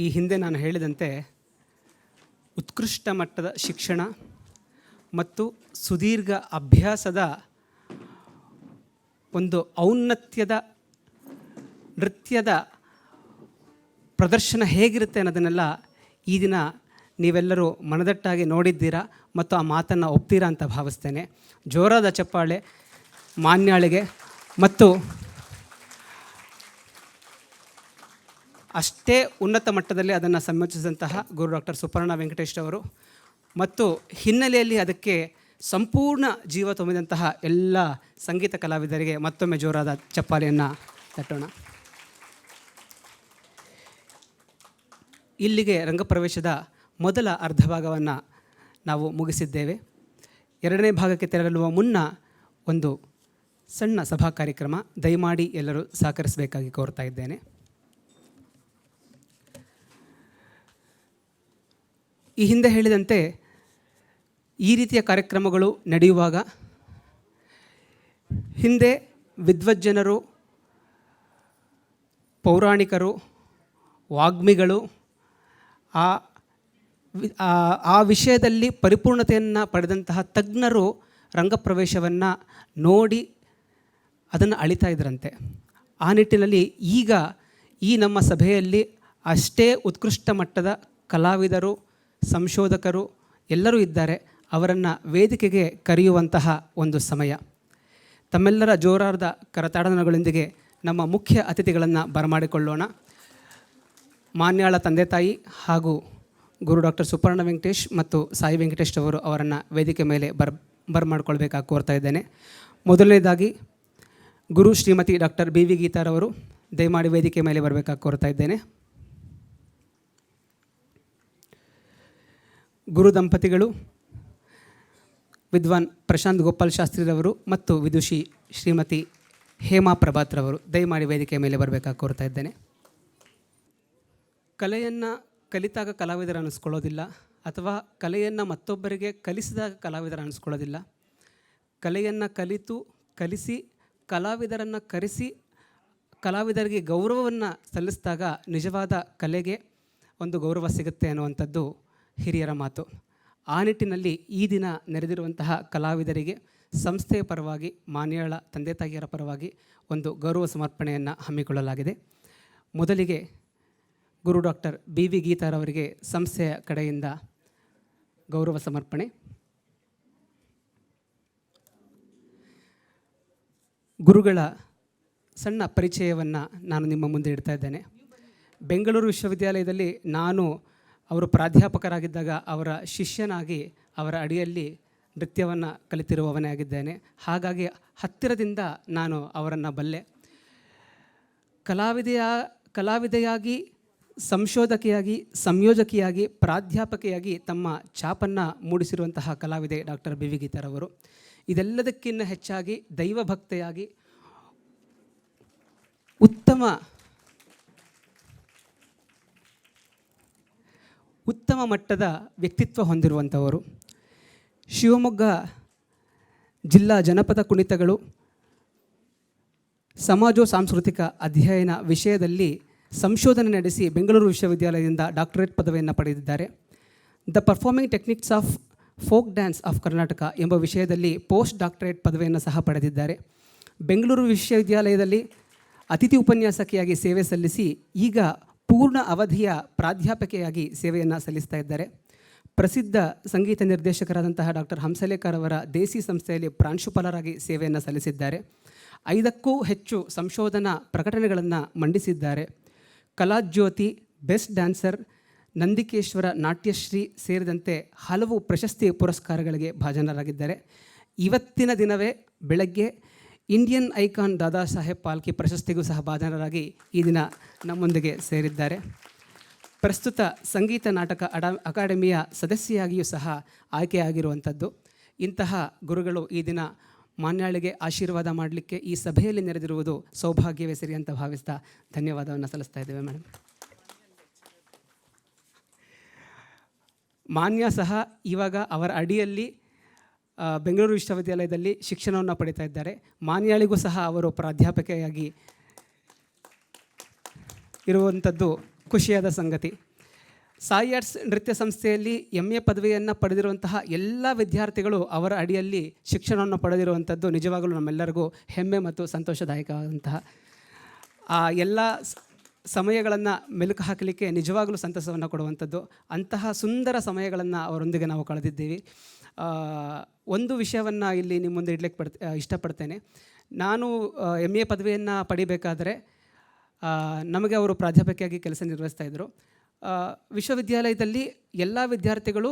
ಈ ಹಿಂದೆ ನಾನು ಹೇಳಿದಂತೆ ಉತ್ಕೃಷ್ಟ ಮಟ್ಟದ ಶಿಕ್ಷಣ ಮತ್ತು ಸುದೀರ್ಘ ಅಭ್ಯಾಸದ ಒಂದು ಔನ್ನತ್ಯದ ನೃತ್ಯದ ಪ್ರದರ್ಶನ ಹೇಗಿರುತ್ತೆ ಅನ್ನೋದನ್ನೆಲ್ಲ ಈ ದಿನ ನೀವೆಲ್ಲರೂ ಮನದಟ್ಟಾಗಿ ನೋಡಿದ್ದೀರಾ ಮತ್ತು ಆ ಮಾತನ್ನು ಒಪ್ತೀರಾ ಅಂತ ಭಾವಿಸ್ತೇನೆ. ಜೋರಾದ ಚಪ್ಪಾಳೆ ಮಾನ್ಯಾಳಿಗೆ ಮತ್ತು ಅಷ್ಟೇ ಉನ್ನತ ಮಟ್ಟದಲ್ಲಿ ಅದನ್ನು ಸಂಯೋಜಿಸಿದಂತಹ ಗುರು ಡಾಕ್ಟರ್ ಸುಪರ್ಣ ವೆಂಕಟೇಶ್ ಅವರು ಮತ್ತು ಹಿನ್ನೆಲೆಯಲ್ಲಿ ಅದಕ್ಕೆ ಸಂಪೂರ್ಣ ಜೀವ ತುಂಬಿದಂತಹ ಎಲ್ಲ ಸಂಗೀತ ಕಲಾವಿದರಿಗೆ ಮತ್ತೊಮ್ಮೆ ಜೋರಾದ ಚಪ್ಪಾಳೆಯನ್ನು ತಟ್ಟೋಣ. ಇಲ್ಲಿಗೆ ರಂಗಪ್ರವೇಶದ ಮೊದಲ ಅರ್ಧ ಭಾಗವನ್ನು ನಾವು ಮುಗಿಸಿದ್ದೇವೆ. ಎರಡನೇ ಭಾಗಕ್ಕೆ ತೆರಳುವ ಮುನ್ನ ಒಂದು ಸಣ್ಣ ಸಭಾ ಕಾರ್ಯಕ್ರಮ, ದಯಮಾಡಿ ಎಲ್ಲರೂ ಸಹಕರಿಸಬೇಕಾಗಿ ಕೋರ್ತಾ ಇದ್ದೇನೆ. ಈ ಹಿಂದೆ ಹೇಳಿದಂತೆ ಈ ರೀತಿಯ ಕಾರ್ಯಕ್ರಮಗಳು ನಡೆಯುವಾಗ ಹಿಂದೆ ವಿದ್ವಜ್ಜನರು, ಪೌರಾಣಿಕರು, ವಾಗ್ಮಿಗಳು ಆ ವಿಷಯದಲ್ಲಿ ಪರಿಪೂರ್ಣತೆಯನ್ನು ಪಡೆದಂತಹ ತಜ್ಞರು ರಂಗಪ್ರವೇಶವನ್ನು ನೋಡಿ ಅದನ್ನು ಅಳಿತಾ ಇದ್ರಂತೆ. ಆ ನಿಟ್ಟಿನಲ್ಲಿ ಈಗ ಈ ನಮ್ಮ ಸಭೆಯಲ್ಲಿ ಅಷ್ಟೇ ಉತ್ಕೃಷ್ಟ ಮಟ್ಟದ ಕಲಾವಿದರು, ಸಂಶೋಧಕರು ಎಲ್ಲರೂ ಇದ್ದಾರೆ. ಅವರನ್ನು ವೇದಿಕೆಗೆ ಕರೆಯುವಂತಹ ಒಂದು ಸಮಯ. ತಮ್ಮೆಲ್ಲರ ಜೋರಾದ ಕರತಾಡನಗಳೊಂದಿಗೆ ನಮ್ಮ ಮುಖ್ಯ ಅತಿಥಿಗಳನ್ನು ಬರಮಾಡಿಕೊಳ್ಳೋಣ. ಮಾನ್ಯಾಳ ತಂದೆ ತಾಯಿ ಹಾಗೂ ಗುರು ಡಾಕ್ಟರ್ ಸುಪರ್ಣ ವೆಂಕಟೇಶ್ ಮತ್ತು ಸಾಯಿ ವೆಂಕಟೇಶ್ ಅವರು ಅವರನ್ನು ವೇದಿಕೆ ಮೇಲೆ ಬರಮಾಡ್ಕೊಳ್ಬೇಕಾಗಿ ಕೋರ್ತಾ ಇದ್ದೇನೆ. ಮೊದಲನೇದಾಗಿ ಗುರು ಶ್ರೀಮತಿ ಡಾಕ್ಟರ್ ಬಿ ವಿ ಗೀತಾರವರು ದಯಮಾಡಿ ವೇದಿಕೆ ಮೇಲೆ ಬರಬೇಕಾಗಿ ಕೋರ್ತಾ ಇದ್ದೇನೆ. ಗುರು ದಂಪತಿಗಳು ವಿದ್ವಾನ್ ಪ್ರಶಾಂತ್ ಗೋಪಾಲ್ ಶಾಸ್ತ್ರಿರವರು ಮತ್ತು ವಿದುಷಿ ಶ್ರೀಮತಿ ಹೇಮಾ ಪ್ರಭಾತ್ರವರು ದಯಮಾಡಿ ವೇದಿಕೆ ಮೇಲೆ ಬರಬೇಕಾಗಿ ಕೋರ್ತಾ ಇದ್ದೇನೆ. ಕಲೆಯನ್ನು ಕಲಿತಾಗ ಕಲಾವಿದರು ಅನ್ನಿಸ್ಕೊಳ್ಳೋದಿಲ್ಲ, ಅಥವಾ ಕಲೆಯನ್ನು ಮತ್ತೊಬ್ಬರಿಗೆ ಕಲಿಸಿದಾಗ ಕಲಾವಿದರು ಅನ್ನಿಸ್ಕೊಳ್ಳೋದಿಲ್ಲ. ಕಲೆಯನ್ನು ಕಲಿಸಿ ಕಲಾವಿದರನ್ನು ಕರೆಸಿ ಕಲಾವಿದರಿಗೆ ಗೌರವವನ್ನು ಸಲ್ಲಿಸಿದಾಗ ನಿಜವಾದ ಕಲೆಗೆ ಒಂದು ಗೌರವ ಸಿಗುತ್ತೆ ಅನ್ನುವಂಥದ್ದು ಹಿರಿಯರ ಮಾತು. ಆ ನಿಟ್ಟಿನಲ್ಲಿ ಈ ದಿನ ನೆರೆದಿರುವಂತಹ ಕಲಾವಿದರಿಗೆ ಸಂಸ್ಥೆಯ ಪರವಾಗಿ, ಮಾನ್ಯಾಳ ತಂದೆ ತಾಯಿಯರ ಪರವಾಗಿ ಒಂದು ಗೌರವ ಸಮರ್ಪಣೆಯನ್ನು ಹಮ್ಮಿಕೊಳ್ಳಲಾಗಿದೆ. ಮೊದಲಿಗೆ ಗುರು ಡಾಕ್ಟರ್ ಬಿ ವಿ ಗೀತಾರವರಿಗೆ ಸಂಸ್ಥೆಯ ಕಡೆಯಿಂದ ಗೌರವ ಸಮರ್ಪಣೆ. ಗುರುಗಳ ಸಣ್ಣ ಪರಿಚಯವನ್ನು ನಾನು ನಿಮ್ಮ ಮುಂದೆ ಇಡ್ತಾ ಇದ್ದೇನೆ. ಬೆಂಗಳೂರು ವಿಶ್ವವಿದ್ಯಾಲಯದಲ್ಲಿ ನಾನು ಅವರು ಪ್ರಾಧ್ಯಾಪಕರಾಗಿದ್ದಾಗ ಅವರ ಶಿಷ್ಯನಾಗಿ ಅವರ ಅಡಿಯಲ್ಲಿ ನೃತ್ಯವನ್ನು ಕಲಿತಿರುವವನೇ ಆಗಿದ್ದೇನೆ. ಹಾಗಾಗಿ ಹತ್ತಿರದಿಂದ ನಾನು ಅವರನ್ನು ಬಲ್ಲೆ. ಕಲಾವಿದೆಯಾಗಿ, ಸಂಶೋಧಕಿಯಾಗಿ, ಸಂಯೋಜಕಿಯಾಗಿ, ಪ್ರಾಧ್ಯಾಪಕಿಯಾಗಿ ತಮ್ಮ ಛಾಪನ್ನು ಮೂಡಿಸಿರುವಂತಹ ಕಲಾವಿದೆ ಡಾಕ್ಟರ್ ಬಿ ವಿ ಗೀತಾರವರು. ಇದೆಲ್ಲದಕ್ಕಿಂತ ಹೆಚ್ಚಾಗಿ ದೈವಭಕ್ತೆಯಾಗಿ ಉತ್ತಮ ಮಟ್ಟದ ವ್ಯಕ್ತಿತ್ವ ಹೊಂದಿರುವಂಥವರು. ಶಿವಮೊಗ್ಗ ಜಿಲ್ಲಾ ಜನಪದ ಕುಣಿತಗಳು ಸಮಾಜೋ ಸಾಂಸ್ಕೃತಿಕ ಅಧ್ಯಯನ ವಿಷಯದಲ್ಲಿ ಸಂಶೋಧನೆ ನಡೆಸಿ ಬೆಂಗಳೂರು ವಿಶ್ವವಿದ್ಯಾಲಯದಿಂದ ಡಾಕ್ಟರೇಟ್ ಪದವಿಯನ್ನು ಪಡೆದಿದ್ದಾರೆ. The performing techniques of folk dance of Karnataka ಎಂಬ ವಿಷಯದಲ್ಲಿ ಪೋಸ್ಟ್ ಡಾಕ್ಟರೇಟ್ ಪದವಿಯನ್ನು ಸಹ ಪಡೆದಿದ್ದಾರೆ. ಬೆಂಗಳೂರು ವಿಶ್ವವಿದ್ಯಾಲಯದಲ್ಲಿ ಅತಿಥಿ ಉಪನ್ಯಾಸಕಿಯಾಗಿ ಸೇವೆ ಸಲ್ಲಿಸಿ ಈಗ ಪೂರ್ಣ ಅವಧಿಯ ಪ್ರಾಧ್ಯಾಪಕಿಯಾಗಿ ಸೇವೆಯನ್ನು ಸಲ್ಲಿಸ್ತಾ ಇದ್ದಾರೆ. ಪ್ರಸಿದ್ಧ ಸಂಗೀತ ನಿರ್ದೇಶಕರಾದಂತಹ ಡಾಕ್ಟರ್ ಹಂಸಲೇಖರ್ ಅವರ ದೇಸಿ ಸಂಸ್ಥೆಯಲ್ಲಿ ಪ್ರಾಂಶುಪಾಲರಾಗಿ ಸೇವೆಯನ್ನು ಸಲ್ಲಿಸಿದ್ದಾರೆ. 5ಕ್ಕೂ ಹೆಚ್ಚು ಸಂಶೋಧನಾ ಪ್ರಕಟಣೆಗಳನ್ನು ಮಂಡಿಸಿದ್ದಾರೆ. ಕಲಾಜ್ಯೋತಿ, ಬೆಸ್ಟ್ ಡ್ಯಾನ್ಸರ್, ನಂದಿಕೇಶ್ವರ ನಾಟ್ಯಶ್ರೀ ಸೇರಿದಂತೆ ಹಲವು ಪ್ರಶಸ್ತಿ ಪುರಸ್ಕಾರಗಳಿಗೆ ಭಾಜನರಾಗಿದ್ದಾರೆ. ಇವತ್ತಿನ ದಿನವೇ ಬೆಳಗ್ಗೆ ಇಂಡಿಯನ್ ಐಕಾನ್ ದಾದಾ ಸಾಹೇಬ್ ಫಾಲ್ಕೆ ಪ್ರಶಸ್ತಿಗೂ ಸಹ ಭಾಜನರಾಗಿ ಈ ದಿನ ನಮ್ಮೊಂದಿಗೆ ಸೇರಿದ್ದಾರೆ. ಪ್ರಸ್ತುತ ಸಂಗೀತ ನಾಟಕ ಅಕಾಡೆಮಿಯ ಸದಸ್ಯೆಯಾಗಿಯೂ ಸಹ ಆಯ್ಕೆಯಾಗಿರುವಂಥದ್ದು. ಇಂತಹ ಗುರುಗಳು ಈ ದಿನ ಮಾನ್ಯಾಳಿಗೆ ಆಶೀರ್ವಾದ ಮಾಡಲಿಕ್ಕೆ ಈ ಸಭೆಯಲ್ಲಿ ನೆರೆದಿರುವುದು ಸೌಭಾಗ್ಯವೇ ಸರಿ ಅಂತ ಭಾವಿಸ್ತಾ ಧನ್ಯವಾದವನ್ನು ಸಲ್ಲಿಸ್ತಾ ಇದ್ದೇವೆ. ಮೇಡಮ್, ಮಾನ್ಯ ಸಹ ಇವಾಗ ಅವರ ಅಡಿಯಲ್ಲಿ ಬೆಂಗಳೂರು ವಿಶ್ವವಿದ್ಯಾಲಯದಲ್ಲಿ ಶಿಕ್ಷಣವನ್ನು ಪಡಿತಾ ಇದ್ದಾರೆ. ಮಾನ್ಯಾಳಿಗೂ ಸಹ ಅವರು ಪ್ರಾಧ್ಯಾಪಕಿಯಾಗಿ ಇರುವಂಥದ್ದು ಖುಷಿಯಾದ ಸಂಗತಿ. ಸಾಯಿ ಆರ್ಟ್ಸ್ ನೃತ್ಯ ಸಂಸ್ಥೆಯಲ್ಲಿ MA ಪದವಿಯನ್ನು ಪಡೆದಿರುವಂತಹ ಎಲ್ಲ ವಿದ್ಯಾರ್ಥಿಗಳು ಅವರ ಅಡಿಯಲ್ಲಿ ಶಿಕ್ಷಣವನ್ನು ಪಡೆದಿರುವಂಥದ್ದು ನಿಜವಾಗಲೂ ನಮ್ಮೆಲ್ಲರಿಗೂ ಹೆಮ್ಮೆ ಮತ್ತು ಸಂತೋಷದಾಯಕವಾದಂತಹ ಆ ಎಲ್ಲ ಸಮಯಗಳನ್ನು ಮೆಲುಕು ಹಾಕಲಿಕ್ಕೆ ನಿಜವಾಗಲೂ ಸಂತಸವನ್ನು ಕೊಡುವಂಥದ್ದು. ಅಂತಹ ಸುಂದರ ಸಮಯಗಳನ್ನು ಅವರೊಂದಿಗೆ ನಾವು ಕಳೆದಿದ್ದೀವಿ. ಒಂದು ವಿಷಯವನ್ನು ಇಲ್ಲಿ ನಿಮ್ಮ ಮುಂದೆ ಇಡಲಿಕ್ಕೆ ಇಷ್ಟಪಡ್ತೇನೆ. ನಾನು MA ಪದವಿಯನ್ನು ಪಡಿಬೇಕಾದರೆ ನಮಗೆ ಅವರು ಪ್ರಾಧ್ಯಾಪಕಿಯಾಗಿ ಕೆಲಸ ನಿರ್ವಹಿಸ್ತಾಯಿದ್ರು. ವಿಶ್ವವಿದ್ಯಾಲಯದಲ್ಲಿ ಎಲ್ಲ ವಿದ್ಯಾರ್ಥಿಗಳು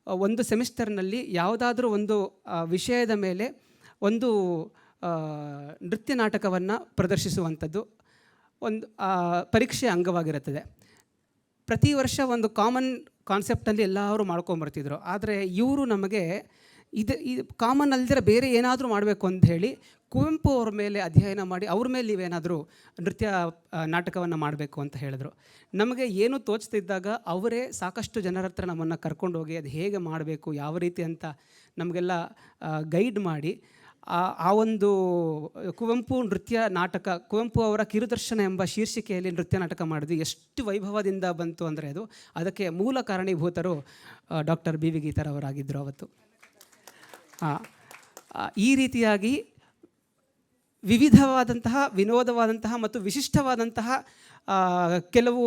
ಒಂದು ಸೆಮಿಸ್ಟರ್ನಲ್ಲಿ ಯಾವುದಾದ್ರೂ ಒಂದು ವಿಷಯದ ಮೇಲೆ ಒಂದು ನೃತ್ಯ ನಾಟಕವನ್ನು ಪ್ರದರ್ಶಿಸುವಂಥದ್ದು ಒಂದು ಪರೀಕ್ಷೆಯ ಅಂಗವಾಗಿರುತ್ತದೆ. ಪ್ರತಿ ವರ್ಷ ಒಂದು ಕಾಮನ್ ಕಾನ್ಸೆಪ್ಟಲ್ಲಿ ಎಲ್ಲರೂ ಮಾಡ್ಕೊಂಬರ್ತಿದ್ರು. ಆದರೆ ಇವರು ನಮಗೆ ಇದು ಕಾಮನ್ ಅಲ್ಲದಿರ ಬೇರೆ ಏನಾದರೂ ಮಾಡಬೇಕು ಅಂತ ಹೇಳಿ ಕುವೆಂಪು ಅವ್ರ ಮೇಲೆ ಅಧ್ಯಯನ ಮಾಡಿ ಅವ್ರ ಮೇಲೆ ನೀವೇನಾದರೂ ನೃತ್ಯ ನಾಟಕವನ್ನು ಮಾಡಬೇಕು ಅಂತ ಹೇಳಿದ್ರು. ನಮಗೆ ಏನು ತೋಚ್ತಿದ್ದಾಗ ಅವರೇ ಸಾಕಷ್ಟು ಜನರ ಹತ್ರ ನಮ್ಮನ್ನು ಕರ್ಕೊಂಡು ಹೋಗಿ ಅದು ಹೇಗೆ ಮಾಡಬೇಕು ಯಾವ ರೀತಿ ಅಂತ ನಮಗೆಲ್ಲ ಗೈಡ್ ಮಾಡಿ ಆ ಒಂದು ಕುವೆಂಪು ನೃತ್ಯ ನಾಟಕ, ಕುವೆಂಪು ಅವರ ಕಿರುದರ್ಶನ ಎಂಬ ಶೀರ್ಷಿಕೆಯಲ್ಲಿ ನೃತ್ಯ ನಾಟಕ ಮಾಡಿದ್ವಿ. ಎಷ್ಟು ವೈಭವದಿಂದ ಬಂತು ಅಂದರೆ ಅದಕ್ಕೆ ಮೂಲ ಕಾರಣೀಭೂತರು ಡಾಕ್ಟರ್ BV ಗೀತಾರವರಾಗಿದ್ದರು ಅವತ್ತು. ಈ ರೀತಿಯಾಗಿ ವಿವಿಧವಾದಂತಹ ವಿನೋದವಾದಂತಹ ಮತ್ತು ವಿಶಿಷ್ಟವಾದಂತಹ ಕೆಲವು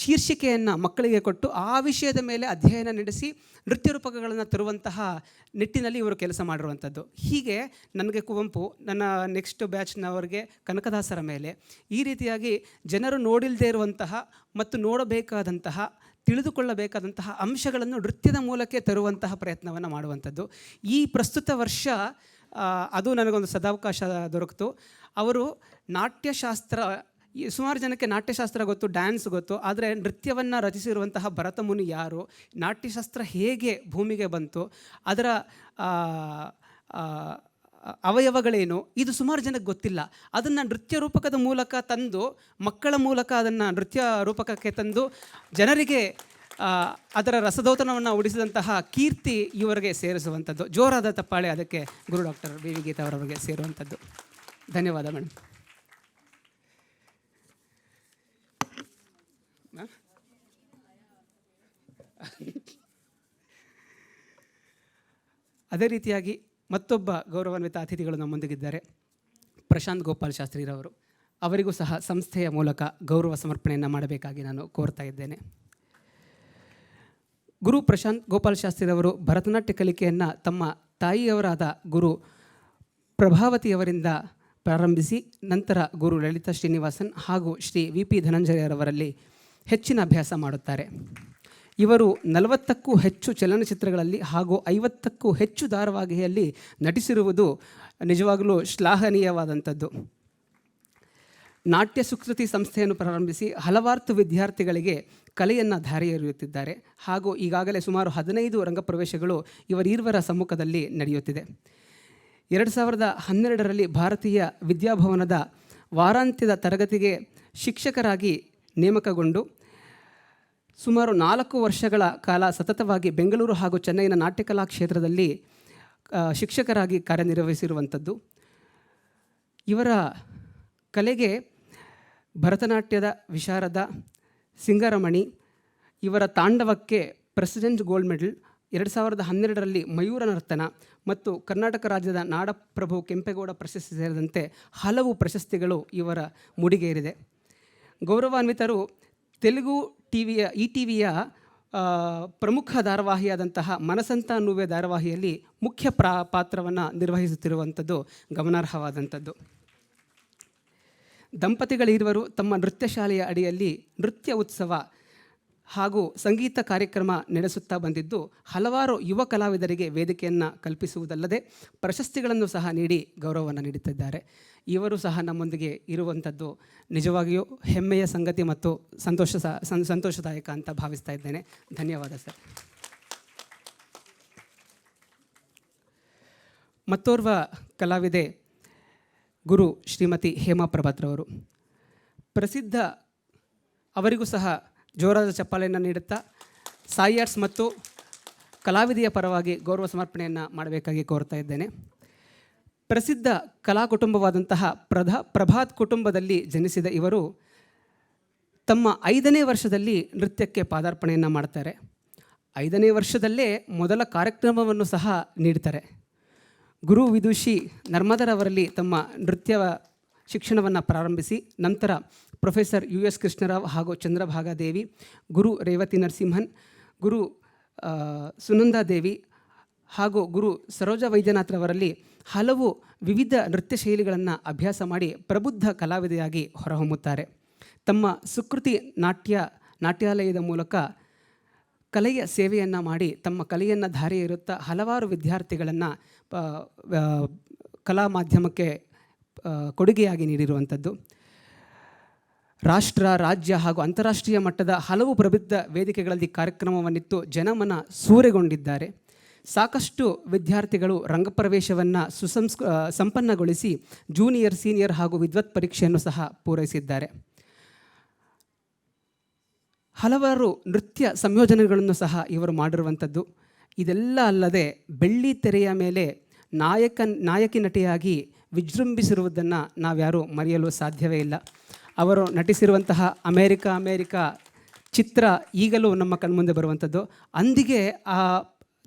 ಶೀರ್ಷಿಕೆಯನ್ನು ಮಕ್ಕಳಿಗೆ ಕೊಟ್ಟು ಆ ವಿಷಯದ ಮೇಲೆ ಅಧ್ಯಯನ ನಡೆಸಿ ನೃತ್ಯ ರೂಪಕಗಳನ್ನು ತರುವಂತಹ ನಿಟ್ಟಿನಲ್ಲಿ ಇವರು ಕೆಲಸ ಮಾಡಿರುವಂಥದ್ದು. ಹೀಗೆ ನನಗೆ ಕುವೆಂಪು, ನನ್ನ ನೆಕ್ಸ್ಟ್ ಬ್ಯಾಚ್ನವರಿಗೆ ಕನಕದಾಸರ ಮೇಲೆ ಈ ರೀತಿಯಾಗಿ ಜನರು ನೋಡಿಲ್ಲದೆ ಇರುವಂತಹ ಮತ್ತು ನೋಡಬೇಕಾದಂತಹ ತಿಳಿದುಕೊಳ್ಳಬೇಕಾದಂತಹ ಅಂಶಗಳನ್ನು ನೃತ್ಯದ ಮೂಲಕ ತರುವಂತಹ ಪ್ರಯತ್ನವನ್ನು ಮಾಡುವಂಥದ್ದು. ಈ ಪ್ರಸ್ತುತ ವರ್ಷ ಅದು ನನಗೊಂದು ಸದಾವಕಾಶ ದೊರಕಿತು. ಅವರು ನಾಟ್ಯಶಾಸ್ತ್ರ, ಸುಮಾರು ಜನಕ್ಕೆ ನಾಟ್ಯಶಾಸ್ತ್ರ ಗೊತ್ತು, ಡ್ಯಾನ್ಸ್ ಗೊತ್ತು, ಆದರೆ ನೃತ್ಯವನ್ನು ರಚಿಸಿರುವಂತಹ ಭರತಮುನಿ ಯಾರು, ನಾಟ್ಯಶಾಸ್ತ್ರ ಹೇಗೆ ಭೂಮಿಗೆ ಬಂತು, ಅದರ ಅವಯವಗಳೇನು, ಇದು ಸುಮಾರು ಜನಕ್ಕೆ ಗೊತ್ತಿಲ್ಲ. ಅದನ್ನು ನೃತ್ಯ ರೂಪಕದ ಮೂಲಕ ತಂದು ಮಕ್ಕಳ ಮೂಲಕ ಅದನ್ನು ನೃತ್ಯ ರೂಪಕಕ್ಕೆ ತಂದು ಜನರಿಗೆ ಅದರ ರಸದೌತಣವನ್ನು ಉಡಿಸಿದಂತಹ ಕೀರ್ತಿ ಇವರಿಗೆ ಸೇರಿಸುವಂಥದ್ದು. ಜೋರಾದ ತಪ್ಪಾಳೆ ಅದಕ್ಕೆ ಗುರು ಡಾಕ್ಟರ್ BV ಗೀತಾ ಅವರವರಿಗೆ ಸೇರುವಂಥದ್ದು. ಧನ್ಯವಾದ ಮೇಡಮ್. ಅದೇ ರೀತಿಯಾಗಿ ಮತ್ತೊಬ್ಬ ಗೌರವಾನ್ವಿತ ಅತಿಥಿಗಳು ನಮ್ಮೊಂದಿಗಿದ್ದಾರೆ. ಪ್ರಶಾಂತ್ ಗೋಪಾಲ್ ಶಾಸ್ತ್ರಿರವರು. ಅವರಿಗೂ ಸಹ ಸಂಸ್ಥೆಯ ಮೂಲಕ ಗೌರವ ಸಮರ್ಪಣೆಯನ್ನು ಮಾಡಬೇಕಾಗಿ ನಾನು ಕೋರ್ತಾ ಇದ್ದೇನೆ. ಗುರು ಪ್ರಶಾಂತ್ ಗೋಪಾಲ್ ಶಾಸ್ತ್ರಿರವರು ಭರತನಾಟ್ಯ ಕಲಿಕೆಯನ್ನು ತಮ್ಮ ತಾಯಿಯವರಾದ ಗುರು ಪ್ರಭಾವತಿಯವರಿಂದ ಪ್ರಾರಂಭಿಸಿ ನಂತರ ಗುರು ಲಲಿತಾ ಶ್ರೀನಿವಾಸನ್ ಹಾಗೂ ಶ್ರೀ VP ಧನಂಜಯರವರಲ್ಲಿ ಹೆಚ್ಚಿನ ಅಭ್ಯಾಸ ಮಾಡುತ್ತಾರೆ. ಇವರು 40ಕ್ಕೂ ಹೆಚ್ಚು ಚಲನಚಿತ್ರಗಳಲ್ಲಿ ಹಾಗೂ 50ಕ್ಕೂ ಹೆಚ್ಚು ಧಾರಾವಾಹಿಯಲ್ಲಿ ನಟಿಸಿರುವುದು ನಿಜವಾಗಲೂ ಶ್ಲಾಘನೀಯವಾದಂಥದ್ದು. ನಾಟ್ಯ ಸುಕೃತಿ ಸಂಸ್ಥೆಯನ್ನು ಪ್ರಾರಂಭಿಸಿ ಹಲವಾರು ವಿದ್ಯಾರ್ಥಿಗಳಿಗೆ ಕಲೆಯನ್ನು ಧಾರೆ ಎರೆಯುತ್ತಿದ್ದಾರೆ. ಹಾಗೂ ಈಗಾಗಲೇ ಸುಮಾರು 15 ರಂಗಪ್ರವೇಶಗಳು ಇವರೀರ್ವರ ಸಮ್ಮುಖದಲ್ಲಿ ನಡೆಯುತ್ತಿದೆ. 2012ರಲ್ಲಿ ಭಾರತೀಯ ವಿದ್ಯಾಭವನದ ವಾರಾಂತ್ಯದ ತರಗತಿಗೆ ಶಿಕ್ಷಕರಾಗಿ ನೇಮಕಗೊಂಡು ಸುಮಾರು 4 ವರ್ಷಗಳ ಕಾಲ ಸತತವಾಗಿ ಬೆಂಗಳೂರು ಹಾಗೂ ಚೆನ್ನೈನ ನಾಟ್ಯಕಲಾ ಕ್ಷೇತ್ರದಲ್ಲಿ ಶಿಕ್ಷಕರಾಗಿ ಕಾರ್ಯನಿರ್ವಹಿಸಿರುವಂಥದ್ದು. ಇವರ ಕಲೆಗೆ ಭರತನಾಟ್ಯದ ವಿಶಾರದ, ಸಿಂಗರಮಣಿ, ಇವರ ತಾಂಡವಕ್ಕೆ ಪ್ರೆಸಿಡೆಂಟ್ ಗೋಲ್ಡ್ ಮೆಡಲ್, 2012ರಲ್ಲಿ ಮಯೂರ ನರ್ತನ ಮತ್ತು ಕರ್ನಾಟಕ ರಾಜ್ಯದ ನಾಡಪ್ರಭು ಕೆಂಪೇಗೌಡ ಪ್ರಶಸ್ತಿ ಸೇರಿದಂತೆ ಹಲವು ಪ್ರಶಸ್ತಿಗಳು ಇವರ ಮುಡಿಗೇರಿದೆ. ಗೌರವಾನ್ವಿತರು ತೆಲುಗು ETVಯ ಪ್ರಮುಖ ಧಾರಾವಾಹಿಯಾದಂತಹ ಮನಸಂತ ಅನ್ನುವ ಧಾರಾವಾಹಿಯಲ್ಲಿ ಮುಖ್ಯ ಪಾತ್ರವನ್ನು ನಿರ್ವಹಿಸುತ್ತಿರುವಂಥದ್ದು ಗಮನಾರ್ಹವಾದಂಥದ್ದು. ದಂಪತಿಗಳಿರುವರು ತಮ್ಮ ನೃತ್ಯ ಶಾಲೆಯ ಅಡಿಯಲ್ಲಿ ನೃತ್ಯ ಉತ್ಸವ ಹಾಗೂ ಸಂಗೀತ ಕಾರ್ಯಕ್ರಮ ನಡೆಸುತ್ತಾ ಬಂದಿದ್ದು ಹಲವಾರು ಯುವ ಕಲಾವಿದರಿಗೆ ವೇದಿಕೆಯನ್ನು ಕಲ್ಪಿಸುವುದಲ್ಲದೆ ಪ್ರಶಸ್ತಿಗಳನ್ನು ಸಹ ನೀಡಿ ಗೌರವವನ್ನು ನೀಡುತ್ತಿದ್ದಾರೆ. ಇವರು ಸಹ ನಮ್ಮೊಂದಿಗೆ ಇರುವಂಥದ್ದು ನಿಜವಾಗಿಯೂ ಹೆಮ್ಮೆಯ ಸಂಗತಿ ಮತ್ತು ಸಂತೋಷದಾಯಕ ಅಂತ ಭಾವಿಸ್ತಾ ಇದ್ದೇನೆ. ಧನ್ಯವಾದ ಸರ್. ಮತ್ತೋರ್ವ ಕಲಾವಿದೆ ಗುರು ಶ್ರೀಮತಿ ಹೇಮಾ ಪ್ರಭಾತ್ರವರು. ಪ್ರಸಿದ್ಧ, ಅವರಿಗೂ ಸಹ ಜೋರಾದ ಚಪ್ಪಾಳೆಯನ್ನು ನೀಡುತ್ತಾ ಸಾಯಿ ಆರ್ಟ್ಸ್ ಮತ್ತು ಕಲಾವಿದೆಯ ಪರವಾಗಿ ಗೌರವ ಸಮರ್ಪಣೆಯನ್ನು ಮಾಡಬೇಕಾಗಿ ಕೋರ್ತಾ ಇದ್ದೇನೆ. ಪ್ರಸಿದ್ಧ ಕಲಾ ಕುಟುಂಬವಾದಂತಹ ಪ್ರಭಾತ್ ಕುಟುಂಬದಲ್ಲಿ ಜನಿಸಿದ ಇವರು ತಮ್ಮ 5ನೇ ವರ್ಷದಲ್ಲಿ ನೃತ್ಯಕ್ಕೆ ಪಾದಾರ್ಪಣೆಯನ್ನು ಮಾಡ್ತಾರೆ. 5ನೇ ವರ್ಷದಲ್ಲೇ ಮೊದಲ ಕಾರ್ಯಕ್ರಮವನ್ನು ಸಹ ನೀಡ್ತಾರೆ. ಗುರು ವಿದುಷಿ ನರ್ಮದರವರಲ್ಲಿ ತಮ್ಮ ನೃತ್ಯ ಶಿಕ್ಷಣವನ್ನು ಪ್ರಾರಂಭಿಸಿ ನಂತರ ಪ್ರೊಫೆಸರ್ US ಕೃಷ್ಣರಾವ್ ಹಾಗೂ ಚಂದ್ರಭಾಗಾದೇವಿ, ಗುರು ರೇವತಿ ನರಸಿಂಹನ್, ಗುರು ಸುನಂದಾದೇವಿ ಹಾಗೂ ಗುರು ಸರೋಜ ವೈದ್ಯನಾಥ್ರವರಲ್ಲಿ ಹಲವು ವಿವಿಧ ನೃತ್ಯ ಶೈಲಿಗಳನ್ನು ಅಭ್ಯಾಸ ಮಾಡಿ ಪ್ರಬುದ್ಧ ಕಲಾವಿದೆಯಾಗಿ ಹೊರಹೊಮ್ಮುತ್ತಾರೆ. ತಮ್ಮ ಸುಕೃತಿ ನಾಟ್ಯಾಲಯದ ಮೂಲಕ ಕಲೆಯ ಸೇವೆಯನ್ನು ಮಾಡಿ ತಮ್ಮ ಕಲೆಯನ್ನು ಧಾರೆ ಇರುತ್ತಾ ಹಲವಾರು ವಿದ್ಯಾರ್ಥಿಗಳನ್ನು ಕಲಾ ಮಾಧ್ಯಮಕ್ಕೆ ಕೊಡುಗೆಯಾಗಿ ನೀಡಿರುವಂಥದ್ದು. ರಾಷ್ಟ್ರ, ರಾಜ್ಯ ಹಾಗೂ ಅಂತಾರಾಷ್ಟ್ರೀಯ ಮಟ್ಟದ ಹಲವು ಪ್ರಬುದ್ಧ ವೇದಿಕೆಗಳಲ್ಲಿ ಕಾರ್ಯಕ್ರಮವನ್ನಿತ್ತು ಜನಮನ ಸೂರೆಗೊಂಡಿದ್ದಾರೆ. ಸಾಕಷ್ಟು ವಿದ್ಯಾರ್ಥಿಗಳು ರಂಗಪ್ರವೇಶವನ್ನು ಸಂಪನ್ನಗೊಳಿಸಿ ಜೂನಿಯರ್, ಸೀನಿಯರ್ ಹಾಗೂ ವಿದ್ವತ್ ಪರೀಕ್ಷೆಯನ್ನು ಸಹ ಪೂರೈಸಿದ್ದಾರೆ. ಹಲವಾರು ನೃತ್ಯ ಸಂಯೋಜನೆಗಳನ್ನು ಸಹ ಇವರು ಮಾಡಿರುವಂಥದ್ದು. ಇದೆಲ್ಲ ಅಲ್ಲದೆ ಬೆಳ್ಳಿ ತೆರೆಯ ಮೇಲೆ ನಾಯಕಿ ನಟಿಯಾಗಿ ವಿಜೃಂಭಿಸಿರುವುದನ್ನು ನಾವ್ಯಾರೂ ಮರೆಯಲು ಸಾಧ್ಯವೇ ಇಲ್ಲ. ಅವರು ನಟಿಸಿರುವಂತಹ ಅಮೇರಿಕಾ ಚಿತ್ರ ಈಗಲೂ ನಮ್ಮ ಕಣ್ಮುಂದೆ ಬರುವಂಥದ್ದು. ಅಂದಿಗೆ ಆ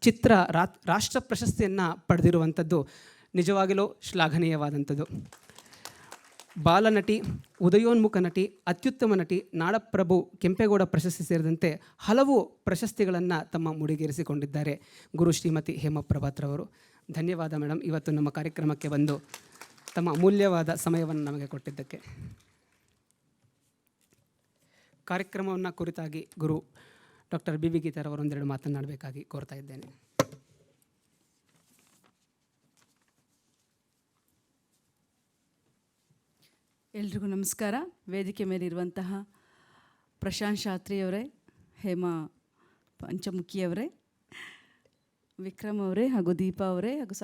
ಚಿತ್ರ ರಾಷ್ಟ್ರ ಪ್ರಶಸ್ತಿಯನ್ನು ಪಡೆದಿರುವಂಥದ್ದು ನಿಜವಾಗಲೂ ಶ್ಲಾಘನೀಯವಾದಂಥದ್ದು. ಬಾಲನಟಿ, ಉದಯೋನ್ಮುಖ ನಟಿ, ಅತ್ಯುತ್ತಮ ನಟಿ, ನಾಡಪ್ರಭು, ಕೆಂಪೇಗೌಡ ಪ್ರಶಸ್ತಿ ಸೇರಿದಂತೆ ಹಲವು ಪ್ರಶಸ್ತಿಗಳನ್ನು ತಮ್ಮ ಮುಡಿಗೇರಿಸಿಕೊಂಡಿದ್ದಾರೆ ಗುರು ಶ್ರೀಮತಿ ಹೇಮಪ್ರಭಾತ್ರವರು. ಧನ್ಯವಾದ ಮೇಡಮ್, ಇವತ್ತು ನಮ್ಮ ಕಾರ್ಯಕ್ರಮಕ್ಕೆ ಬಂದು ತಮ್ಮ ಅಮೂಲ್ಯವಾದ ಸಮಯವನ್ನು ನಮಗೆ ಕೊಟ್ಟಿದ್ದಕ್ಕೆ. ಕಾರ್ಯಕ್ರಮವನ್ನು ಕುರಿತಾಗಿ ಗುರು ಡಾಕ್ಟರ್ BV ಗೀತಾರವರು ಒಂದೆರಡು ಮಾತನಾಡಬೇಕಾಗಿ ಕೋರ್ತಾ ಇದ್ದೇನೆ. ಎಲ್ರಿಗೂ ನಮಸ್ಕಾರ. ವೇದಿಕೆ ಮೇಲಿರುವಂತಹ ಪ್ರಶಾಂತ್ ಶಾಸ್ತ್ರಿಯವರೇ, ಹೇಮಾ ಪಂಚಮುಖಿಯವರೇ, ವಿಕ್ರಮ್ ಅವರೇ ಹಾಗೂ ದೀಪಾ ಅವರೇ ಹಾಗೂ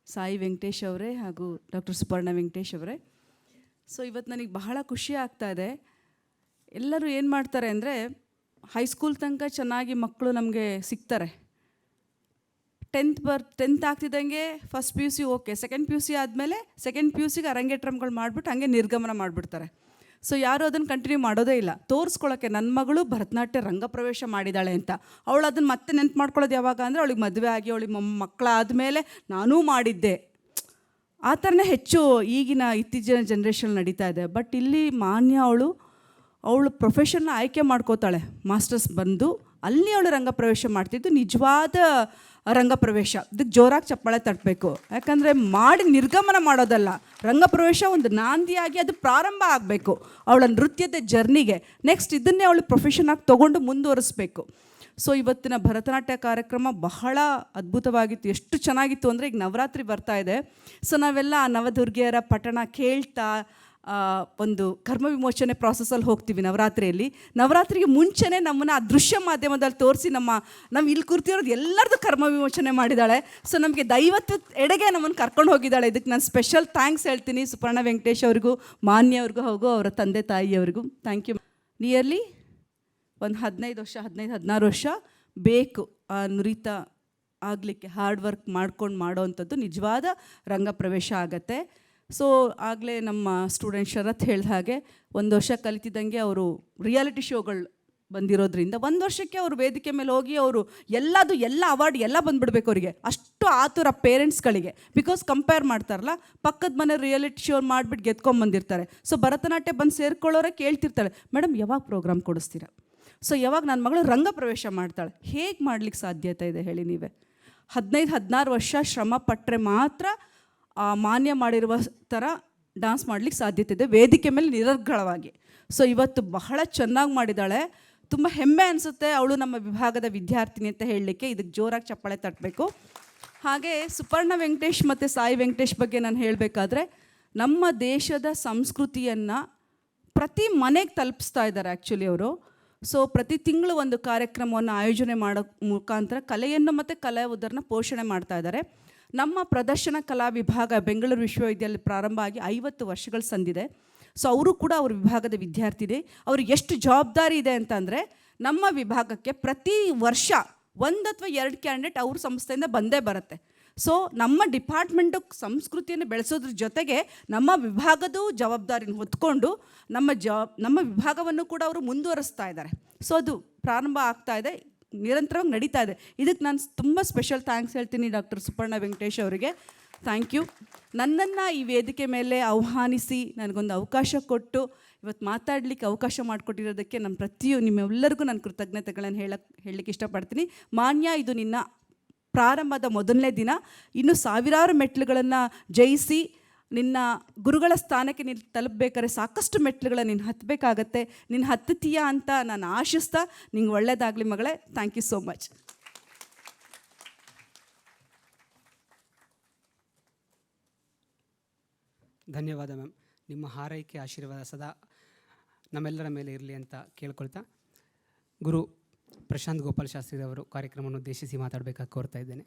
ಸಾಯಿ ವೆಂಕಟೇಶ್ ಅವರೇ ಹಾಗೂ ಡಾಕ್ಟರ್ ಸುಪರ್ಣ ವೆಂಕಟೇಶ್ ಅವರೇ. ಸೊ ಇವತ್ತು ನನಗೆ ಬಹಳ ಖುಷಿ ಆಗ್ತಾ ಇದೆ. ಎಲ್ಲರೂ ಏನು ಮಾಡ್ತಾರೆ ಅಂದರೆ ಹೈಸ್ಕೂಲ್ ತನಕ ಚೆನ್ನಾಗಿ ಮಕ್ಕಳು ನಮಗೆ ಸಿಗ್ತಾರೆ. 10th ಆಗ್ತಿದ್ದಂಗೆ first PUC okay, second PUC ಆದಮೇಲೆ ಸೆಕೆಂಡ್ PUCಗೆ ಅರಂಗೇಟ್ರಮ್ಗಳು ಮಾಡಿಬಿಟ್ಟು ಹಂಗೆ ನಿರ್ಗಮನ ಮಾಡಿಬಿಡ್ತಾರೆ. ಸೊ ಯಾರೂ ಅದನ್ನು ಕಂಟಿನ್ಯೂ ಮಾಡೋದೇ ಇಲ್ಲ. ತೋರಿಸ್ಕೊಳ್ಳೋಕ್ಕೆ ನನ್ನ ಮಗಳು ಭರತನಾಟ್ಯ ರಂಗಪ್ರವೇಶ ಮಾಡಿದ್ದಾಳೆ ಅಂತ. ಅವಳು ಅದನ್ನು ಮತ್ತೆ ನೆನ್ಪು ಮಾಡ್ಕೊಳ್ಳೋದು ಯಾವಾಗ ಅಂದರೆ ಅವಳಿಗೆ ಮದುವೆ ಆಗಿ ಅವಳಿಗೆ ಮಕ್ಕಳಾದಮೇಲೆ ನಾನೂ ಮಾಡಿದ್ದೆ, ಆ ಥರನೇ ಹೆಚ್ಚು ಈಗಿನ ಇತ್ತೀಚಿನ ಜನ್ರೇಷನ್ ನಡೀತಾ ಇದೆ. ಬಟ್ ಇಲ್ಲಿ ಮಾನ್ಯ ಅವಳು ಪ್ರೊಫೆಷನ್ನ ಆಯ್ಕೆ ಮಾಡ್ಕೋತಾಳೆ. ಮಾಸ್ಟರ್ಸ್ ಬಂದು ಅಲ್ಲಿ ಅವಳು ರಂಗಪ್ರವೇಶ ಮಾಡ್ತಿದ್ದು ನಿಜವಾದ ರಂಗಪ್ರವೇಶ. ಇದಕ್ಕೆ ಜೋರಾಗಿ ಚಪ್ಪಾಳೆ ತಟ್ಟಬೇಕು. ಯಾಕಂದರೆ ಮಾಡಿ ನಿರ್ಗಮನ ಮಾಡೋದಲ್ಲ, ರಂಗಪ್ರವೇಶ ಒಂದು ನಾಂದಿಯಾಗಿ ಅದು ಪ್ರಾರಂಭ ಆಗಬೇಕು ಅವಳ ನೃತ್ಯದ ಜರ್ನಿಗೆ. ನೆಕ್ಸ್ಟ್ ಇದನ್ನೇ ಅವಳು ಪ್ರೊಫೆಷನಾಗಿ ತೊಗೊಂಡು ಮುಂದುವರಿಸ್ಬೇಕು. ಸೊ ಇವತ್ತಿನ ಭರತನಾಟ್ಯ ಕಾರ್ಯಕ್ರಮ ಬಹಳ ಅದ್ಭುತವಾಗಿತ್ತು. ಎಷ್ಟು ಚೆನ್ನಾಗಿತ್ತು ಅಂದರೆ ಈಗ ನವರಾತ್ರಿ ಬರ್ತಾ ಇದೆ. ಸೊ ನಾವೆಲ್ಲ ಆ ನವದುರ್ಗೆಯರ ಪಠಣ ಕೇಳ್ತಾ ಒಂದು ಕರ್ಮ ವಿಮೋಚನೆ ಪ್ರಾಸೆಸ್ಸಲ್ಲಿ ಹೋಗ್ತೀವಿ ನವರಾತ್ರಿಯಲ್ಲಿ. ನವರಾತ್ರಿಗೆ ಮುಂಚೆನೇ ನಮ್ಮನ್ನು ಆ ದೃಶ್ಯ ಮಾಧ್ಯಮದಲ್ಲಿ ತೋರಿಸಿ ನಾವು ಇಲ್ಲಿ ಕೂರ್ತಿರೋದು ಎಲ್ಲರದ್ದು ಕರ್ಮ ವಿಮೋಚನೆ ಮಾಡಿದ್ದಾಳೆ. ಸೊ ನಮಗೆ ದೈವತ್ವ ಎಡೆಗೆ ನಮ್ಮನ್ನು ಕರ್ಕೊಂಡು ಹೋಗಿದ್ದಾಳೆ. ಇದಕ್ಕೆ ನಾನು ಸ್ಪೆಷಲ್ ಥ್ಯಾಂಕ್ಸ್ ಹೇಳ್ತೀನಿ ಸುಪರ್ಣ ವೆಂಕಟೇಶ್ ಅವ್ರಿಗೂ, ಮಾನ್ಯ ಅವ್ರಿಗೂ ಹಾಗೂ ಅವರ ತಂದೆ ತಾಯಿಯವ್ರಿಗೂ ಥ್ಯಾಂಕ್ ಯು. ನಿಯರ್ಲಿ ಒಂದು 15-16 ವರ್ಷ ಬೇಕು ಆ ನುರಿತ ಆಗಲಿಕ್ಕೆ. ಹಾರ್ಡ್ ವರ್ಕ್ ಮಾಡೋವಂಥದ್ದು ನಿಜವಾದ ರಂಗಪ್ರವೇಶ ಆಗತ್ತೆ. ಸೊ ಆಗಲೇ ನಮ್ಮ ಸ್ಟೂಡೆಂಟ್ ಶರತ್ ಹೇಳಿದ ಹಾಗೆ 1 ವರ್ಷ ಕಲಿತಿದ್ದಂಗೆ ಅವರು ರಿಯಾಲಿಟಿ ಶೋಗಳು ಬಂದಿರೋದ್ರಿಂದ 1 ವರ್ಷಕ್ಕೆ ಅವರು ವೇದಿಕೆ ಮೇಲೆ ಹೋಗಿ ಅವರು ಎಲ್ಲ ಅವಾರ್ಡ್ ಎಲ್ಲ ಬಂದುಬಿಡ್ಬೇಕು ಅವರಿಗೆ. ಅಷ್ಟು ಆತುರ ಪೇರೆಂಟ್ಸ್ಗಳಿಗೆ. ಬಿಕಾಸ್ ಕಂಪೇರ್ ಮಾಡ್ತಾರಲ್ಲ, ಪಕ್ಕದ ಮನೆ ರಿಯಾಲಿಟಿ ಶೋ ಮಾಡಿಬಿಟ್ಟು ಗೆದ್ಕೊಂಬಂದಿರ್ತಾರೆ. ಸೊ ಭರತನಾಟ್ಯ ಬಂದು ಸೇರ್ಕೊಳ್ಳೋರೆ ಕೇಳ್ತಿರ್ತಾಳೆ, ಮೇಡಮ್ ಯಾವಾಗ ಪ್ರೋಗ್ರಾಮ್ ಕೊಡಿಸ್ತೀರಾ? ಸೊ ಯಾವಾಗ ನನ್ನ ಮಗಳು ರಂಗಪ್ರವೇಶ ಮಾಡ್ತಾಳೆ? ಹೇಗೆ ಮಾಡ್ಲಿಕ್ಕೆ ಸಾಧ್ಯತೆ ಇದೆ ಹೇಳಿ ನೀವೇ? 15-16 ವರ್ಷ ಶ್ರಮ ಪಟ್ಟರೆ ಮಾತ್ರ ಮಾನ್ಯ ಮಾಡಿರುವ ಥರ ಡ್ಯಾನ್ಸ್ ಮಾಡಲಿಕ್ಕೆ ಸಾಧ್ಯತೆ ಇದೆ ವೇದಿಕೆ ಮೇಲೆ ನಿರರ್ಗಳವಾಗಿ. ಸೊ ಇವತ್ತು ಬಹಳ ಚೆನ್ನಾಗಿ ಮಾಡಿದ್ದಾಳೆ. ತುಂಬ ಹೆಮ್ಮೆ ಅನಿಸುತ್ತೆ ಅವಳು ನಮ್ಮ ವಿಭಾಗದ ವಿದ್ಯಾರ್ಥಿನಿ ಅಂತ ಹೇಳಲಿಕ್ಕೆ. ಇದಕ್ಕೆ ಜೋರಾಗಿ ಚಪ್ಪಾಳೆ ತಟ್ಟಬೇಕು. ಹಾಗೆ ಸುಪರ್ಣ ವೆಂಕಟೇಶ್ ಮತ್ತು ಸಾಯಿ ವೆಂಕಟೇಶ್ ಬಗ್ಗೆ ನಾನು ಹೇಳಬೇಕಾದ್ರೆ, ನಮ್ಮ ದೇಶದ ಸಂಸ್ಕೃತಿಯನ್ನು ಪ್ರತಿ ಮನೆಗೆ ತಲುಪಿಸ್ತಾ ಇದ್ದಾರೆ ಆ್ಯಕ್ಚುಲಿ ಅವರು. ಸೊ ಪ್ರತಿ ತಿಂಗಳು ಒಂದು ಕಾರ್ಯಕ್ರಮವನ್ನು ಆಯೋಜನೆ ಮಾಡೋ ಮುಖಾಂತರ ಕಲೆಯನ್ನು ಮತ್ತು ಕಲಾವಿದರನ್ನ ಪೋಷಣೆ ಮಾಡ್ತಾ ಇದ್ದಾರೆ. ನಮ್ಮ ಪ್ರದರ್ಶನ ಕಲಾ ವಿಭಾಗ ಬೆಂಗಳೂರು ವಿಶ್ವವಿದ್ಯಾಲಯ ಪ್ರಾರಂಭ ಆಗಿ 50 ವರ್ಷಗಳು ಸಂದಿದೆ. ಸೊ ಅವರು ಕೂಡ ಅವ್ರ ವಿಭಾಗದ ವಿದ್ಯಾರ್ಥಿನಿ. ಅವ್ರಿಗೆ ಎಷ್ಟು ಜವಾಬ್ದಾರಿ ಇದೆ ಅಂತಂದರೆ, ನಮ್ಮ ವಿಭಾಗಕ್ಕೆ ಪ್ರತಿ ವರ್ಷ 1 ಅಥವಾ 2 ಕ್ಯಾಂಡಿಡೇಟ್ ಅವ್ರ ಸಂಸ್ಥೆಯಿಂದ ಬಂದೇ ಬರುತ್ತೆ. ಸೊ ನಮ್ಮ ಡಿಪಾರ್ಟ್ಮೆಂಟು ಸಂಸ್ಕೃತಿಯನ್ನು ಬೆಳೆಸೋದ್ರ ಜೊತೆಗೆ ನಮ್ಮ ವಿಭಾಗದ ಜವಾಬ್ದಾರಿನ ಹೊತ್ಕೊಂಡು ನಮ್ಮ ವಿಭಾಗವನ್ನು ಕೂಡ ಅವರು ಮುಂದುವರಿಸ್ತಾ ಇದ್ದಾರೆ. ಸೊ ಅದು ಪ್ರಾರಂಭ ಆಗ್ತಾ ಇದೆ, ನಿರಂತರವಾಗಿ ನಡೀತಾ ಇದೆ. ಇದಕ್ಕೆ ನಾನು ತುಂಬ ಸ್ಪೆಷಲ್ ಥ್ಯಾಂಕ್ಸ್ ಹೇಳ್ತೀನಿ ಡಾಕ್ಟರ್ ಸುಪರ್ಣ ವೆಂಕಟೇಶ್ ಅವರಿಗೆ. Thank you. ನನ್ನನ್ನು ಈ ವೇದಿಕೆ ಮೇಲೆ ಆಹ್ವಾನಿಸಿ ನನಗೊಂದು ಅವಕಾಶ ಕೊಟ್ಟು ಇವತ್ತು ಮಾತಾಡಲಿಕ್ಕೆ ಅವಕಾಶ ಮಾಡಿಕೊಟ್ಟಿರೋದಕ್ಕೆ ನಿಮ್ಮೆಲ್ಲರಿಗೂ ನಾನು ಕೃತಜ್ಞತೆಗಳನ್ನು ಹೇಳಲಿಕ್ಕೆ ಇಷ್ಟಪಡ್ತೀನಿ. ಮಾನ್ಯ, ಇದು ನಿನ್ನ ಪ್ರಾರಂಭದ ಮೊದಲನೇ ದಿನ. ಇನ್ನು ಸಾವಿರಾರು ಮೆಟ್ಲುಗಳನ್ನು ಜಯಿಸಿ ನಿನ್ನ ಗುರುಗಳ ಸ್ಥಾನಕ್ಕೆ ನೀನು ತಲುಪಬೇಕಾದ್ರೆ ಸಾಕಷ್ಟು ಮೆಟ್ಲುಗಳನ್ನು ನೀನು ಹತ್ತಬೇಕಾಗತ್ತೆ. ನೀನು ಹತ್ತುತ್ತೀಯಾ ಅಂತ ನಾನು ಆಶಿಸ್ತಾ, ನಿಂಗೆ ಒಳ್ಳೆಯದಾಗಲಿ ಮಗಳೇ. Thank you so much. ಧನ್ಯವಾದ ಮ್ಯಾಮ್. ನಿಮ್ಮ ಹಾರೈಕೆ ಆಶೀರ್ವಾದ ಸದಾ ನಮ್ಮೆಲ್ಲರ ಮೇಲೆ ಇರಲಿ ಅಂತ ಕೇಳ್ಕೊಳ್ತಾ, ಗುರು ಪ್ರಶಾಂತ್ ಗೋಪಾಲ್ ಶಾಸ್ತ್ರಿರವರು ಕಾರ್ಯಕ್ರಮವನ್ನು ಉದ್ದೇಶಿಸಿ ಮಾತಾಡಬೇಕಾಗಿ ಕೋರ್ತಾ ಇದ್ದೇನೆ.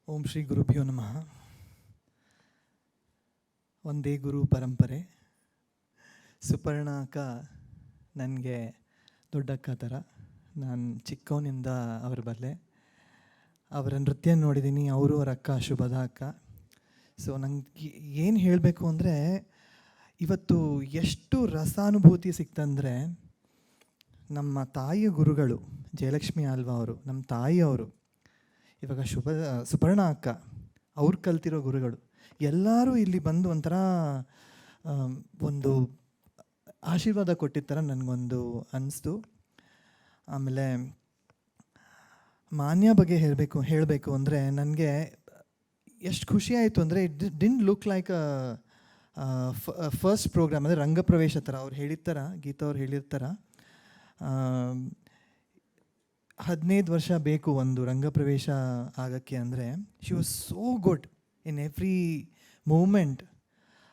ಓಂ ಶ್ರೀ ಗುರುಭ್ಯೋ ನಮಃ. ಒಂದೇ ಗುರು ಪರಂಪರೆ. ಸುಪರ್ಣ ಅಕ್ಕ ನನಗೆ ದೊಡ್ಡಕ್ಕ ಥರ. ನಾನು ಚಿಕ್ಕವನಿಂದ ಅವ್ರ ಬಲ್ಲೆ, ಅವರ ನೃತ್ಯ ನೋಡಿದ್ದೀನಿ. ಅವರು ಅವರ ಅಕ್ಕ ಶುಭದ ಅಕ್ಕ. ಸೊ ನಂಗೆ ಏನು ಹೇಳಬೇಕು ಅಂದರೆ, ಇವತ್ತು ಎಷ್ಟು ರಸಾನುಭೂತಿ ಸಿಕ್ತಂದರೆ, ನಮ್ಮ ತಾಯಿಯ ಗುರುಗಳು ಜಯಲಕ್ಷ್ಮಿ ಆಲ್ವಾ ಅವರು, ನಮ್ಮ ತಾಯಿಯವರು, ಇವಾಗ ಸುಪರ್ಣ ಅಕ್ಕ ಅವ್ರು ಕಲ್ತಿರೋ ಗುರುಗಳು ಎಲ್ಲರೂ ಇಲ್ಲಿ ಬಂದು ಒಂಥರ ಒಂದು ಆಶೀರ್ವಾದ ಕೊಟ್ಟಿದ್ದ ಥರ ನನಗೊಂದು ಅನ್ನಿಸ್ತು. ಆಮೇಲೆ ಮಾನ್ಯ ಬಗ್ಗೆ ಹೇಳಬೇಕು ಅಂದರೆ, ನನಗೆ ಎಷ್ಟು ಖುಷಿ ಆಯಿತು ಅಂದರೆ, it didn't look like first programme, ಅಂದರೆ ರಂಗಪ್ರವೇಶ ಥರ. ಅವ್ರು ಹೇಳಿದ ಥರ, ಗೀತಾ ಅವ್ರು ಹೇಳಿದ ಥರ 15 ವರ್ಷ ಬೇಕು ಒಂದು ರಂಗಪ್ರವೇಶ ಆಗೋಕ್ಕೆ ಅಂದರೆ. She was so good in every moment.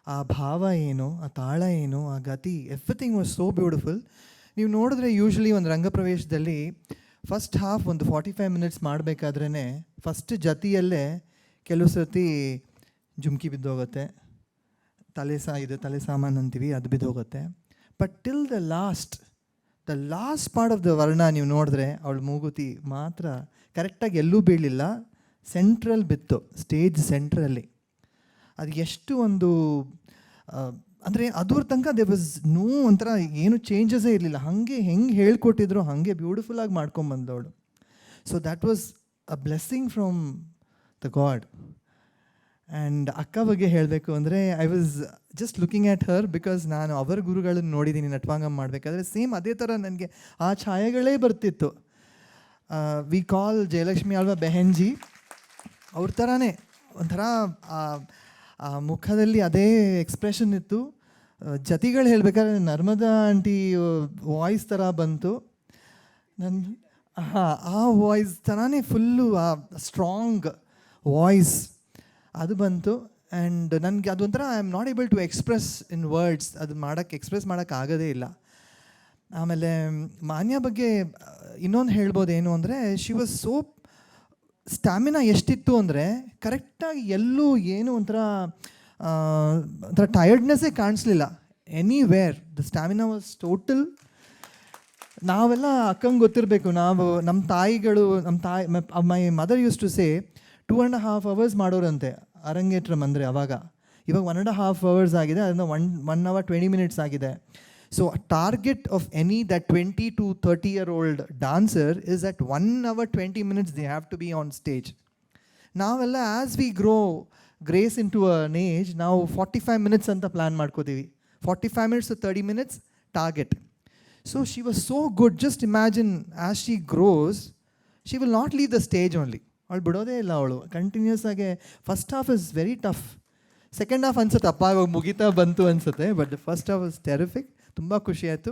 ಆ ಭಾವ ಏನು, ಆ ತಾಳ ಏನು, ಆ ಗತಿ, ಎವ್ರಿಥಿಂಗ್ ವಾಸ್ ಸೋ ಬ್ಯೂಟಿಫುಲ್. ನೀವು ನೋಡಿದ್ರೆ ಯೂಶ್ವಲಿ ಒಂದು ರಂಗಪ್ರವೇಶದಲ್ಲಿ ಫಸ್ಟ್ ಹಾಫ್ ಒಂದು 45 ಮಿನಿಟ್ಸ್ ಮಾಡಬೇಕಾದ್ರೇ ಫಸ್ಟ್ ಜತಿಯಲ್ಲೇ ಕೆಲವು ಸರ್ತಿ ಜುಮ್ಕಿ ಬಿದ್ದೋಗುತ್ತೆ, ತಲೆ ಸಾಮಾನು ಅಂತೀವಿ, ಅದು ಬಿದ್ದೋಗುತ್ತೆ. But till the last part of the ವರ್ಣ ನೀವು ನೋಡಿದ್ರೆ ಅವಳ ಮೂಗುತಿ ಮಾತ್ರ ಕರೆಕ್ಟಾಗಿ ಎಲ್ಲೂ ಬೀಳಲಿಲ್ಲ, ಸೆಂಟ್ರಲ್ಲಿ ಬಿತ್ತು, ಸ್ಟೇಜ್ ಸೆಂಟ್ರಲ್ಲಿ. ಅದು ಎಷ್ಟು ಒಂದು ಅಂದರೆ ಅದ್ರ ತನಕ ದೇ ವಾಸ್ ನೋ ಒಂಥರ ಏನು ಚೇಂಜಸ್ಸೇ ಇರಲಿಲ್ಲ. ಹೆಂಗೆ ಹೇಳ್ಕೊಟ್ಟಿದ್ರು ಹಾಗೆ ಬ್ಯೂಟಿಫುಲ್ಲಾಗಿ ಮಾಡ್ಕೊಂಬಂದವಳು. So that was a blessing from the God. And ಅಕ್ಕ ಬಗ್ಗೆ ಹೇಳಬೇಕು ಅಂದರೆ, I was just looking at her because ನಾನು ಅವರ ಗುರುಗಳನ್ನು ನೋಡಿದ್ದೀನಿ ನಟವಾಂಗಮ್ ಮಾಡಬೇಕಾದ್ರೆ. ಸೇಮ್ ಅದೇ ಥರ ನನಗೆ ಆ ಛಾಯೆಗಳೇ ಬರ್ತಿತ್ತು. ವಿ ಕಾಲ್ ಜಯಲಕ್ಷ್ಮಿ ಆಲ್ವಾ ಬೆಹೆನ್ಜಿ. ಅವ್ರ ಥರನೇ ಒಂಥರ ಆ ಮುಖದಲ್ಲಿ ಅದೇ ಎಕ್ಸ್ಪ್ರೆಷನ್ ಇತ್ತು. ಜತಿಗಳು ಹೇಳಬೇಕಾದ್ರೆ ನರ್ಮದಾ ಆಂಟಿ ವಾಯ್ಸ್ ಥರ ಬಂತು ಆ ವಾಯ್ಸ್ ಥರನೇ ಫುಲ್ಲು ಆ ಸ್ಟ್ರಾಂಗ್ ವಾಯ್ಸ್ ಅದು ಬಂತು. ಆ್ಯಂಡ್ ನನಗೆ ಅದೊಂಥರ I am not able to express in words. ಅದು ಎಕ್ಸ್ಪ್ರೆಸ್ ಮಾಡೋಕ್ಕಾಗೋದೇ ಇಲ್ಲ. ಆಮೇಲೆ ಮಾನ್ಯ ಬಗ್ಗೆ ಇನ್ನೊಂದು ಹೇಳ್ಬೋದೇನು ಅಂದರೆ, ಶಿ ವಾಸ್ ಸೋ ಸ್ಟ್ಯಾಮಿನಾ ಎಷ್ಟಿತ್ತು ಅಂದರೆ, ಕರೆಕ್ಟಾಗಿ ಎಲ್ಲೂ ಏನು ಒಂಥರ ಟಯರ್ಡ್ನೆಸ್ಸೇ ಕಾಣಿಸ್ಲಿಲ್ಲ anywhere. The stamina was total. ನಾವೆಲ್ಲ ಅಕ್ಕಂಗೆ ಗೊತ್ತಿರಬೇಕು, ನಮ್ಮ ತಾಯಿಗಳು, my mother used to say 2.5 hours ಮಾಡೋರಂತೆ ಅರಂಗೇಟ್ರಮ್ ಅಂದರೆ ಅವಾಗ. ಇವಾಗ 1.5 hours ಆಗಿದೆ, ಅದನ್ನು 1 hour 20 minutes ಆಗಿದೆ. So target of any that 20 to 30-year-old dancer is at 1 hour 20 minutes they have to be on stage. ನಾವೆಲ್ಲ as we grace into an age, ನಾವು 45 minutes ಅಂತ ಪ್ಲ್ಯಾನ್ ಮಾಡ್ಕೋತೀವಿ. 45 minutes to 30 minutes target. So she was so good. Just imagine, as she grows she will not leave the stage only. ಅವಳು ಬಿಡೋದೇ ಇಲ್ಲ. ಅವಳು continuous ಆಗಿ first half is very tough. Second half ಅನ್ಸುತ್ತೆ ಅಪ್ಪ ಮುಗಿತಾ ಬಂತು ಅನಿಸುತ್ತೆ, but first half is terrific. ತುಂಬ ಖುಷಿ ಆಯಿತು.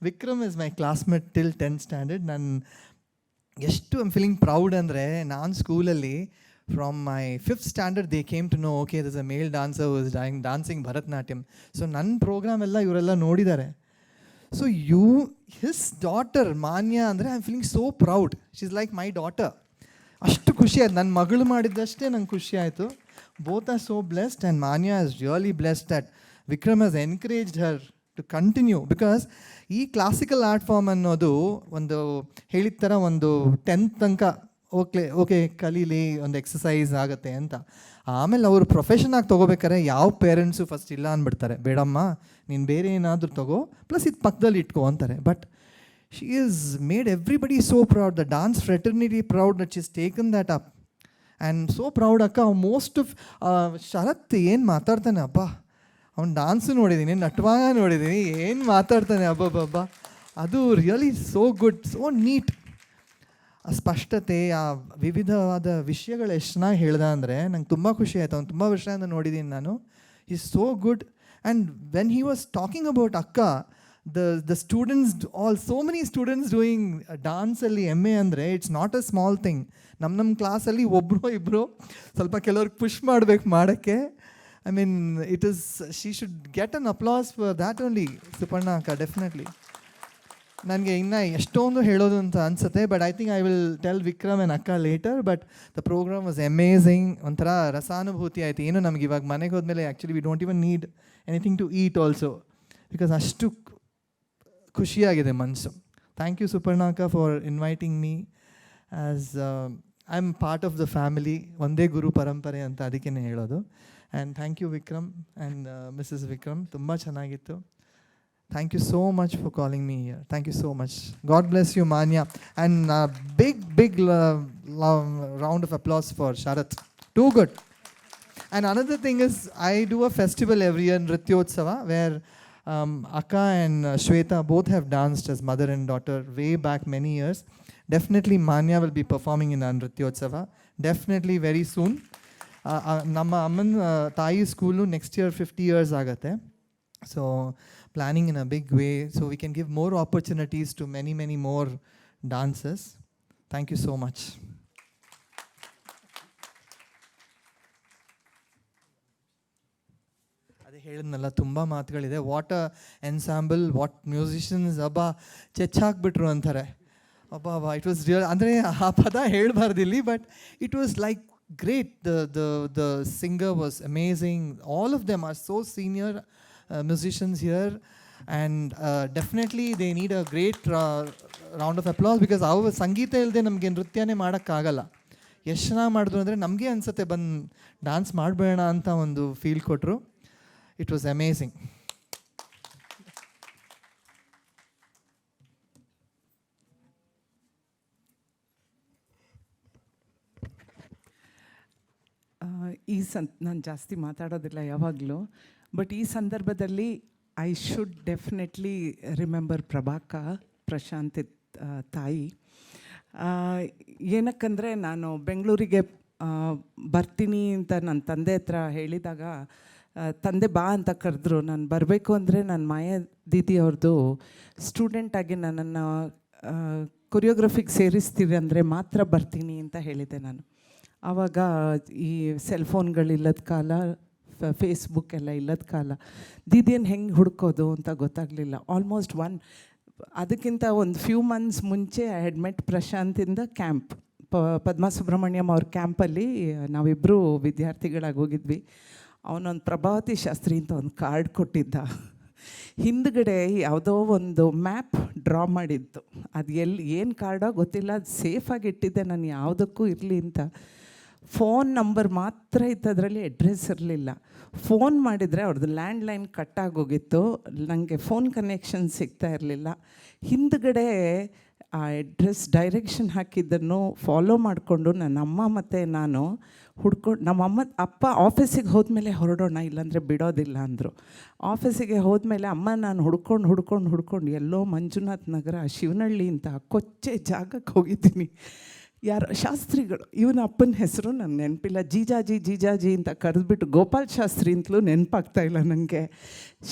Vikram is my classmate till 10th standard. ನಾನು ಎಷ್ಟು ಐಮ್ ಫೀಲಿಂಗ್ ಪ್ರೌಡ್ ಅಂದರೆ, ನಾನು ಸ್ಕೂಲಲ್ಲಿ from my 5th standard they came to know okay this a male dancer was dancing Bharatanatyam. So ನನ್ನ ಪ್ರೋಗ್ರಾಮ್ ಎಲ್ಲ ಇವರೆಲ್ಲ ನೋಡಿದ್ದಾರೆ. ಸೊ ಹಿಸ್ ಡಾಟರ್ ಮಾನ್ಯ ಅಂದರೆ I am feeling so proud. She is like my daughter. ಅಷ್ಟು ಖುಷಿ ಆಯ್ತು. ನನ್ನ ಮಗಳು ಮಾಡಿದ್ದಷ್ಟೇ ನಂಗೆ ಖುಷಿ ಆಯಿತು. Both are so blessed and Manya is really blessed that Vikram has encouraged her to continue. Because ಈ ಕ್ಲಾಸಿಕಲ್ ಆರ್ಟ್ ಫಾರ್ಮ್ ಅನ್ನೋದು ಒಂದು ಹೇಳಿದ ಥರ ಒಂದು 10th ತನಕ ಓಕೆ ಕಲೀಲಿ, ಒಂದು ಎಕ್ಸಸೈಸ್ ಆಗುತ್ತೆ ಅಂತ. ಆಮೇಲೆ ಅವರು ಪ್ರೊಫೆಷನಾಗಿ ತೊಗೋಬೇಕಾರೆ ಯಾವ ಪೇರೆಂಟ್ಸು ಫಸ್ಟ್ ಇಲ್ಲ ಅಂದ್ಬಿಡ್ತಾರೆ, ಬೇಡಮ್ಮ ನೀನು ಬೇರೆ ಏನಾದರೂ ತಗೋ, ಪ್ಲಸ್ ಇದು ಪಕ್ಕದಲ್ಲಿ ಇಟ್ಕೋ ಅಂತಾರೆ. But she is made everybody so proud, the dance fraternity proud that she is taken that up and so proud. ಅಕ್ಕ ಮೋಸ್ಟ್ ಆಫ್ ಶರತ್ ಏನು ಮಾತಾಡ್ತಾನೆ ಅಬ್ಬಾ, ಅವ್ನು ಡಾನ್ಸು ನೋಡಿದ್ದೀನಿ, ನಟವಾಗ ನೋಡಿದ್ದೀನಿ, ಏನು ಮಾತಾಡ್ತಾನೆ ಅಬ್ಬಬ್ಬಬ್ಬ, ಅದು really so good, so neat. ಆ ಸ್ಪಷ್ಟತೆ, ಆ ವಿವಿಧವಾದ ವಿಷಯಗಳು ಎಷ್ಟು ಚೆನ್ನಾಗಿ ಹೇಳ್ದ ಅಂದರೆ ನಂಗೆ ತುಂಬ ಖುಷಿ ಆಯಿತು. ಅವ್ನು ತುಂಬ ವರ್ಷದಿಂದ ನೋಡಿದ್ದೀನಿ ನಾನು. Is so good. And when he was talking about ಅಕ್ಕ, the students all so many students doing ಡಾನ್ಸಲ್ಲಿ MA ಅಂದರೆ it's not a small thing. ನಮ್ಮ ಕ್ಲಾಸಲ್ಲಿ ಒಬ್ಬರು ಇಬ್ಬರು ಸ್ವಲ್ಪ ಕೆಲವ್ರಿಗೆ ಪುಷ್ ಮಾಡಬೇಕು ಮಾಡೋಕ್ಕೆ. I mean it is, she should get an applause for that only. Suparna ಅಕ್ಕ ಡೆಫಿನೆಟ್ಲಿ. ನನಗೆ ಇನ್ನೂ ಎಷ್ಟೊಂದು ಹೇಳೋದು ಅಂತ ಅನಿಸುತ್ತೆ, but I think I will tell Vikram and ಅಕ್ಕ later. But the programme was amazing. ಒಂಥರ ರಸಾನುಭೂತಿ ಆಯಿತು. ಏನು ನಮ್ಗೆ ಇವಾಗ ಮನೆಗೆ ಹೋದ್ಮೇಲೆ actually we don't even need anything to eat also, because ಅಷ್ಟು ಖುಷಿಯಾಗಿದೆ ಮನಸ್ಸು. ಥ್ಯಾಂಕ್ ಯು ಸುಪರ್ಣ ಅಕ್ಕ for inviting me as I am part of the family. ಒಂದೇ ಗುರು ಪರಂಪರೆ ಅಂತ ಅದಕ್ಕೇ ಹೇಳೋದು. And thank you Vikram and Mrs Vikram, ತುಂಬ ಚೆನ್ನಾಗಿತ್ತು. Thank you so much for calling me here. Thank you so much. God bless you, Manya. And big round of applause for Sharath. Too good. And another thing is, I do a festival every year, Nrityotsava, where Akka and Shweta both have danced as mother and daughter way back many years. Definitely Manya will be performing in Nrityotsava. Definitely very soon. Namma Amman Thai school next year 50 years agate. So planning in a big way, so we can give more opportunities to many more dancers. Thank you so much. ಅದೇ ಹೇಳಿದ್ನಲ್ಲ, ತುಂಬ ಮಾತುಗಳಿದೆ. What a ಎನ್ಸಾಂಬಲ್, what musicians, ಅಬ್ಬಾ ಚೆಚ್ಚಾಕ್ಬಿಟ್ರು ಅಂತಾರೆ. ಅಬ್ಬಾ it was real. ಅಂದರೆ ಆ ಪದ ಹೇಳಬಾರ್ದಿಲ್ಲಿ, but it was like great. The singer was amazing. All of them are so senior musicians here, and definitely they need a great round of applause, because ಅವ್ರ ಸಂಗೀತ ಇಲ್ಲದೆ ನಮಗೆ ನೃತ್ಯನೇ ಮಾಡೋಕ್ಕಾಗಲ್ಲ. ಎಷ್ಟು ಚೆನ್ನಾಗಿ ಮಾಡಿದ್ರು ಅಂದರೆ ನಮಗೆ ಅನಿಸುತ್ತೆ ಬಂದು ಡ್ಯಾನ್ಸ್ ಮಾಡಬೇಡ ಅಂತ ಒಂದು ಫೀಲ್ ಕೊಟ್ಟರು. It was amazing. ನಾನು ಜಾಸ್ತಿ ಮಾತಾಡೋದಿಲ್ಲ ಯಾವಾಗಲೂ, ಬಟ್ ಈ ಸಂದರ್ಭದಲ್ಲಿ I should definitely remember Prashanth ತಾಯಿ. ಏನಕ್ಕಂದರೆ ನಾನು ಬೆಂಗಳೂರಿಗೆ ಬರ್ತೀನಿ ಅಂತ ನನ್ನ ತಂದೆ ಹತ್ರ ಹೇಳಿದಾಗ, ತಂದೆ ಬಾ ಅಂತ ಕರೆದ್ರು. ನಾನು ಬರಬೇಕು ಅಂದರೆ ನಾನು ಮಾಯಾ ದೀದಿ ಅವ್ರದ್ದು ಸ್ಟೂಡೆಂಟಾಗಿ ನನ್ನನ್ನು ಕೊರಿಯೋಗ್ರಫಿಗೆ ಸೇರಿಸ್ತೀರಿ ಅಂದರೆ ಮಾತ್ರ ಬರ್ತೀನಿ ಅಂತ ಹೇಳಿದೆ ನಾನು. ಆವಾಗ ಈ ಸೆಲ್ಫೋನ್ಗಳಿಲ್ಲದ ಕಾಲ, ಫೇಸ್ಬುಕ್ ಎಲ್ಲ ಇಲ್ಲದ ಕಾಲ, ದೀದಿಯನ್ನು ಹೆಂಗೆ ಹುಡ್ಕೋದು ಅಂತ ಗೊತ್ತಾಗಲಿಲ್ಲ. ಆಲ್ಮೋಸ್ಟ್ ಅದಕ್ಕಿಂತ ಒಂದು ಫ್ಯೂ ಮಂತ್ಸ್ ಮುಂಚೆ ಐ ಹ್ಯಾಡ್ ಮೆಟ್ ಪ್ರಶಾಂತಿಂದ ಕ್ಯಾಂಪ್, ಪದ್ಮಾ ಸುಬ್ರಹ್ಮಣ್ಯಂ ಅವ್ರ ಕ್ಯಾಂಪಲ್ಲಿ ನಾವಿಬ್ಬರು ವಿದ್ಯಾರ್ಥಿಗಳಾಗಿ ಹೋಗಿದ್ವಿ. ಅವನೊಂದು ಪ್ರಭಾವತಿ ಶಾಸ್ತ್ರಿ ಅಂತ ಒಂದು ಕಾರ್ಡ್ ಕೊಟ್ಟಿದ್ದ. ಹಿಂದ್ಗಡೆ ಯಾವುದೋ ಒಂದು ಮ್ಯಾಪ್ ಡ್ರಾ ಮಾಡಿದ್ದು. ಅದು ಏನು ಕಾರ್ಡೋ ಗೊತ್ತಿಲ್ಲ, ಅದು ಸೇಫಾಗಿ ಇಟ್ಟಿದ್ದೆ ನಾನು, ಯಾವುದಕ್ಕೂ ಇರಲಿ ಅಂತ. ಫೋನ್ ನಂಬರ್ ಮಾತ್ರ ಇತ್ತು, ಅದರಲ್ಲಿ ಅಡ್ರೆಸ್ ಇರಲಿಲ್ಲ. ಫೋನ್ ಮಾಡಿದರೆ ಅವ್ರದ್ದು ಲ್ಯಾಂಡ್ಲೈನ್ ಕಟ್ಟಾಗೋಗಿತ್ತು, ನನಗೆ ಫೋನ್ ಕನೆಕ್ಷನ್ ಸಿಗ್ತಾ ಇರಲಿಲ್ಲ. ಹಿಂದ್ಗಡೆ ಆ ಅಡ್ರೆಸ್ ಡೈರೆಕ್ಷನ್ ಹಾಕಿದ್ದನ್ನು ಫಾಲೋ ಮಾಡಿಕೊಂಡು ನನ್ನ ಅಮ್ಮ ಮತ್ತು ನಾನು ಹುಡ್ಕೊಂಡು, ಅಪ್ಪ ಆಫೀಸಿಗೆ ಹೋದ್ಮೇಲೆ ಹೊರಡೋಣ, ಇಲ್ಲಾಂದರೆ ಬಿಡೋದಿಲ್ಲ ಅಂದರು. ಆಫೀಸಿಗೆ ಹೋದ್ಮೇಲೆ ಅಮ್ಮ ನಾನು ಹುಡ್ಕೊಂಡು ಎಲ್ಲೋ ಮಂಜುನಾಥ್ ನಗರ ಶಿವನಹಳ್ಳಿ ಅಂತ ಕೊಚ್ಚೆ ಜಾಗಕ್ಕೆ ಹೋಗಿದ್ದೀನಿ. ಯಾರು ಶಾಸ್ತ್ರಿಗಳು, ಇವನ ಅಪ್ಪನ ಹೆಸರು ನನಗೆ ನೆನಪಿಲ್ಲ, ಜೀಜಾಜಿ ಅಂತ ಕರೆದ್ಬಿಟ್ಟು ಗೋಪಾಲ್ ಶಾಸ್ತ್ರಿ ಅಂತಲೂ ನೆನಪಾಗ್ತಾಯಿಲ್ಲ ನನಗೆ.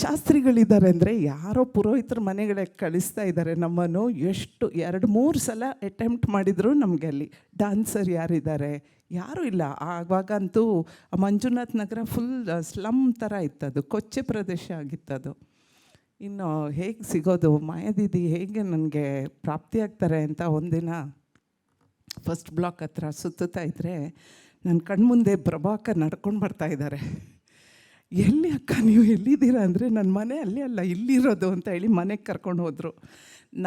ಶಾಸ್ತ್ರಿಗಳಿದ್ದಾರೆ ಅಂದರೆ ಯಾರೋ ಪುರೋಹಿತರ ಮನೆಗಳಿಗೆ ಕಳಿಸ್ತಾ ಇದ್ದಾರೆ ನಮ್ಮನ್ನು. ಎಷ್ಟು 2-3 ಸಲ ಅಟೆಂಪ್ಟ್ ಮಾಡಿದ್ರು ನಮಗೆ ಅಲ್ಲಿ ಡ್ಯಾನ್ಸರ್ ಯಾರಿದ್ದಾರೆ, ಯಾರೂ ಇಲ್ಲ. ಆವಾಗಂತೂ ಮಂಜುನಾಥ್ ನಗರ ಫುಲ್ ಸ್ಲಮ್ ಥರ ಇತ್ತದು, ಕೊಚ್ಚೆ ಪ್ರದೇಶ ಆಗಿತ್ತದು. ಇನ್ನು ಹೇಗೆ ಸಿಗೋದು, ಮಾಯಾದೀದಿ ಹೇಗೆ ನನಗೆ ಪ್ರಾಪ್ತಿಯಾಗ್ತಾರೆ ಅಂತ ಒಂದಿನ ಫಸ್ಟ್ ಬ್ಲಾಕ್ ಹತ್ರ ಸುತ್ತಾ ಇದ್ದರೆ ನನ್ನ ಕಣ್ಮುಂದೆ ಪ್ರಭಾಕರ್ ನಡ್ಕೊಂಡು ಬರ್ತಾಯಿದ್ದಾರೆ. ಎಲ್ಲಿ ಅಕ್ಕ ನೀವು ಎಲ್ಲಿದ್ದೀರಾ ಅಂದರೆ ನನ್ನ ಮನೆ ಅಲ್ಲೇ ಅಲ್ಲ ಇಲ್ಲಿರೋದು ಅಂತ ಹೇಳಿ ಮನೆಗೆ ಕರ್ಕೊಂಡು ಹೋದರು.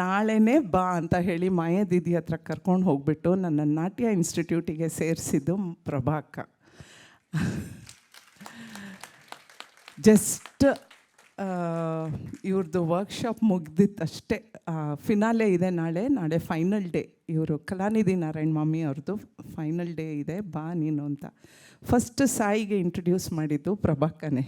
ನಾಳೆನೇ ಬಾ ಅಂತ ಹೇಳಿ ಮಾಯಾ ದೀದಿ ಹತ್ರ ಕರ್ಕೊಂಡು ಹೋಗ್ಬಿಟ್ಟು ನನ್ನ ನಾಟ್ಯ ಇನ್ಸ್ಟಿಟ್ಯೂಟಿಗೆ ಸೇರಿಸಿದ್ದು ಪ್ರಭಾ ಅಕ್ಕ. ಜಸ್ಟ್ ಇವ್ರದ್ದು ವರ್ಕ್ಶಾಪ್ ಮುಗ್ದಿತ್ತಷ್ಟೇ. ಫಿನಾಲೆ ಇದೆ ನಾಳೆ ಫೈನಲ್ ಡೇ. ಇವರು ಕಲಾನಿಧಿ ನಾರಾಯಣ್ ಮಾಮಿ ಅವ್ರದ್ದು ಫೈನಲ್ ಡೇ ಇದೆ, ಬಾ ನೀನು ಅಂತ. ಫಸ್ಟ್ ಸಾಯಿಗೆ ಇಂಟ್ರೊಡ್ಯೂಸ್ ಮಾಡಿದ್ದು ಪ್ರಭಾಕನೇ.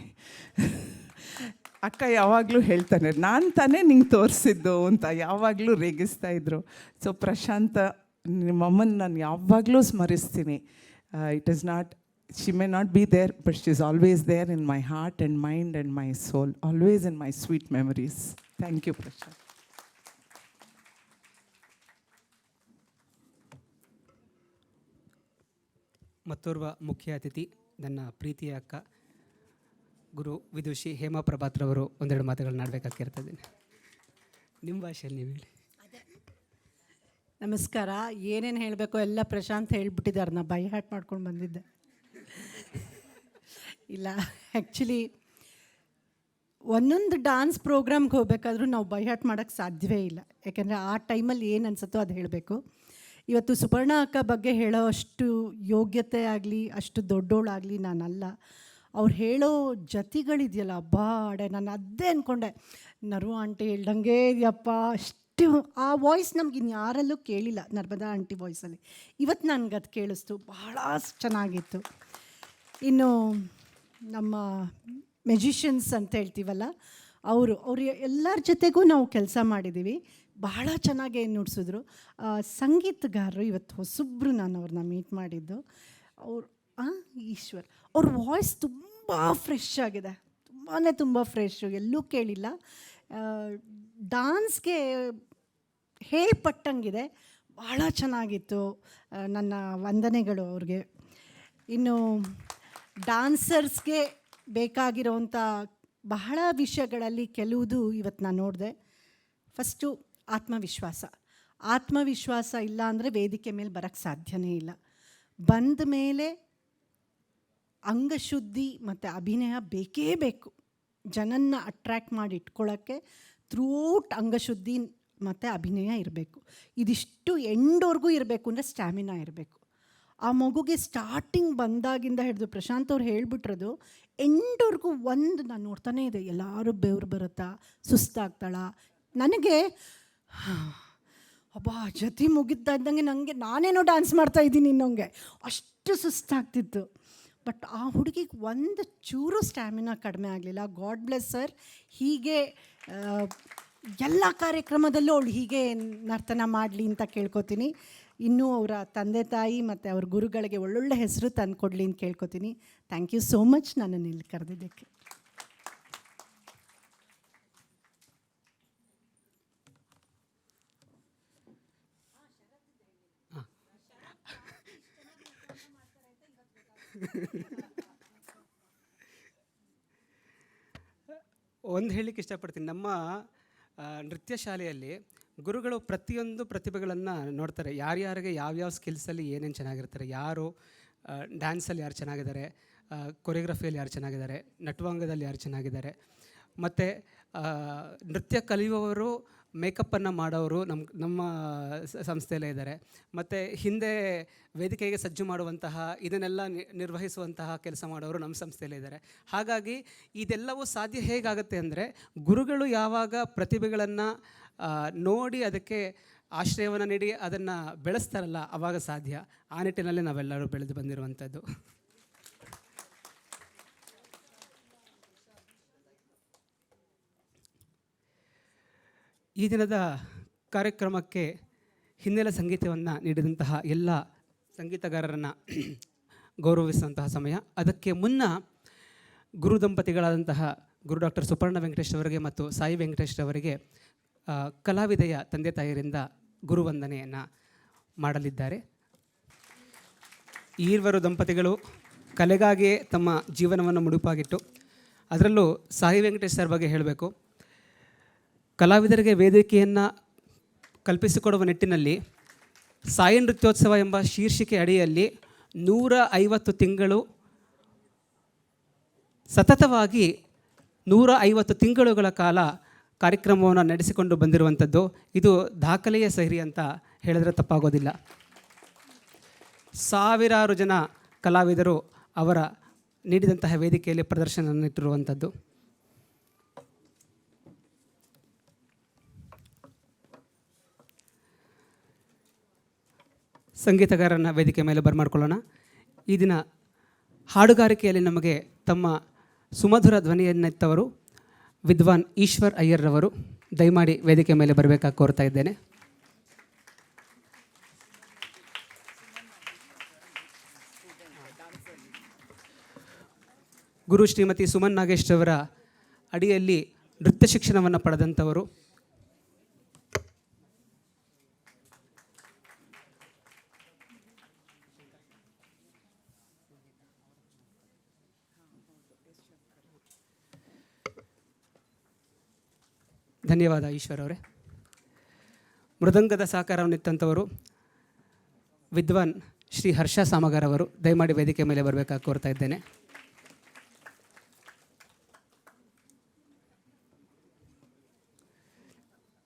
ಅಕ್ಕ ಯಾವಾಗಲೂ ಹೇಳ್ತಾನೆ, ನಾನು ತಾನೇ ನಿಂಗೆ ತೋರಿಸಿದ್ದು ಅಂತ ಯಾವಾಗಲೂ ರೇಗಿಸ್ತಾಯಿದ್ರು. ಸೊ ಪ್ರಶಾಂತ ನಿಮ್ಮಮ್ಮನ ನಾನು ಯಾವಾಗಲೂ ಸ್ಮರಿಸ್ತೀನಿ. It is not, she may not be there, but she's always there in my heart and mind and my soul, always in my sweet memories. Thank you, Prashant. ಮತ್ತೋರ್ವ ಮುಖ್ಯ ಅತಿಥಿ ನನ್ನ ಪ್ರೀತಿಯ ಅಕ್ಕ ಗುರು ವಿದುಷಿ ಹೇಮಾ ಪ್ರಭಾತ್ರವರು ಒಂದೆರಡು ಮಾತುಗಳನ್ನ ಆಡಬೇಕಾಗಿರ್ತದೆ. ನಿಮ್ಮ ಭಾಷೆಯಲ್ಲಿ ನೀವು ಹೇಳಿ. ನಮಸ್ಕಾರ. ಏನೇನು ಹೇಳಬೇಕು ಎಲ್ಲ ಪ್ರಶಾಂತ್ ಹೇಳ್ಬಿಟ್ಟಿದ್ದಾರೆ, ನಾ ಬೈ ಹಾರ್ಟ್ ಮಾಡ್ಕೊಂಡು ಬಂದಿದ್ದೆ. ಇಲ್ಲ, ಆ್ಯಕ್ಚುಲಿ ಒಂದೊಂದು ಡಾನ್ಸ್ ಪ್ರೋಗ್ರಾಮ್ಗೆ ಹೋಗ್ಬೇಕಾದ್ರೂ ನಾವು ಬೈ ಹಾರ್ಟ್ ಮಾಡೋಕ್ಕೆ ಸಾಧ್ಯವೇ ಇಲ್ಲ. ಯಾಕೆಂದರೆ ಆ ಟೈಮಲ್ಲಿ ಏನು ಅನಿಸುತ್ತೋ ಅದು ಹೇಳಬೇಕು. ಇವತ್ತು ಸುಪರ್ಣ ಅಕ್ಕ ಬಗ್ಗೆ ಹೇಳೋ ಅಷ್ಟು ಯೋಗ್ಯತೆ ಆಗಲಿ, ಅಷ್ಟು ದೊಡ್ಡೋಳಾಗಲಿ ನಾನಲ್ಲ. ಅವ್ರು ಹೇಳೋ ಜತಿಗಳಿದೆಯಲ್ಲ, ಬಾಡೆ, ನಾನು ಅದೇ ಅಂದ್ಕೊಂಡೆ, ನರು ಆಂಟಿ ಹೇಳ್ದಂಗೆ ಇದೆಯಪ್ಪ, ಅಷ್ಟು ಆ ವಾಯ್ಸ್ ನಮ್ಗೆ ಇನ್ಯಾರಲ್ಲೂ ಕೇಳಿಲ್ಲ, ನರ್ಮದಾ ಆಂಟಿ ವಾಯ್ಸಲ್ಲಿ. ಇವತ್ತು ನನಗೆ ಅದು ಕೇಳಿಸ್ತು, ಬಹಳ ಚೆನ್ನಾಗಿತ್ತು. ಇನ್ನು ನಮ್ಮ ಮೆಜಿಷಿಯನ್ಸ್ ಅಂತ ಹೇಳ್ತೀವಲ್ಲ, ಅವರು ಎಲ್ಲರ ಜೊತೆಗೂ ನಾವು ಕೆಲಸ ಮಾಡಿದ್ದೀವಿ, ಬಹಳ ಚೆನ್ನಾಗಿ ನುಡಿಸಿದ್ರು. ಸಂಗೀತಗಾರರು ಇವತ್ತು ಹೊಸಬ್ರು, ನಾನು ಅವ್ರನ್ನ ಮೀಟ್ ಮಾಡಿದ್ದು. ಅವ್ರು ಈಶ್ವರ್, ಅವ್ರ ವಾಯ್ಸ್ ತುಂಬ ಫ್ರೆಶ್ ಆಗಿದೆ, ತುಂಬ ಫ್ರೆಶ್ಶು, ಎಲ್ಲೂ ಕೇಳಿಲ್ಲ. ಡಾನ್ಸ್ಗೆ ಹೇಳ್ಪಟ್ಟಂಗಿದೆ, ಬಹಳ ಚೆನ್ನಾಗಿತ್ತು. ನನ್ನ ವಂದನೆಗಳು ಅವ್ರಿಗೆ. ಇನ್ನು ಡಾನ್ಸರ್ಸ್ಗೆ ಬೇಕಾಗಿರೋವಂಥ ಬಹಳ ವಿಷಯಗಳಲ್ಲಿ ಕೆಲವುದು ಇವತ್ತು ನಾನು ನೋಡಿದೆ. ಫಸ್ಟು ಆತ್ಮವಿಶ್ವಾಸ ಇಲ್ಲ ಅಂದರೆ ವೇದಿಕೆ ಮೇಲೆ ಬರೋಕ್ಕೆ ಸಾಧ್ಯನೇ ಇಲ್ಲ. ಬಂದ ಮೇಲೆ ಅಂಗಶುದ್ಧಿ ಮತ್ತು ಅಭಿನಯ ಬೇಕೇ ಬೇಕು. ಜನನ್ನ ಅಟ್ರ್ಯಾಕ್ಟ್ ಮಾಡಿ ಇಟ್ಕೊಳ್ಳೋಕ್ಕೆ ಥ್ರೂಔಟ್ ಅಂಗಶುದ್ಧಿ ಮತ್ತು ಅಭಿನಯ ಇರಬೇಕು. ಇದಿಷ್ಟು ಎಂಡವರೆಗೂ ಇರಬೇಕು ಅಂದರೆ ಸ್ಟ್ಯಾಮಿನಾ ಇರಬೇಕು. ಆ ಮಗುಗೆ ಸ್ಟಾರ್ಟಿಂಗ್ ಬಂದಾಗಿಂದ ಹಿಡಿದು ಪ್ರಶಾಂತ್ ಅವ್ರು ಹೇಳ್ಬಿಟ್ರದು ಎಂಡವರೆಗೂ ಒಂದು ನಾನು ನೋಡ್ತಾನೇ ಇದೆ, ಎಲ್ಲರೂ ಬೆವರು ಬರುತ್ತಾ, ಸುಸ್ತಾಗ್ತಾಳ. ನನಗೆ ಅಬ್ಬಾ ಜೊತೆ ಮುಗಿತಾ ಇದ್ದಂಗೆ ನಾನೇನೋ ಡ್ಯಾನ್ಸ್ ಮಾಡ್ತಾಯಿದ್ದೀನಿ ಇನ್ನೊಂಗೆ, ಅಷ್ಟು ಸುಸ್ತಾಗ್ತಿತ್ತು. ಬಟ್ ಆ ಹುಡುಗಿಗೆ ಒಂದು ಚೂರು ಸ್ಟ್ಯಾಮಿನಾ ಕಡಿಮೆ ಆಗಲಿಲ್ಲ. God bless sir. ಹೀಗೆ ಎಲ್ಲ ಕಾರ್ಯಕ್ರಮದಲ್ಲೂ ಅವಳು ಹೀಗೆ ನರ್ತನ ಮಾಡಲಿ ಅಂತ ಕೇಳ್ಕೊತೀನಿ. ಇನ್ನೂ ಅವರ ತಂದೆ ತಾಯಿ ಮತ್ತು ಅವ್ರ ಗುರುಗಳಿಗೆ ಒಳ್ಳೊಳ್ಳೆ ಹೆಸರು ತಂದು ಕೊಡಲಿ ಅಂತ ಕೇಳ್ಕೊತೀನಿ. ಥ್ಯಾಂಕ್ ಯು ಸೋ ಮಚ್ ನನ್ನನ್ನು ಇಲ್ಲಿ ಕರೆದಿದ್ದಕ್ಕೆ. ಒಂದು ಹೇಳಲಿಕ್ಕೆ ಇಷ್ಟಪಡ್ತೀನಿ, ನಮ್ಮ ನೃತ್ಯ ಶಾಲೆಯಲ್ಲಿ ಗುರುಗಳು ಪ್ರತಿಯೊಂದು ಪ್ರತಿಭೆಗಳನ್ನು ನೋಡ್ತಾರೆ. ಯಾರ್ಯಾರಿಗೆ ಯಾವ್ಯಾವ ಸ್ಕಿಲ್ಸಲ್ಲಿ ಏನೇನು ಚೆನ್ನಾಗಿರ್ತಾರೆ, ಯಾರು ಡ್ಯಾನ್ಸಲ್ಲಿ ಯಾರು ಚೆನ್ನಾಗಿದ್ದಾರೆ, ಕೊರಿಯೋಗ್ರಫಿಯಲ್ಲಿ ಯಾರು ಚೆನ್ನಾಗಿದ್ದಾರೆ, ನಟವಾಂಗದಲ್ಲಿ ಯಾರು ಚೆನ್ನಾಗಿದ್ದಾರೆ, ಮತ್ತು ನೃತ್ಯ ಕಲಿಯುವವರು, ಮೇಕಪ್ಪನ್ನು ಮಾಡೋರು ನಮ್ಮ ಸಂಸ್ಥೆಯಲ್ಲೇ ಇದ್ದಾರೆ. ಮತ್ತು ಹಿಂದೆ ವೇದಿಕೆಗೆ ಸಜ್ಜು ಮಾಡುವಂತಹ, ಇದನ್ನೆಲ್ಲ ನಿರ್ವಹಿಸುವಂತಹ ಕೆಲಸ ಮಾಡೋರು ನಮ್ಮ ಸಂಸ್ಥೆಯಲ್ಲೇ ಇದ್ದಾರೆ. ಹಾಗಾಗಿ ಇದೆಲ್ಲವೂ ಸಾಧ್ಯ ಹೇಗಾಗುತ್ತೆ ಅಂದರೆ, ಗುರುಗಳು ಯಾವಾಗ ಪ್ರತಿಭೆಗಳನ್ನು ನೋಡಿ ಅದಕ್ಕೆ ಆಶ್ರಯವನ್ನು ನೀಡಿ ಅದನ್ನು ಬೆಳೆಸ್ತಾರಲ್ಲ, ಆವಾಗ ಸಾಧ್ಯ. ಆ ನಿಟ್ಟಿನಲ್ಲಿ ನಾವೆಲ್ಲರೂ ಬೆಳೆದು ಬಂದಿರುವಂಥದ್ದು. ಈ ದಿನದ ಕಾರ್ಯಕ್ರಮಕ್ಕೆ ಹಿನ್ನೆಲೆ ಸಂಗೀತವನ್ನು ನೀಡಿದಂತಹ ಎಲ್ಲ ಸಂಗೀತಗಾರರನ್ನು ಗೌರವಿಸುವಂತಹ ಸಮಯ. ಅದಕ್ಕೆ ಮುನ್ನ ಗುರು ದಂಪತಿಗಳಾದಂತಹ ಗುರು ಡಾಕ್ಟರ್ ಸುಪರ್ಣ ವೆಂಕಟೇಶ್ ಅವರಿಗೆ ಮತ್ತು ಸಾಯಿ ವೆಂಕಟೇಶ್ ಅವರಿಗೆ ಕಲಾವಿದೆಯ ತಂದೆ ತಾಯಿಯರಿಂದ ಗುರುವಂದನೆಯನ್ನು ಮಾಡಲಿದ್ದಾರೆ. ಈರ್ವರು ದಂಪತಿಗಳು ಕಲೆಗಾಗಿಯೇ ತಮ್ಮ ಜೀವನವನ್ನು ಮುಡುಪಾಗಿಟ್ಟು, ಅದರಲ್ಲೂ ಸಾಯಿ ವೆಂಕಟೇಶ್ ಸರ್ ಬಗ್ಗೆ ಹೇಳಬೇಕು. ಕಲಾವಿದರಿಗೆ ವೇದಿಕೆಯನ್ನು ಕಲ್ಪಿಸಿಕೊಡುವ ನಿಟ್ಟಿನಲ್ಲಿ ಸಾಯಿ ನೃತ್ಯೋತ್ಸವ ಎಂಬ ಶೀರ್ಷಿಕೆ ಅಡಿಯಲ್ಲಿ 150 ತಿಂಗಳು ಸತತವಾಗಿ 150 ತಿಂಗಳುಗಳ ಕಾಲ ಕಾರ್ಯಕ್ರಮವನ್ನು ನಡೆಸಿಕೊಂಡು ಬಂದಿರುವಂಥದ್ದು. ಇದು ದಾಖಲೆಯ ಸಹಿ ಅಂತ ಹೇಳಿದ್ರೆ ತಪ್ಪಾಗೋದಿಲ್ಲ. ಸಾವಿರಾರು ಜನ ಕಲಾವಿದರು ಅವರ ನೀಡಿದಂತಹ ವೇದಿಕೆಯಲ್ಲಿ ಪ್ರದರ್ಶನ ಇಟ್ಟಿರುವಂಥದ್ದು. ಸಂಗೀತಗಾರನ ವೇದಿಕೆ ಮೇಲೆ ಬರಮಾಡ್ಕೊಳ್ಳೋಣ. ಈ ದಿನ ಹಾಡುಗಾರಿಕೆಯಲ್ಲಿ ನಮಗೆ ತಮ್ಮ ಸುಮಧುರ ಧ್ವನಿಯನ್ನೆತ್ತವರು ವಿದ್ವಾನ್ ಈಶ್ವರ್ ಅಯ್ಯರ್ರವರು. ದಯಮಾಡಿ ವೇದಿಕೆ ಮೇಲೆ ಬರಬೇಕಾಗಿ ಕೋರ್ತಾ ಇದ್ದೇನೆ. ಗುರು ಶ್ರೀಮತಿ ಸುಮನ್ ನಾಗೇಶ್ರವರ ಅಡಿಯಲ್ಲಿ ನೃತ್ಯ ಶಿಕ್ಷಣವನ್ನು ಪಡೆದಂಥವರು. ಧನ್ಯವಾದ ಈಶ್ವರ್ ಅವರೇ. ಮೃದಂಗದ ಸಹಕಾರವನ್ನಿತ್ತಂಥವರು ವಿದ್ವಾನ್ ಶ್ರೀ ಹರ್ಷ ಸಾಮಗಾರ್ ಅವರು. ದಯಮಾಡಿ ವೇದಿಕೆ ಮೇಲೆ ಬರಬೇಕಾಗಿ ಕೋರ್ತಾ ಇದ್ದೇನೆ.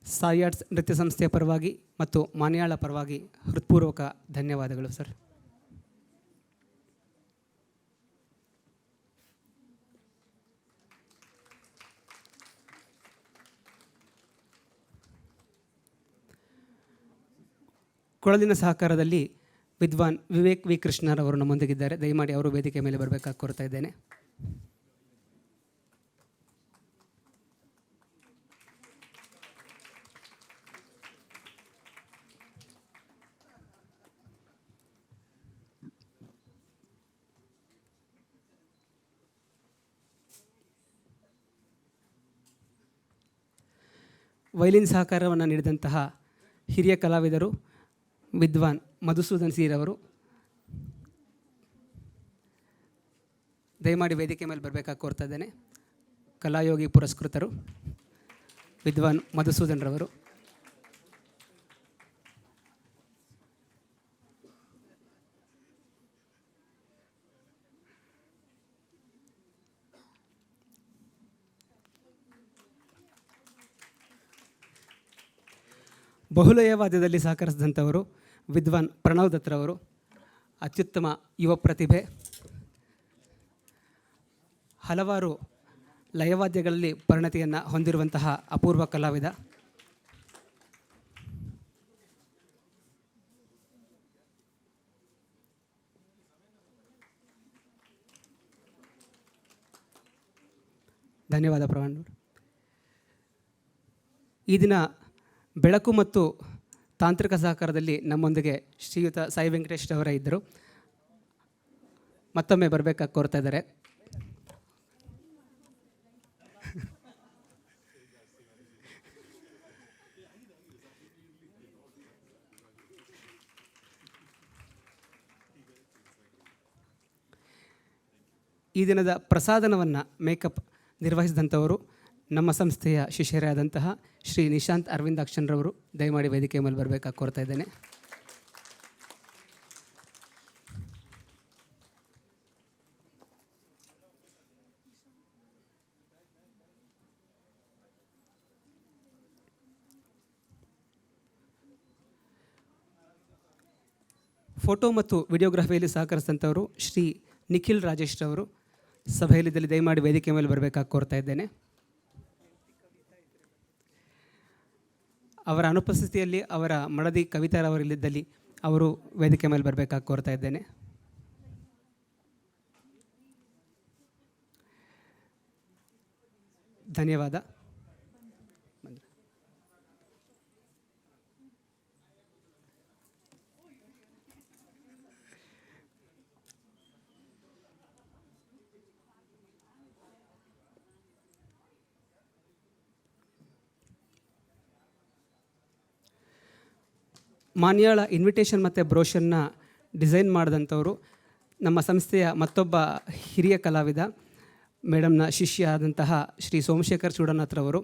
ಸಾಯಿ ಆರ್ಟ್ಸ್ ನೃತ್ಯ ಸಂಸ್ಥೆಯ ಪರವಾಗಿ ಮತ್ತು ಮಾನ್ಯಾಳ ಪರವಾಗಿ ಹೃತ್ಪೂರ್ವಕ ಧನ್ಯವಾದಗಳು ಸರ್. ಕೊಳಲಿನ ಸಹಕಾರದಲ್ಲಿ ವಿದ್ವಾನ್ ವಿವೇಕ್ ವಿ ಕೃಷ್ಣರವರು ನಮ್ಮೊಂದಿಗಿದ್ದಾರೆ. ದಯಮಾಡಿ ಅವರು ವೇದಿಕೆ ಮೇಲೆ ಬರಬೇಕಾಗಿ ಕೋರ್ತಾ ಇದ್ದೇನೆ. ವೈಲಿನ್ ಸಹಕಾರವನ್ನು ನೀಡಿದಂತಹ ಹಿರಿಯ ಕಲಾವಿದರು ವಿದ್ವಾನ್ ಮಧುಸೂದನ್ ಸೀರವರು. ದಯಮಾಡಿ ವೇದಿಕೆ ಮೇಲೆ ಬರಬೇಕಾಗಿ ಕೋರ್ತಾ ಇದ್ದೇನೆ. ಕಲಾಯೋಗಿ ಪುರಸ್ಕೃತರು ವಿದ್ವಾನ್ ಮಧುಸೂದನ್ ರವರು. ಬಹುಲಯ ವಾದ್ಯದಲ್ಲಿ ಸಹಕರಿಸಿದಂಥವರು ವಿದ್ವಾನ್ ಪ್ರಣವ್ ದತ್ರವರು. ಅತ್ಯುತ್ತಮ ಯುವ ಪ್ರತಿಭೆ. ಹಲವಾರು ಲಯವಾದ್ಯಗಳಲ್ಲಿ ಪರಿಣತಿಯನ್ನು ಹೊಂದಿರುವಂತಹ ಅಪೂರ್ವ ಕಲಾವಿದ. ಧನ್ಯವಾದ ಪ್ರವೀಣ್. ಈ ದಿನ ಬೆಳಕು ಮತ್ತು ತಾಂತ್ರಿಕ ಸಹಕಾರದಲ್ಲಿ ನಮ್ಮೊಂದಿಗೆ ಶ್ರೀಯುತ ಸಾಯಿ ವೆಂಕಟೇಶ್ ಅವರೇ ಇದ್ದರು. ಮತ್ತೊಮ್ಮೆ ಬರಬೇಕಾಗಿ ಕೋರ್ತಾ ಇದ್ದಾರೆ. ಈ ದಿನದ ಪ್ರಸಾದನವನ್ನು ಮೇಕಪ್ ನಿರ್ವಹಿಸಿದಂಥವರು ನಮ್ಮ ಸಂಸ್ಥೆಯ ಶಿಷ್ಯರೇ ಆದಂತಹ ಶ್ರೀ ನಿಶಾಂತ್ ಅರವಿಂದಾಕ್ಷನ್ರವರು. ದಯಮಾಡಿ ವೇದಿಕೆ ಮೇಲೆ ಬರಬೇಕಾಗಿ ಕೋರ್ತಾ ಇದ್ದೇನೆ. ಫೋಟೋ ಮತ್ತು ವಿಡಿಯೋಗ್ರಫಿಯಲ್ಲಿ ಸಹಕರಿಸಿದಂಥವರು ಶ್ರೀ ನಿಖಿಲ್ ರಾಜೇಶ್ ರವರು. ಸಭೆಯಲ್ಲಿದ್ದಲ್ಲಿ ದಯಮಾಡಿ ವೇದಿಕೆ ಮೇಲೆ ಬರಬೇಕಾಗಿ ಕೋರ್ತಾ ಇದ್ದೇನೆ. ಅವರ ಅನುಪಸ್ಥಿತಿಯಲ್ಲಿ ಅವರ ಮಡದಿ ಕವಿತಾರವರಿಲ್ಲಿದ್ದಲ್ಲಿ ಅವರು ವೇದಿಕೆ ಮೇಲೆ ಬರಬೇಕಾಗಿ ಕೋರ್ತಾ ಇದ್ದೇನೆ. ಧನ್ಯವಾದ. ಮಾನ್ಯಾಳ ಇನ್ವಿಟೇಷನ್ ಮತ್ತು ಬ್ರೋಷರ್ನ ಡಿಸೈನ್ ಮಾಡಿದಂಥವರು ನಮ್ಮ ಸಂಸ್ಥೆಯ ಮತ್ತೊಬ್ಬ ಹಿರಿಯ ಕಲಾವಿದ, ಮೇಡಮ್ನ ಶಿಷ್ಯ ಆದಂತಹ ಶ್ರೀ ಸೋಮಶೇಖರ್ ಚೂಡನಾಥ್ರವರು.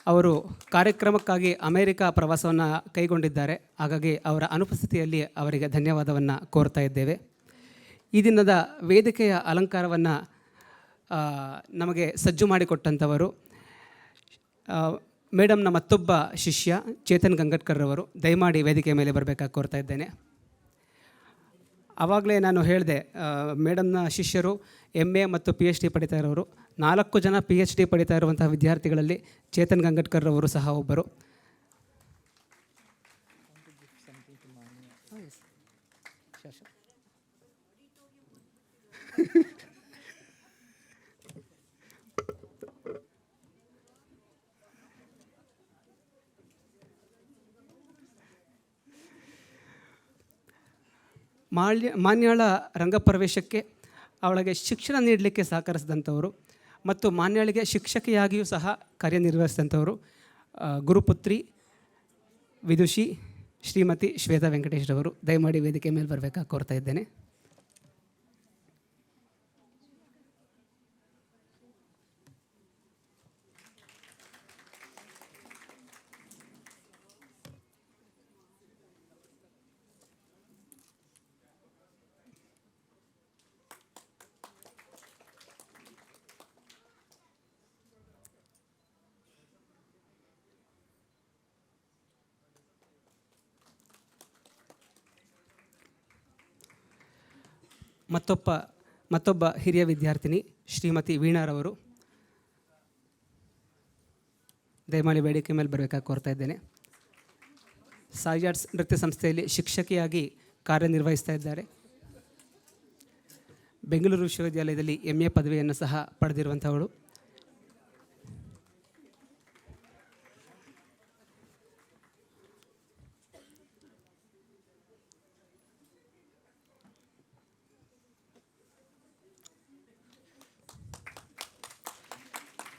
ಅವರು ಕಾರ್ಯಕ್ರಮಕ್ಕಾಗಿ ಅಮೇರಿಕಾ ಪ್ರವಾಸವನ್ನು ಕೈಗೊಂಡಿದ್ದಾರೆ. ಹಾಗಾಗಿ ಅವರ ಅನುಪಸ್ಥಿತಿಯಲ್ಲಿ ಅವರಿಗೆ ಧನ್ಯವಾದವನ್ನು ಕೋರ್ತಾ ಇದ್ದೇವೆ. ಈ ದಿನದ ವೇದಿಕೆಯ ಅಲಂಕಾರವನ್ನು ನಮಗೆ ಸಜ್ಜು ಮಾಡಿಕೊಟ್ಟಂಥವರು. ಮೇಡಮ್ನ ಮತ್ತೊಬ್ಬ ಶಿಷ್ಯ ಚೇತನ್ ಗಂಗಟ್ಕರ್ ಅವರು ದಯಮಾಡಿ ವೇದಿಕೆ ಮೇಲೆ ಬರಬೇಕಾಗಿ ಕೋರ್ತಾ ಇದ್ದೇನೆ. ಆವಾಗಲೇ ನಾನು ಹೇಳಿದೆ, ಮೇಡಮ್ನ ಶಿಷ್ಯರು MA ಮತ್ತು PhD ಪಡಿತಾ ಇರೋರು. 4 ಜನ PhD ಪಡಿತಾ ಇರುವಂತಹ ವಿದ್ಯಾರ್ಥಿಗಳಲ್ಲಿ ಚೇತನ್ ಗಂಗಟ್ಕರ್ ಅವರು ಸಹ ಒಬ್ಬರು. ಮಾನ್ಯಾಳ ರಂಗಪ್ರವೇಶಕ್ಕೆ ಅವಳಿಗೆ ಶಿಕ್ಷಣ ನೀಡಲಿಕ್ಕೆ ಸಹಕರಿಸಿದಂಥವರು ಮತ್ತು ಮಾನ್ಯಾಳಿಗೆ ಶಿಕ್ಷಕಿಯಾಗಿಯೂ ಸಹ ಕಾರ್ಯನಿರ್ವಹಿಸಿದಂಥವರು ಗುರುಪುತ್ರಿ ವಿದುಷಿ ಶ್ರೀಮತಿ ಶ್ವೇತಾ ವೆಂಕಟೇಶ್ರವರು. ದಯಮಾಡಿ ವೇದಿಕೆ ಮೇಲೆ ಬರಬೇಕಾಗಿ ಕೋರ್ತಾ ಇದ್ದೇನೆ. ಮತ್ತೊಬ್ಬ ಹಿರಿಯ ವಿದ್ಯಾರ್ಥಿನಿ ಶ್ರೀಮತಿ ವೀಣಾರವರು. ದಯಮಾಡಿ ವೇದಿಕೆ ಮೇಲೆ ಬರಬೇಕಾಗಿ ಕೋರ್ತಾ ಇದ್ದೇನೆ. ಸಾಯಿ ಆರ್ಟ್ಸ್ ನೃತ್ಯ ಸಂಸ್ಥೆಯಲ್ಲಿ ಶಿಕ್ಷಕಿಯಾಗಿ ಕಾರ್ಯನಿರ್ವಹಿಸ್ತಾ ಇದ್ದಾರೆ. ಬೆಂಗಳೂರು ವಿಶ್ವವಿದ್ಯಾಲಯದಲ್ಲಿ MA ಪದವಿಯನ್ನು ಸಹ ಪಡೆದಿರುವಂಥವಳು.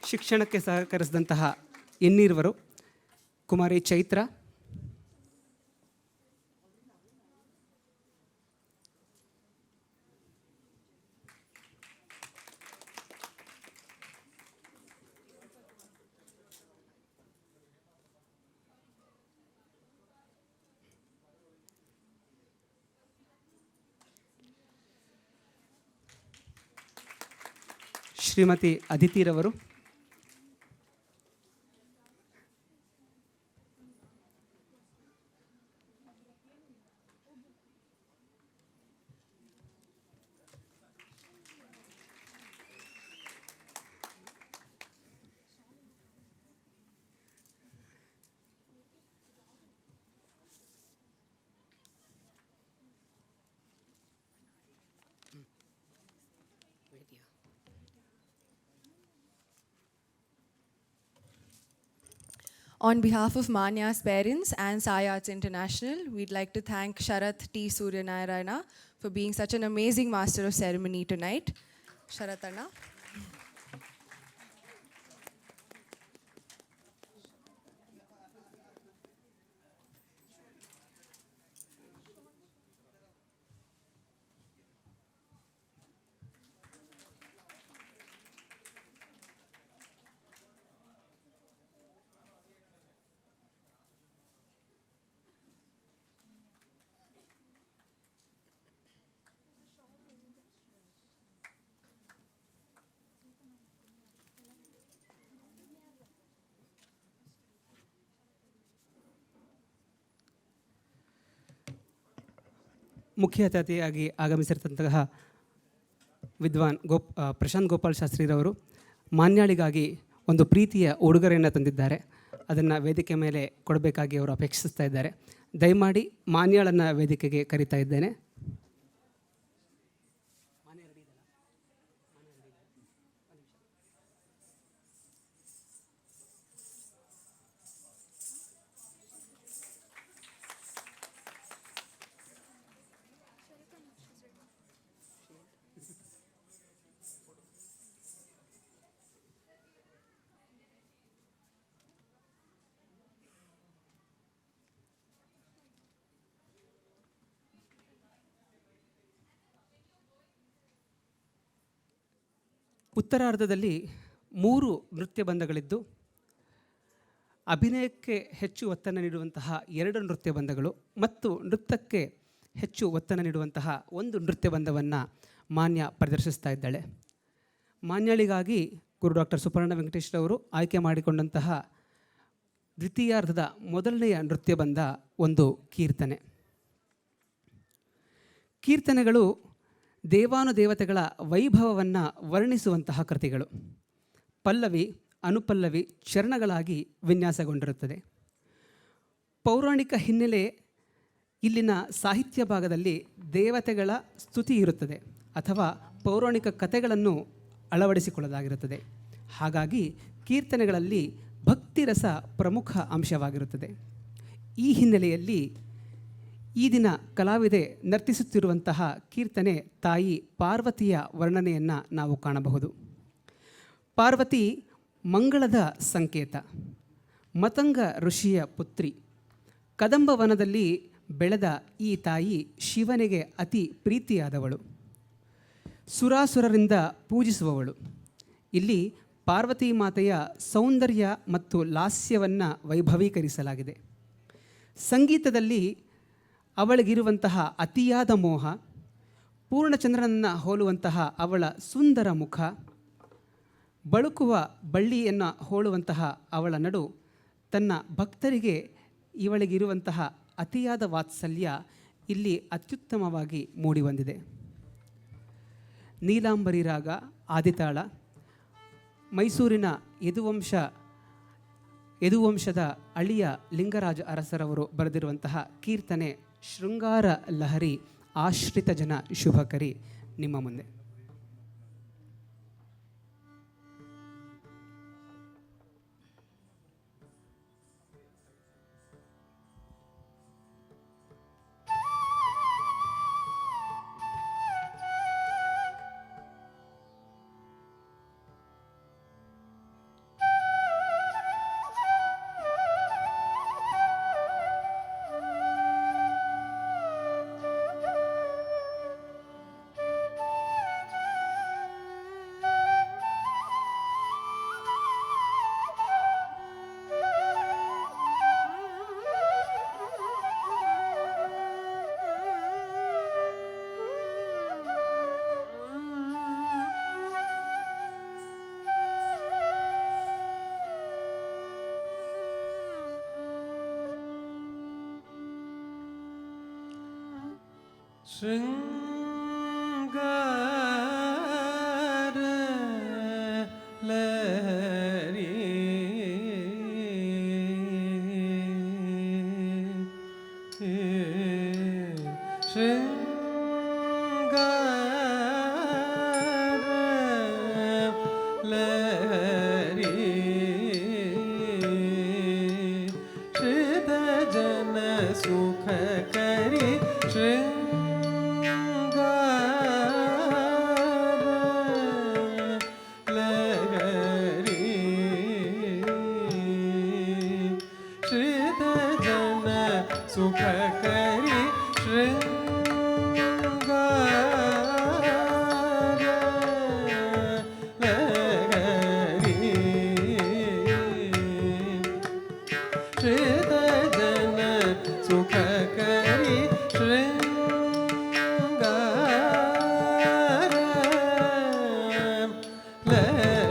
ಶಿಕ್ಷಣಕ್ಕೆ ಸಹಕರಿಸಿದಂತಹ ಇನ್ನಿರುವರು ಕುಮಾರಿ Chaitra, Shrimati ಅದಿತಿರವರು, On behalf of Manya's parents and Sai Arts International, we'd like to thank Sharath T. Suryanarayana for being such an amazing master of ceremony tonight. Sharath Anna. ಮುಖ್ಯ ಅತಿಥಿಯಾಗಿ ಆಗಮಿಸಿರ್ತಂತಹ ವಿದ್ವಾನ್ ಪ್ರಶಾಂತ್ ಗೋಪಾಲ್ ಶಾಸ್ತ್ರಿರವರು ಮಾನ್ಯಾಳಿಗಾಗಿ ಒಂದು ಪ್ರೀತಿಯ ಉಡುಗೊರೆಯನ್ನು ತಂದಿದ್ದಾರೆ. ಅದನ್ನು ವೇದಿಕೆ ಮೇಲೆ ಕೊಡಬೇಕಾಗಿ ಅವರು ಅಪೇಕ್ಷಿಸ್ತಾ ಇದ್ದಾರೆ. ದಯಮಾಡಿ ಮಾನ್ಯಾಳನ್ನು ವೇದಿಕೆಗೆ ಕರೀತಾ ಇದ್ದೇನೆ. ಉತ್ತರಾರ್ಧದಲ್ಲಿ 3 ನೃತ್ಯ ಬಂಧಗಳಿದ್ದು ಅಭಿನಯಕ್ಕೆ ಹೆಚ್ಚು ಒತ್ತನ್ನು ನೀಡುವಂತಹ 2 ನೃತ್ಯ ಬಂಧಗಳು ಮತ್ತು ನೃತ್ಯಕ್ಕೆ ಹೆಚ್ಚು ಒತ್ತನ್ನು ನೀಡುವಂತಹ 1 ನೃತ್ಯ ಬಂಧವನ್ನು ಮಾನ್ಯ ಪ್ರದರ್ಶಿಸ್ತಾ ಇದ್ದಾಳೆ. ಮಾನ್ಯಳಿಗಾಗಿ ಗುರು ಡಾಕ್ಟರ್ ಸುಪರ್ಣ ವೆಂಕಟೇಶ್ರವರು ಆಯ್ಕೆ ಮಾಡಿಕೊಂಡಂತಹ ದ್ವಿತೀಯಾರ್ಧದ ಮೊದಲನೆಯ ನೃತ್ಯ ಬಂದ ಒಂದು ಕೀರ್ತನೆ. ಕೀರ್ತನೆಗಳು ದೇವಾನುದೇವತೆಗಳ ವೈಭವವನ್ನು ವರ್ಣಿಸುವಂತಹ ಕೃತಿಗಳು. ಪಲ್ಲವಿ, ಅನುಪಲ್ಲವಿ, ಚರಣಗಳಾಗಿ ವಿನ್ಯಾಸಗೊಂಡಿರುತ್ತದೆ. ಪೌರಾಣಿಕ ಹಿನ್ನೆಲೆ ಇಲ್ಲಿನ ಸಾಹಿತ್ಯ ಭಾಗದಲ್ಲಿ ದೇವತೆಗಳ ಸ್ತುತಿ ಇರುತ್ತದೆ ಅಥವಾ ಪೌರಾಣಿಕ ಕಥೆಗಳನ್ನು ಅಳವಡಿಸಿಕೊಳ್ಳಲಾಗಿರುತ್ತದೆ. ಹಾಗಾಗಿ ಕೀರ್ತನೆಗಳಲ್ಲಿ ಭಕ್ತಿರಸ ಪ್ರಮುಖ ಅಂಶವಾಗಿರುತ್ತದೆ. ಈ ಹಿನ್ನೆಲೆಯಲ್ಲಿ ಈ ದಿನ ಕಲಾವಿದೆ ನರ್ತಿಸುತ್ತಿರುವಂತಹ ಕೀರ್ತನೆ ತಾಯಿ ಪಾರ್ವತಿಯ ವರ್ಣನೆಯನ್ನು ನಾವು ಕಾಣಬಹುದು. ಪಾರ್ವತಿ ಮಂಗಳದ ಸಂಕೇತ, ಮತಂಗ ಋಷಿಯ ಪುತ್ರಿ. ಕದಂಬವನದಲ್ಲಿ ಬೆಳೆದ ಈ ತಾಯಿ ಶಿವನಿಗೆ ಅತಿ ಪ್ರೀತಿಯಾದವಳು, ಸುರಾಸುರರಿಂದ ಪೂಜಿಸುವವಳು. ಇಲ್ಲಿ ಪಾರ್ವತಿ ಮಾತೆಯ ಸೌಂದರ್ಯ ಮತ್ತು ಲಾಸ್ಯವನ್ನು ವೈಭವೀಕರಿಸಲಾಗಿದೆ. ಸಂಗೀತದಲ್ಲಿ ಅವಳಿಗಿರುವಂತಹ ಅತಿಯಾದ ಮೋಹ, ಪೂರ್ಣಚಂದ್ರನನ್ನು ಹೋಲುವಂತಹ ಅವಳ ಸುಂದರ ಮುಖ, ಬಳುಕುವ ಬಳ್ಳಿಯನ್ನು ಹೋಲುವಂತಹ ಅವಳ ನಡು, ತನ್ನ ಭಕ್ತರಿಗೆ ಇವಳಿಗಿರುವಂತಹ ಅತಿಯಾದ ವಾತ್ಸಲ್ಯ ಇಲ್ಲಿ ಅತ್ಯುತ್ತಮವಾಗಿ ಮೂಡಿಬಂದಿದೆ. ನೀಲಾಂಬರಿ ರಾಗ ಆದಿತಾಳ, ಮೈಸೂರಿನ ಯದುವಂಶದ ಅಳಿಯ ಲಿಂಗರಾಜ ಅರಸರವರು ಬರೆದಿರುವಂತಹ ಕೀರ್ತನೆ ಶೃಂಗಾರ ಲಹರಿ ಆಶ್ರಿತ ಜನ ಶುಭಕರಿ ನಿಮ್ಮ ಮುಂದೆ. ಶೃಂಗಾರ ಲಹರಿ ಶೃಂಗಾರ ಲಹರಿ ಶ್ರಿತ ಜನ ಸುಖ ಕರಿ ಸುಖ ಕರಿ ಶೃಂಗಾರ ಲಹರಿ ಶ್ರಿತ ಜನ ಸುಖ ಕರಿ ಶೃಂಗಾರ ಲಹರಿ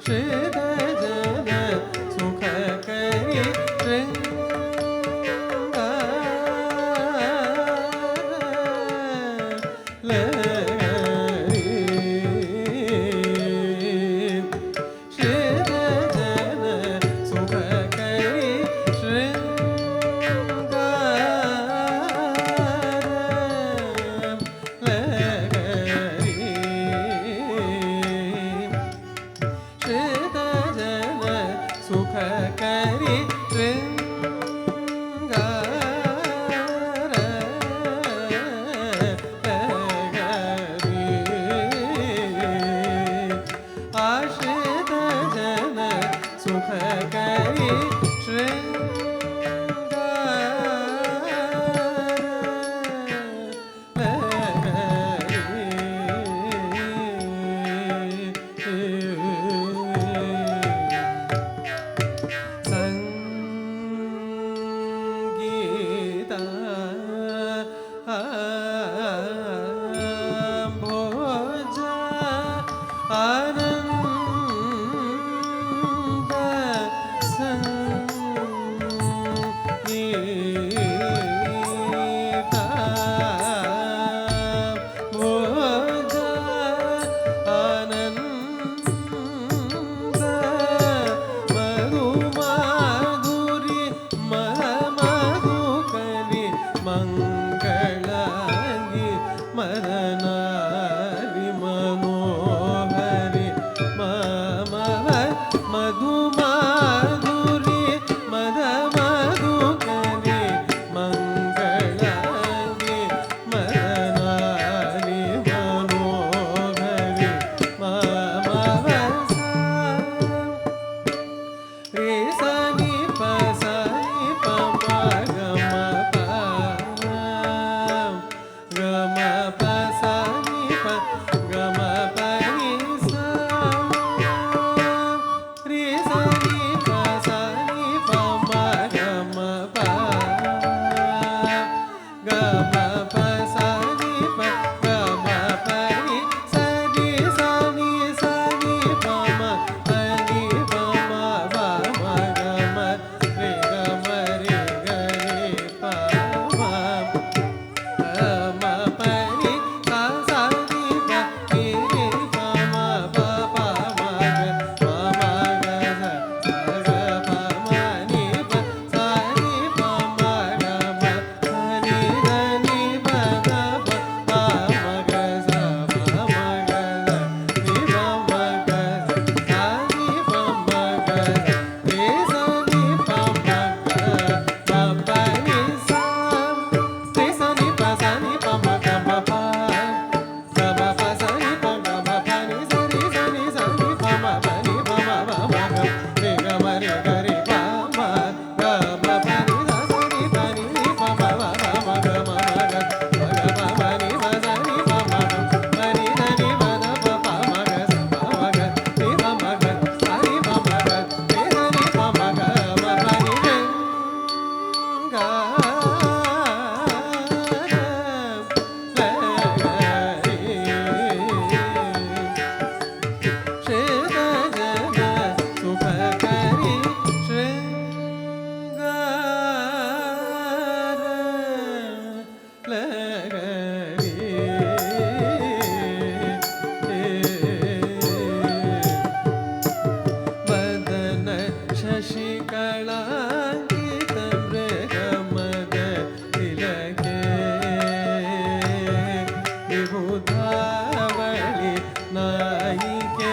ಶ್ರಿತ ಜನ ಸುಖ ಕರಿ ಶೃಂಗಾರ ಲಹರಿ ಶ್ರಿತ ಜನ ಸುಖ ಕರಿ ಶೃಂಗಾರ ಲಹರಿ ಶ್ರಿತ ಜನ ಸುಖ ಕರಿ ಶೃಂಗಾರ ಲಹರಿ ಮದನಾರಿ ಮನೋಹರಿ ಮಮ ಮಧು ಮಾಧುರಿ ಮದ ಮಧುಕರಿ ಮಂಗಳಾಂಗಿ ಮದನಾರಿ ಮನೋಹರಿ ಮಮ ರೇ ಸನಿ ಪ ಸನಿ ಪ ಮ ಗ ಮ ಪ ಗ ಮ ಪ ಸನಿ ಪ ಗ ಮ ಪ ನಿ ಸ ರೇ ಸನಿ ಪ ಸನಿ ಪ ಮ ಗ ಮ ಪ ಗ ಮ ಪ ಸನಿ ಪ ಗ ಮ ಪ ನಿ ಸನಿ ಸನಿ ಸನಿ ಪ ಮ ಪ ನಿ ಪ ಮ ಪ ಮ ಗ ಮ ರೇ ಗ ಮ ರೇ ಗ ರೇ ಪ ಮ ಮ ಪ ನಿ ಸ ಸ ನಿ ಪ ನಿ ರಿ ಪ ಮ ಪ ಪ ಮ ಗ ಮ ಮ ಗ ಸ ಗ ಪ ಮ ನಿ ಪ ಸ ನಿ ಪ ಮ ಗ ಮ ಸ ನಿ ದ ನಿ ಪ ಗ ಪ ಪ ಮ ಗ ಸ ಪ ಮ ಗ ಸ ನಿ ಪ ಮ ಗ ಸ ನಿ ಪ ಮ ಗ ರೇ ಸ ನಿ ಪ ಮ ಗ ಮ ಪ ನಿ ಸ ರೇ ಸ ನಿ ಪ ಸ ನಿ ಪ ಮ ಗ ಮ ಪ ಗ ಮ ಪ ಸ ನಿ ಪ ಗ ಮ ಪ ನಿ ಸ ರಿ ಸ ನಿ ಸ ನಿ ಪ ಮ ಪ ನಿ ಪ ಮ ಪ ಮ ಗ ರೇ ಗ ಮ ರೇ ಗ ರೇ ಪ ಮ ಗ ಮ ಪ ನಿ ಸ ಸ ನಿ ಪ ನಿ ರಿ ಪ ಮ ಪ ಮ ಮ ಗ ಮ ಮ ಗ ಮ ಗ ಮ ಪ ನಿ ಪ ಸ ನಿ ಪ ಮ ಗ ಮ ನಿ ದ ನಿ ಪ ದ ಪ ಪ ಮ ಗ ಸ ಪ ಮ ಗ ನಿ ಪ ಮ ಗ ಸ ನಿ ಪ ಮ ಗ ರೇ ಸ ನಿ ಪ ಮ ಗ ಮ ಪ ನಿ ರೆ ಗ ಶ್ರೇತ ಜನ ಸುಖಕರಿ ಶೃಂಗಾರ ಲಗರಿ ಮದನ ಶಶಿಕಳಾಂಕಿತ ಮೃಗಮದ ತಿಲಕೆ ವಿಭುಧಾವಳಿ ನಾಯಿಕೆ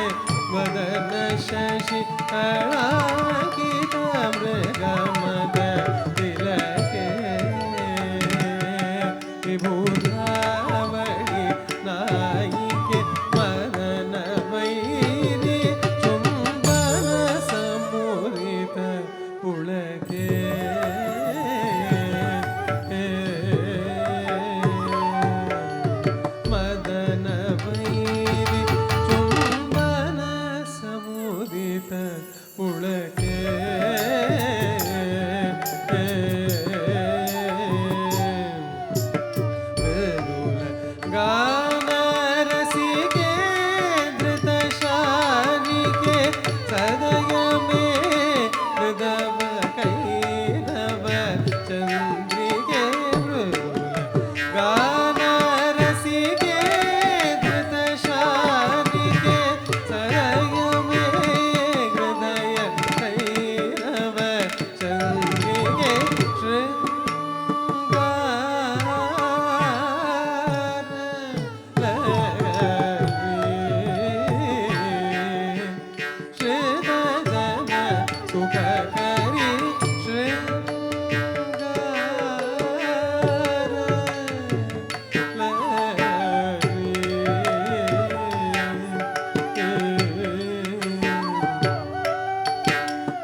ಮದನ ಶಶಿಕಳಾಂಕಿತ ಮೃಗಮದ ತಿಲಕೆ ವಿಭುಧಾವಳಿ ನಾಯಿಕೆ ಮದನ ವೈರಿ ಚುಂಬನ ಸಮೂರಿತ ಪುಳಕೆ ಮದನ ವೈರಿ ಚುಂಬನ ಸಮೂರಿತ ಪುಳಕೆ ಗಾನ ರಸಿಕೆ ಧೃತ ಶಾನಿಕೆ ಸದಯ ಮೇ ಹೃದವ ಕೈದವ ಚಂದ್ರಿಕೆ ಗಾನ ರಸಿಕೆ ಧೃತ ಶಾನಿಕೆ ಸದಯ ಮೇ ಹೃದಯ ಕೈದವ ಚಂದ್ರಿಕೆ ಸುಖಕರಿ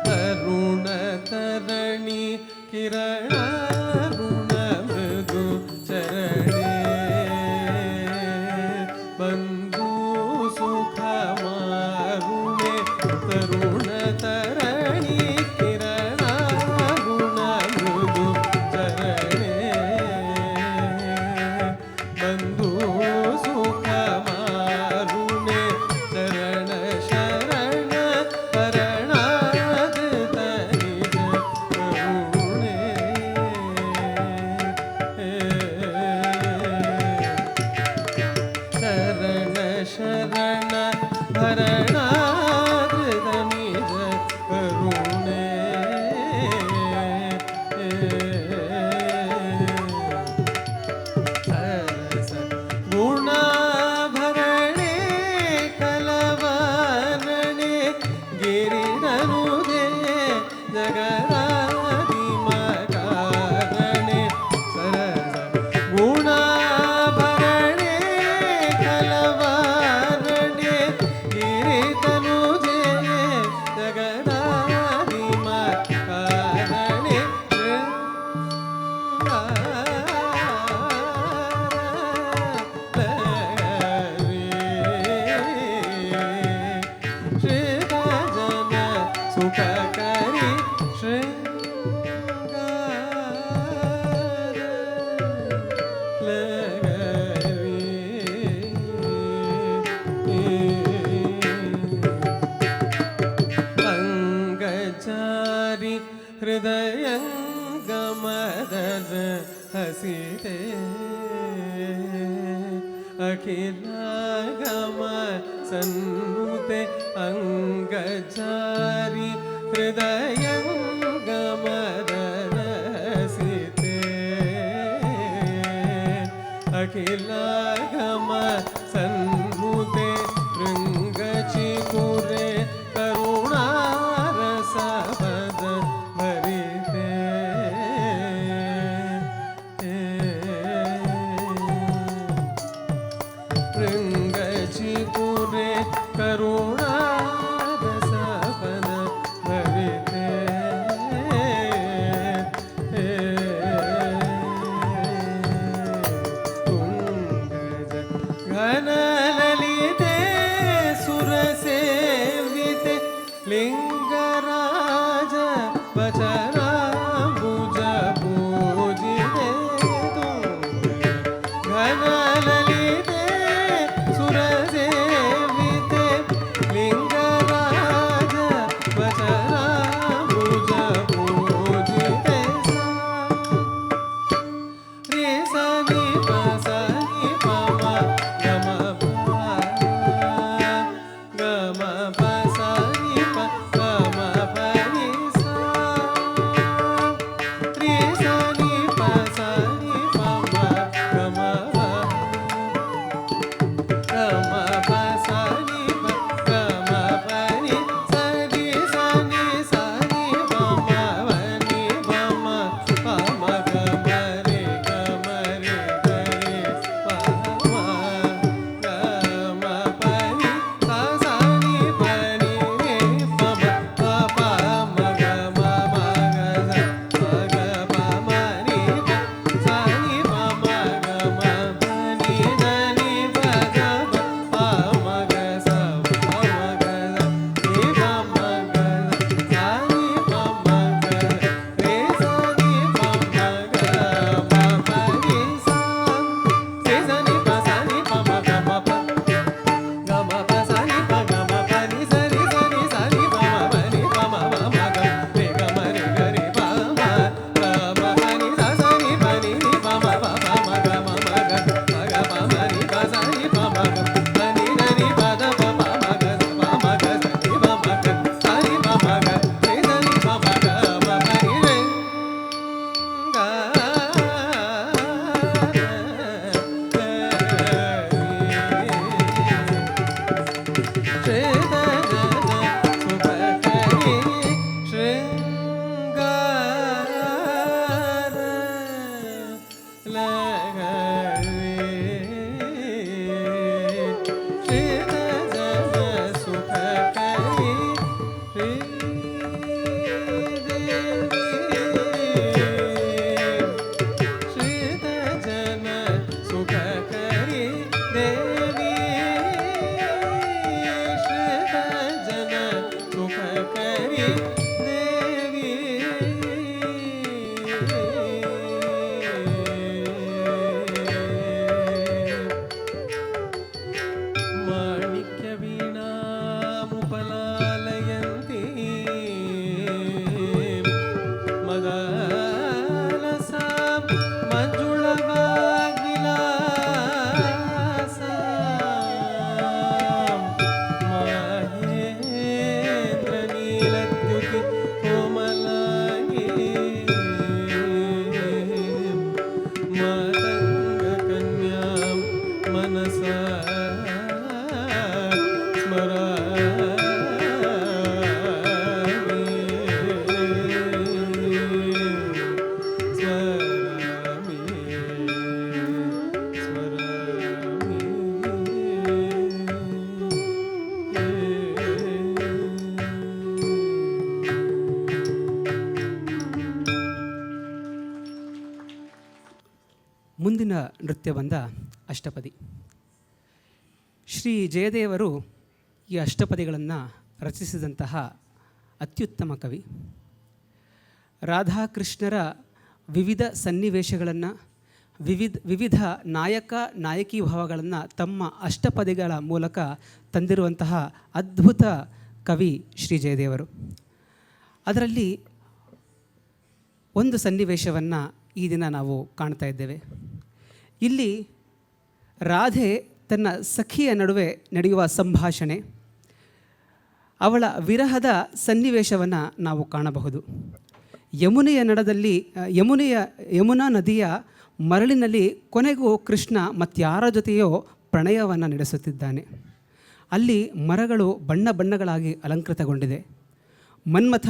ತರುಣ ತರಣಿ ಕಿರಣ ಋಣ ಮೃದು ಚರಣೆ ಬಂಧು ಸುಖ ಮಾರುಣೆ ತರುಣ ತರಣಿ ಕಿರಣ ಋಣ ಮೃದು ಚರಣೆ ಬಂಧು ಸುಖ ಮಾರುಣೆ ಚರಣ ಶರಣ ಪರಣಾಧೃತ ನಿಜ ಕರುಣೆ ಶರಣ ಶರಣ ಭರಣಾಧೃತ ನಿಜ ಕರುಣೆ ಸರಸ अखिलागम सन्नुते अंगचारी हृदयंगमरसिते अखिलागम सन्नुते भृङ्गचिकुरे करुणारसपद भरिते भृङ्गचिकुरे करुणारसपद भरिते घनललिते सुरसेविते लिङ्गराज वचराम्बुज पूजिते घनललिते सुरसेविते लिङ्गराज वचराम्बुज पूजिते रे सा नि प सा नि प म गम प सा नि प गम प नि सा रे सा नि प सा नि प म गम प सा नि प गम प नि सा रे सा नि प म व नि प म प म गम रे ग रे प म गम प नि सा सा नि प नि रे प म प प म ग म म ग स प ग प म नि प सा नि प म ग म प नि द नि प ग प प म ग स प म ग स नि प म ग सा नि प म ग रे सा नि प म ग म प नि सा रे सा नि प सा नि प म ग म प ग म प सा नि प ग म प नि सा रे सा नि प म प नि प म म म ग रे ग म रे ग रे प म ग म प नि सा सा नि प नि नि प म प प म ग म म ग प ग प म नि प सा नि प म ग प नि द नि प द प प म ग स प म ग स नि प म ग सा नि प म ग रे सा नि प म ग म प नि रे श्रितजन सुखकरी देवी श्रितजन सुखकरी देवी माणिक्यवीणामुपलालयन्ती मदालसा मञ्जुळवाग्विलासा माहेन्द्रनीलद्युति कोमलाङ्गी मातङ्गकन्यां मनसा ಮುಂದಿನ ನೃತ್ಯ ಬಂದ ಅಷ್ಟಪದಿ. ಶ್ರೀ ಜಯದೇವರು ಈ ಅಷ್ಟಪದಿಗಳನ್ನು ರಚಿಸಿದಂತಹ ಅತ್ಯುತ್ತಮ ಕವಿ. ರಾಧಾಕೃಷ್ಣರ ವಿವಿಧ ಸನ್ನಿವೇಶಗಳನ್ನು ವಿವಿಧ ನಾಯಕ ನಾಯಕಿ ಭಾವಗಳನ್ನು ತಮ್ಮ ಅಷ್ಟಪದಿಗಳ ಮೂಲಕ ತಂದಿರುವಂತಹ ಅದ್ಭುತ ಕವಿ ಶ್ರೀ ಜಯದೇವರು. ಅದರಲ್ಲಿ ಒಂದು ಸನ್ನಿವೇಶವನ್ನು ಈ ದಿನ ನಾವು ಕಾಣ್ತಾ ಇದ್ದೇವೆ. ಇಲ್ಲಿ ರಾಧೆ ತನ್ನ ಸಖಿಯ ನಡುವೆ ನಡೆಯುವ ಸಂಭಾಷಣೆ, ಅವಳ ವಿರಹದ ಸನ್ನಿವೇಶವನ್ನು ನಾವು ಕಾಣಬಹುದು. ಯಮುನಾ ನದಿಯ ಮರಳಿನಲ್ಲಿ ಕೊನೆಗೂ ಕೃಷ್ಣ ಮತ್ತಾರ ಜೊತೆಯೋ ಪ್ರಣಯವನ್ನು ನಡೆಸುತ್ತಿದ್ದಾನೆ. ಅಲ್ಲಿ ಮರಗಳು ಬಣ್ಣ ಬಣ್ಣಗಳಾಗಿ ಅಲಂಕೃತಗೊಂಡಿದೆ. ಮನ್ಮಥ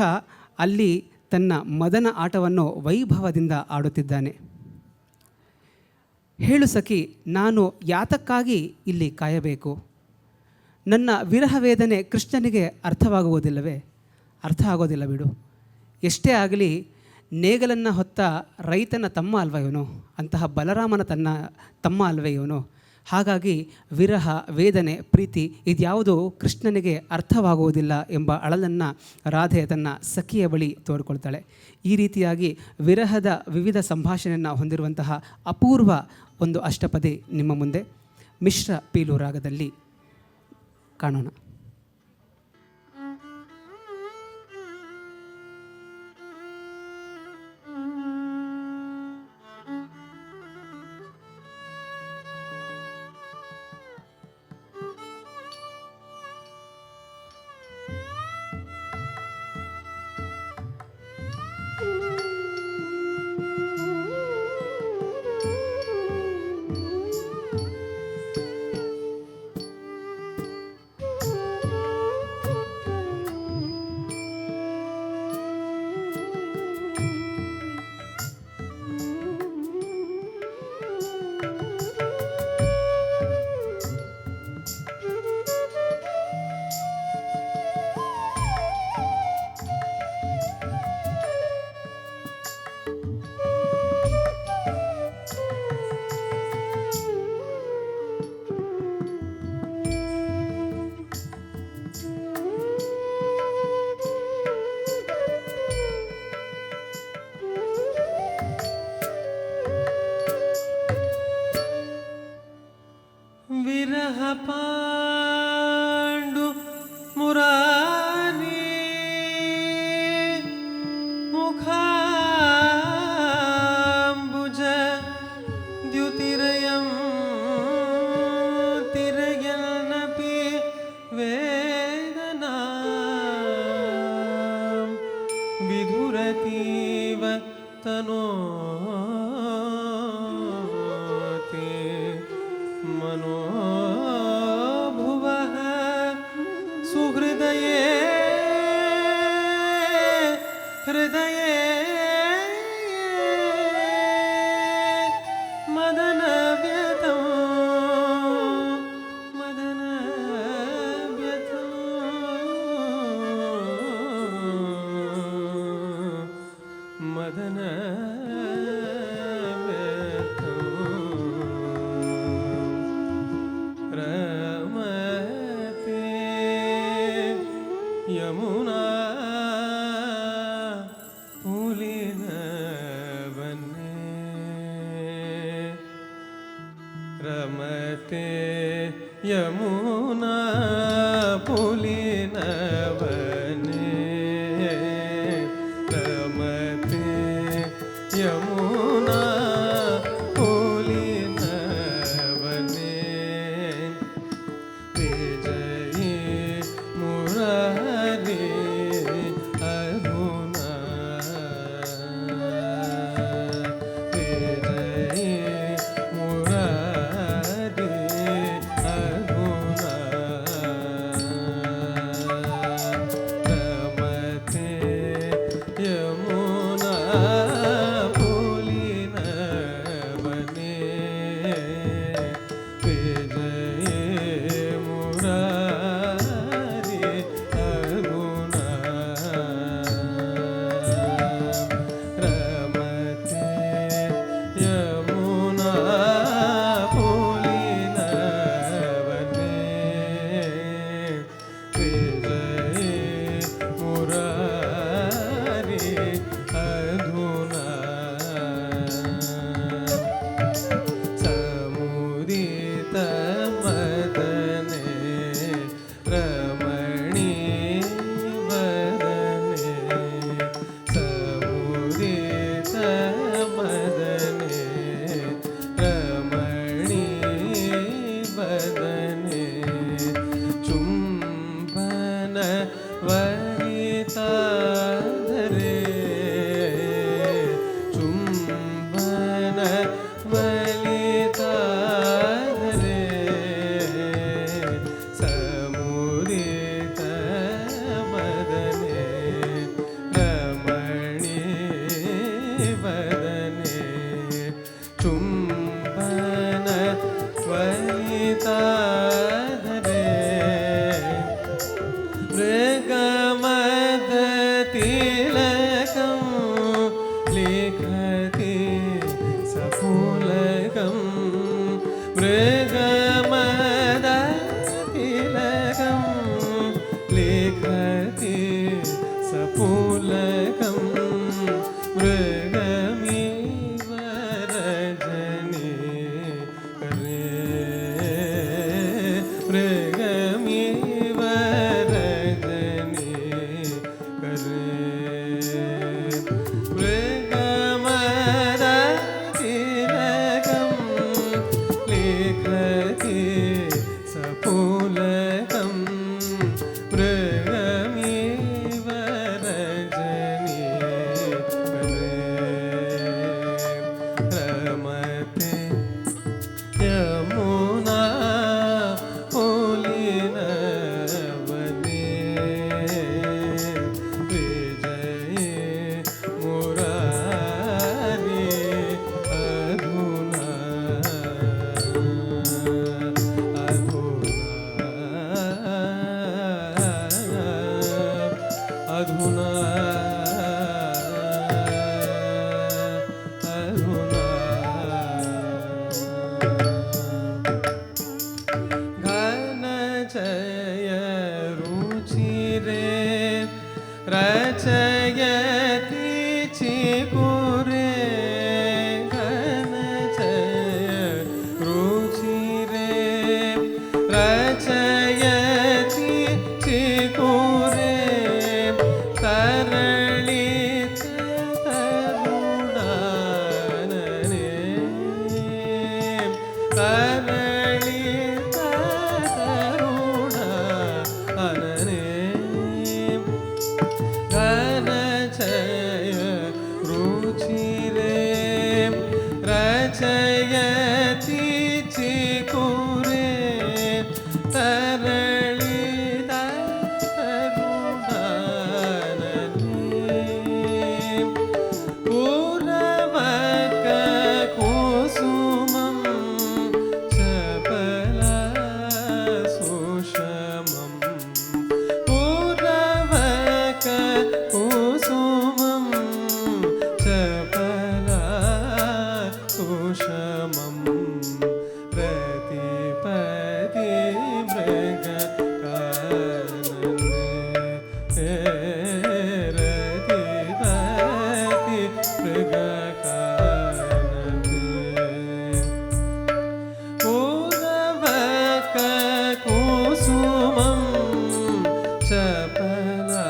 ಅಲ್ಲಿ ತನ್ನ ಮದನ ಆಟವನ್ನು ವೈಭವದಿಂದ ಆಡುತ್ತಿದ್ದಾನೆ. ಹೇಳು ಸಖಿ, ನಾನು ಯಾತಕ್ಕಾಗಿ ಇಲ್ಲಿ ಕಾಯಬೇಕು? ನನ್ನ ವಿರಹ ವೇದನೆ ಕೃಷ್ಣನಿಗೆ ಅರ್ಥವಾಗುವುದಿಲ್ಲವೇ? ಅರ್ಥ ಆಗೋದಿಲ್ಲ ಬಿಡು. ಎಷ್ಟೇ ಆಗಲಿ ನೇಗಲನ್ನು ಹೊತ್ತ ರೈತನ ತಮ್ಮ ಅಲ್ವ ಇವನು, ಅಂತಹ ಬಲರಾಮನ ತಮ್ಮ ಅಲ್ವೇ ಇವನು. ಹಾಗಾಗಿ ವಿರಹ, ವೇದನೆ, ಪ್ರೀತಿ ಇದ್ಯಾವುದೂ ಕೃಷ್ಣನಿಗೆ ಅರ್ಥವಾಗುವುದಿಲ್ಲ ಎಂಬ ಅಳಲನ್ನು ರಾಧೆ ತನ್ನ ಸಖಿಯ ಬಳಿ ತೋಡ್ಕೊಳ್ತಾಳೆ. ಈ ರೀತಿಯಾಗಿ ವಿರಹದ ವಿವಿಧ ಸಂಭಾಷಣೆಯನ್ನು ಹೊಂದಿರುವಂತಹ ಅಪೂರ್ವ ಒಂದು ಅಷ್ಟಪದಿ ನಿಮ್ಮ ಮುಂದೆ ಮಿಶ್ರ ಪೀಲು ರಾಗದಲ್ಲಿ ಕಾಣೋಣ. विरह पाण्डु मुरारी मुखाम्बुज द्युतिरयं तिरयल्नपि वेदना विधुरतीव तनो मनोभुवः सुहृदये हृदये मदनव्यतं रमते यमुना पुलिन बने रमते यमुना पुलिन बने रमते यमुना पुलिन बने विजयी मुरारी अरुणा विजयी मुरारी अरुणा मृगमिव रजनी करे मृगमदतिलकं लिखति सपुलकं मृगमिव रजनी करे रमते यमुना पुलिन वने विजये मुरारी अधुना अधुना घन जय रुचिरे रचयति चिकुरे घन जय रुचिरे रचयति चिकुरे तरलित तरुणानने तरलित तरुणानने घन जय रुचिरे रचयति चिकुरे तरलित तरुणानने पूरवक कुसुमं चपला सुषमं पूरवक कुसुमं चपला सुषमं प्रतिपदि मृगकानने रतिपति मृगकानने पूरवक कुसुमं चपला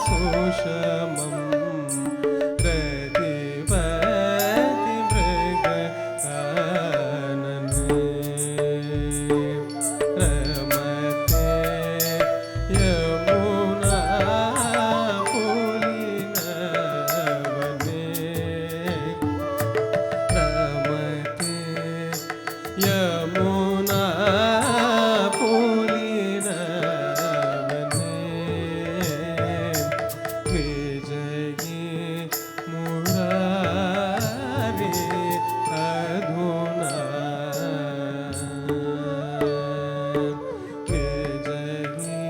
सुषमं प्रतिपदि मृगकानने रमते यमुना पुलिन वने रमते यमुना पुलिन वने विजयी मुरारी अधुना विजयी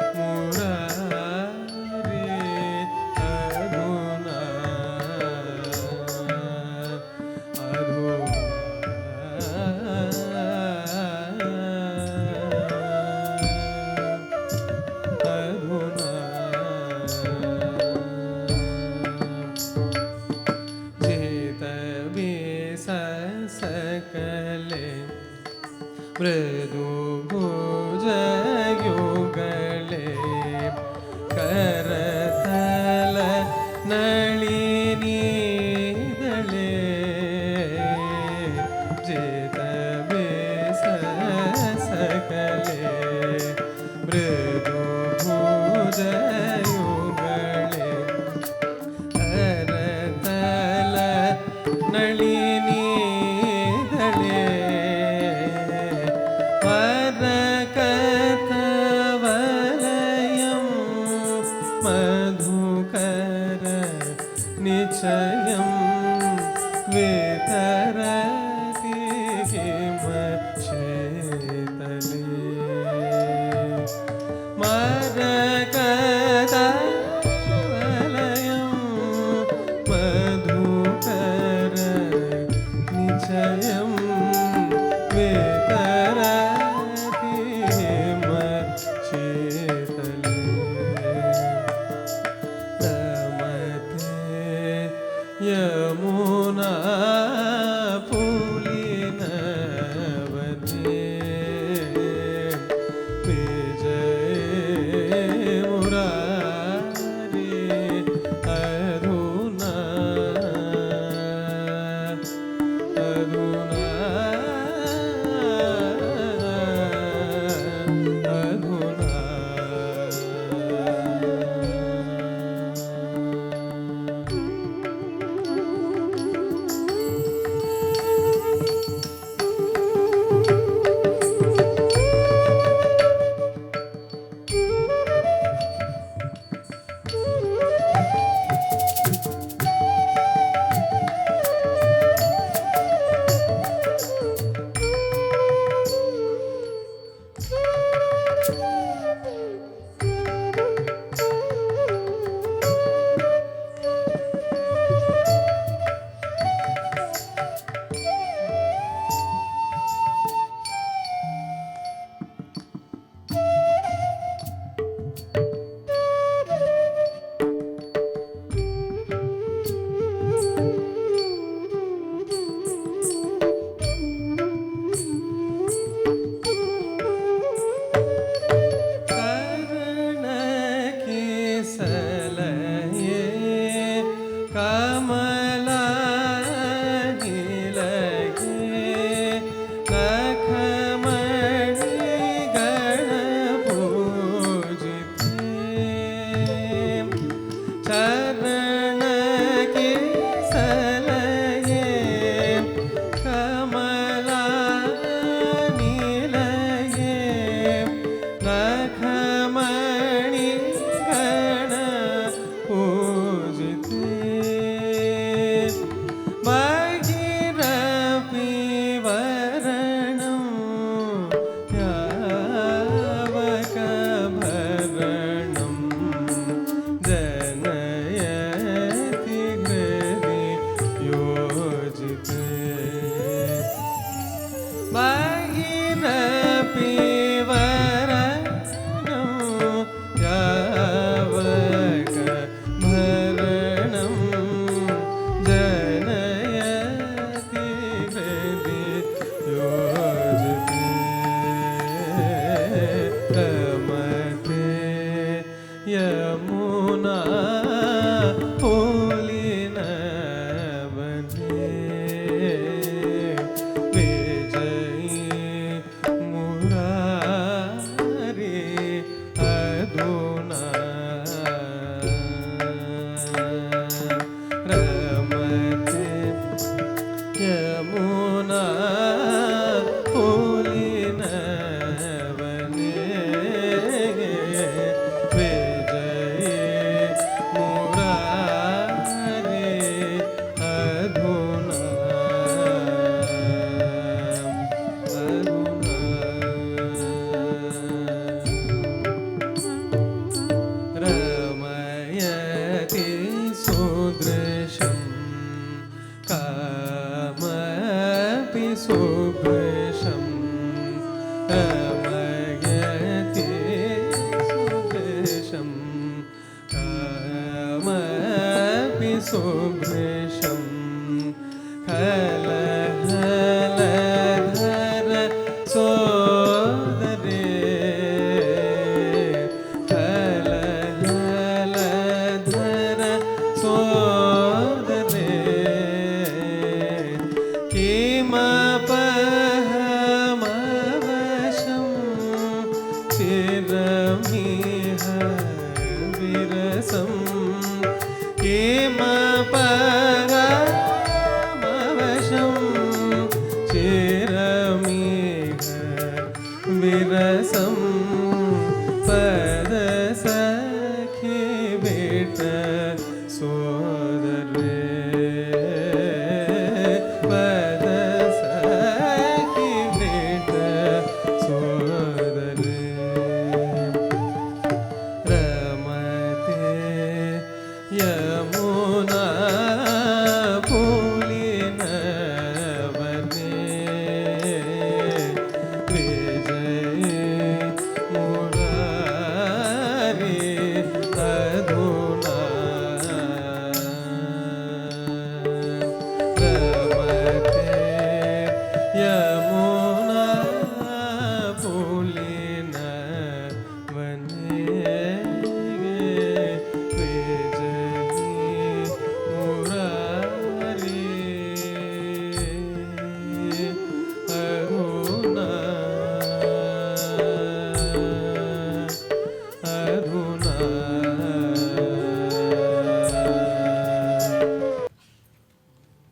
मुरारी अधुना सकले मृदु भुजयुगले करतल नಳಿನಿಗಳೇ जितवे सकले मृदु भुजयुगले करतल नಳಿನಿಗಳೇ वरकतवलयं मधुकर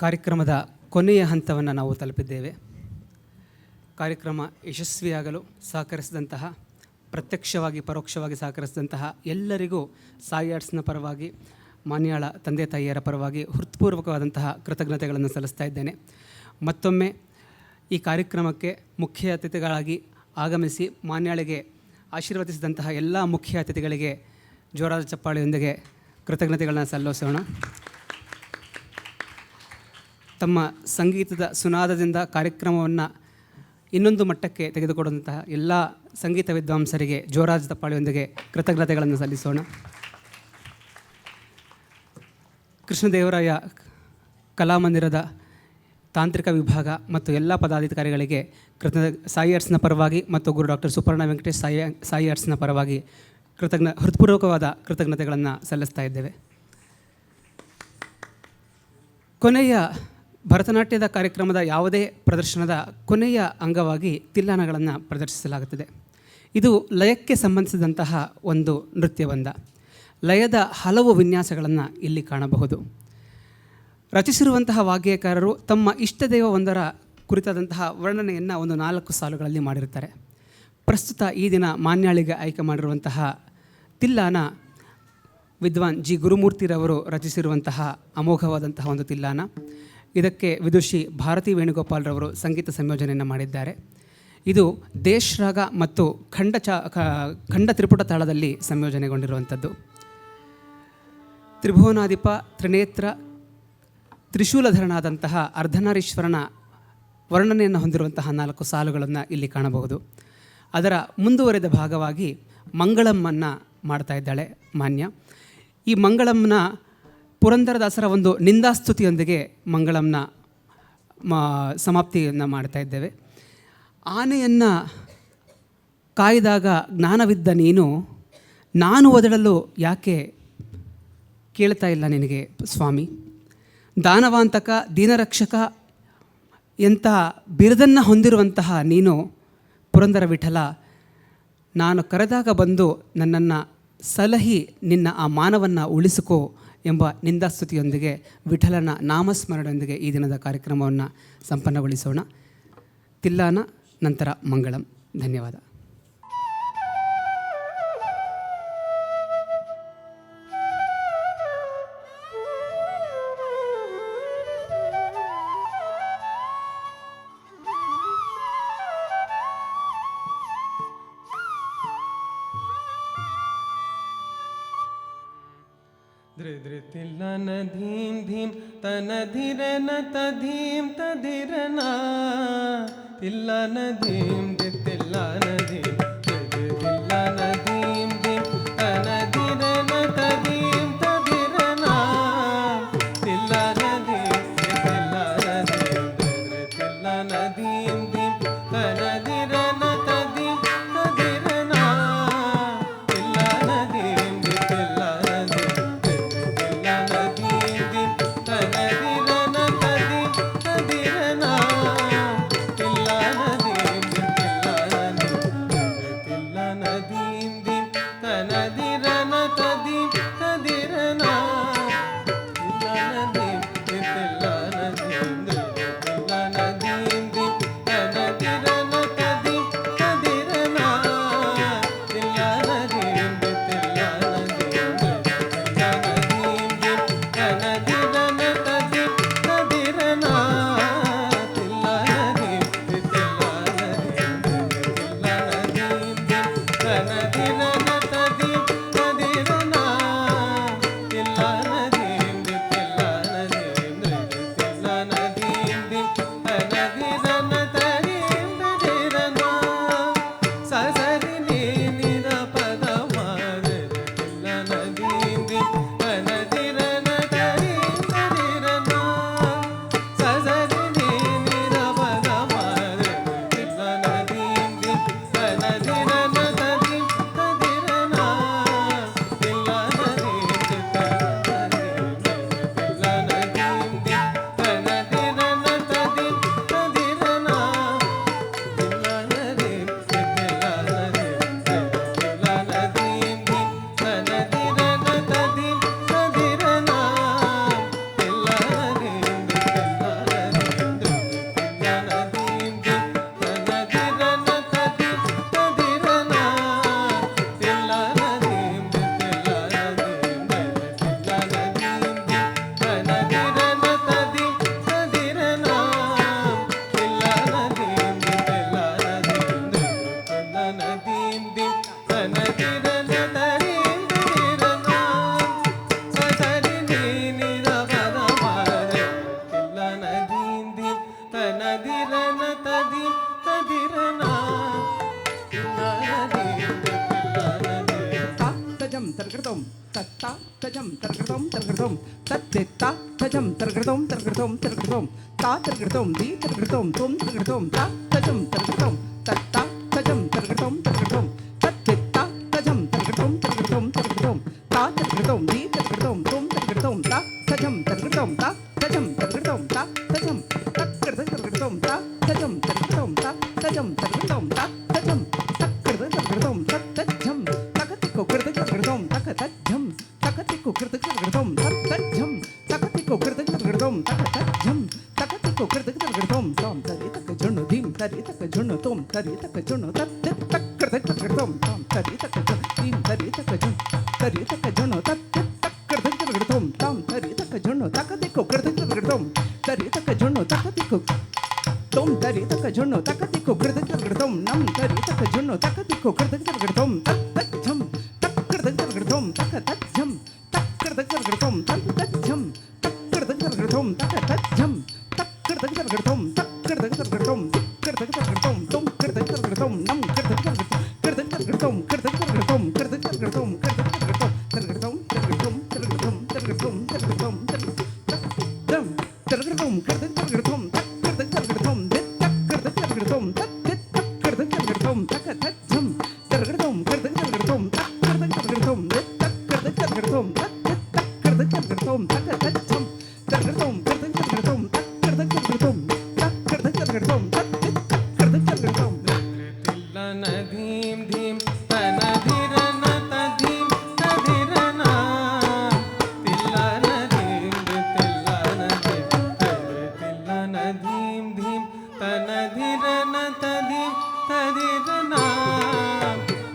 ಕಾರ್ಯಕ್ರಮದ ಕೊನೆಯ ಹಂತವನ್ನು ನಾವು ತಲುಪಿದ್ದೇವೆ. ಕಾರ್ಯಕ್ರಮ ಯಶಸ್ವಿಯಾಗಲು ಸಹಕರಿಸಿದಂತಹ, ಪ್ರತ್ಯಕ್ಷವಾಗಿ ಪರೋಕ್ಷವಾಗಿ ಸಹಕರಿಸಿದಂತಹ ಎಲ್ಲರಿಗೂ ಸಾಯಿ ಆರ್ಟ್ಸ್ನ ಪರವಾಗಿ, ಮಾನ್ಯಾಳ ತಂದೆ ತಾಯಿಯರ ಪರವಾಗಿ ಹೃತ್ಪೂರ್ವಕವಾದಂತಹ ಕೃತಜ್ಞತೆಗಳನ್ನು ಸಲ್ಲಿಸ್ತಾ ಇದ್ದೇನೆ. ಮತ್ತೊಮ್ಮೆ ಈ ಕಾರ್ಯಕ್ರಮಕ್ಕೆ ಮುಖ್ಯ ಅತಿಥಿಗಳಾಗಿ ಆಗಮಿಸಿ ಮಾನ್ಯಾಳಿಗೆ ಆಶೀರ್ವದಿಸಿದಂತಹ ಎಲ್ಲ ಮುಖ್ಯ ಅತಿಥಿಗಳಿಗೆ ಜೋರಾದ ಚಪ್ಪಾಳೆಯೊಂದಿಗೆ ಕೃತಜ್ಞತೆಗಳನ್ನು ಸಲ್ಲಿಸೋಣ. ತಮ್ಮ ಸಂಗೀತದ ಸುನಾದದಿಂದ ಕಾರ್ಯಕ್ರಮವನ್ನು ಇನ್ನೊಂದು ಮಟ್ಟಕ್ಕೆ ತೆಗೆದುಕೊಡುವಂತಹ ಎಲ್ಲ ಸಂಗೀತ ವಿದ್ವಾಂಸರಿಗೆ ಜೋರಾದ ಚಪ್ಪಾಳೆಯೊಂದಿಗೆ ಕೃತಜ್ಞತೆಗಳನ್ನು ಸಲ್ಲಿಸೋಣ. ಕೃಷ್ಣದೇವರಾಯ ಕಲಾಮಂದಿರದ ತಾಂತ್ರಿಕ ವಿಭಾಗ ಮತ್ತು ಎಲ್ಲ ಪದಾಧಿಕಾರಿಗಳಿಗೆ ಸಾಯಿ ಆರ್ಟ್ಸ್ನ ಪರವಾಗಿ ಮತ್ತು ಗುರು ಡಾಕ್ಟರ್ ಸುಪರ್ಣ ವೆಂಕಟೇಶ್ ಸಾಯಿ ಆರ್ಟ್ಸ್ನ ಪರವಾಗಿ ಹೃತ್ಪೂರ್ವಕವಾದ ಕೃತಜ್ಞತೆಗಳನ್ನು ಸಲ್ಲಿಸ್ತಾ ಇದ್ದೇವೆ. ಕೊನೆಯ ಭರತನಾಟ್ಯದ ಕಾರ್ಯಕ್ರಮದ ಯಾವುದೇ ಪ್ರದರ್ಶನದ ಕೊನೆಯ ಅಂಗವಾಗಿ ತಿಲ್ಲಾನಗಳನ್ನು ಪ್ರದರ್ಶಿಸಲಾಗುತ್ತದೆ. ಇದು ಲಯಕ್ಕೆ ಸಂಬಂಧಿಸಿದಂತಹ ಒಂದು ನೃತ್ಯವೊಂದ. ಲಯದ ಹಲವು ವಿನ್ಯಾಸಗಳನ್ನು ಇಲ್ಲಿ ಕಾಣಬಹುದು. ರಚಿಸಿರುವಂತಹ ವಾಗ್ಯಕಾರರು ತಮ್ಮ ಇಷ್ಟದೈವ ಒಂದರ ಕುರಿತಾದಂತಹ ವರ್ಣನೆಯನ್ನು ಒಂದು 4 ಸಾಲುಗಳಲ್ಲಿ ಮಾಡಿರ್ತಾರೆ. ಪ್ರಸ್ತುತ ಈ ದಿನ ಮಾನ್ಯಾಳಿಗೆ ಆಯ್ಕೆ ಮಾಡಿರುವಂತಹ ತಿಲ್ಲಾನ ವಿದ್ವಾನ್ ಜಿ ಗುರುಮೂರ್ತಿರವರು ರಚಿಸಿರುವಂತಹ ಅಮೋಘವಾದಂತಹ ಒಂದು ತಿಲ್ಲಾನ. ಇದಕ್ಕೆ ವಿದುಷಿ ಭಾರತಿ ವೇಣುಗೋಪಾಲ್ರವರು ಸಂಗೀತ ಸಂಯೋಜನೆಯನ್ನು ಮಾಡಿದ್ದಾರೆ. ಇದು ದೇಶ್ ರಾಗ ಮತ್ತು ಖಂಡ ತ್ರಿಪುಟ ತಾಳದಲ್ಲಿ ಸಂಯೋಜನೆಗೊಂಡಿರುವಂಥದ್ದು. ತ್ರಿಭುವನಾಧಿಪ, ತ್ರಿನೇತ್ರ, ತ್ರಿಶೂಲಧರನಾದಂತಹ ಅರ್ಧನಾರೀಶ್ವರನ ವರ್ಣನೆಯನ್ನು ಹೊಂದಿರುವಂತಹ 4 ಸಾಲುಗಳನ್ನು ಇಲ್ಲಿ ಕಾಣಬಹುದು. ಅದರ ಮುಂದುವರೆದ ಭಾಗವಾಗಿ ಮಂಗಳಮ್ಮನ್ನು ಮಾಡ್ತಾ ಇದ್ದಾಳೆ ಮಾನ್ಯ. ಈ ಮಂಗಳಮ್ಮನ ಪುರಂದರದಾಸರ ಒಂದು ನಿಂದಾಸ್ತುತಿಯೊಂದಿಗೆ ಮಂಗಳಮ್ಮನ ಸಮಾಪ್ತಿಯನ್ನು ಮಾಡ್ತಾ ಇದ್ದೇವೆ. ಆನೆಯನ್ನು ಕಾಯ್ದಾಗ ಜ್ಞಾನವಿದ್ದ ನೀನು, ನಾನು ಒದಳಲು ಯಾಕೆ ಕೇಳ್ತಾ ಇಲ್ಲ ನಿನಗೆ ಸ್ವಾಮಿ. ದಾನವಾಂತಕ, ದೀನರಕ್ಷಕ ಎಂಥ ಬಿರುದನ್ನು ಹೊಂದಿರುವಂತಹ ನೀನು ಪುರಂದರ ವಿಠಲ, ನಾನು ಕರೆದಾಗ ಬಂದು ನನ್ನನ್ನು ಸಲಹಿ ನಿನ್ನ ಆ ಮಾನವನ್ನು ಉಳಿಸಿಕೋ ಎಂಬ ನಿಂದಾಸ್ತುತಿಯೊಂದಿಗೆ ವಿಠಲನ ನಾಮಸ್ಮರಣೆಯೊಂದಿಗೆ ಈ ದಿನದ ಕಾರ್ಯಕ್ರಮವನ್ನು ಸಂಪನ್ನಗೊಳಿಸೋಣ. ತಿಲ್ಲಾನ ನಂತರ ಮಂಗಳಂ. ಧನ್ಯವಾದ. ಧೃತಿಲ್ಲನ ಧೀಂ ಧೀಂ ತನ ಧಿರನ ತಧೀಂ ತಧಿರನ ತಿಲ್ಲನ ಧೀಂ ದಿತ್ತಿಲ್ಲನ ಧೀಂ ಧೃತಿಲ್ಲನ ಧೀಂ ಧೀಂ ತನ ಧಿರನ ತಧೀಂ ತಧಿರನ ತಿಲ್ಲನ ಧೀಂ ದಿತ್ತಿಲ್ಲನ ಧೀಂ ಧೃತಿಲ್ಲನ ಧೀಂ ಧೀಂ ತನ ಧಿರನ ತಧೀಂ ತಧಿರನ ತಿಲ್ಲನ ಧೀಂ ದಿತ್ತಿಲ್ಲನ Nam ತರ್ಗಡತೋಂ ತಕ ತಜ್ಜಂ ತರ್ಗಡತೋಂ ಕರ್ದಗ ತರ್ಗಡತೋಂ ತಕ್ ಕರ್ದಗ ತರ್ಗಡತೋಂ ತಕ್ ಕರ್ದಗ ತರ್ಗಡತೋಂ ತಕ್ ತಕ್ ಕರ್ದಗ ತರ್ಗಡತೋಂ ತಕ ತಜ್ಜಂ ತರ್ಗಡತೋಂ ಕರ್ದಗ ತರ್ಗಡತೋಂ ತಕ್ ಕರ್ದಗ ತರ್ಗಡತೋಂ ತಕ್ ಕರ್ದಗ ತರ್ಗಡತೋಂ ತಕ್ ತಕ್ ಕರ್ದಗ ತರ್ಗಡತೋಂ ತಿಲ್ಲನ ಧೀಂ ಧೀಂ ತನ ಧಿರನ ತಧೀಂ ತಧಿರನ ತಿಲ್ಲನ ಧೀಂ ತಿಲ್ಲನ ಧೀಂ ತಿಲ್ಲನ ಧೀಂ ಧೀಂ ತನ ಧಿರನ ತಧೀಂ ತಧಿರನ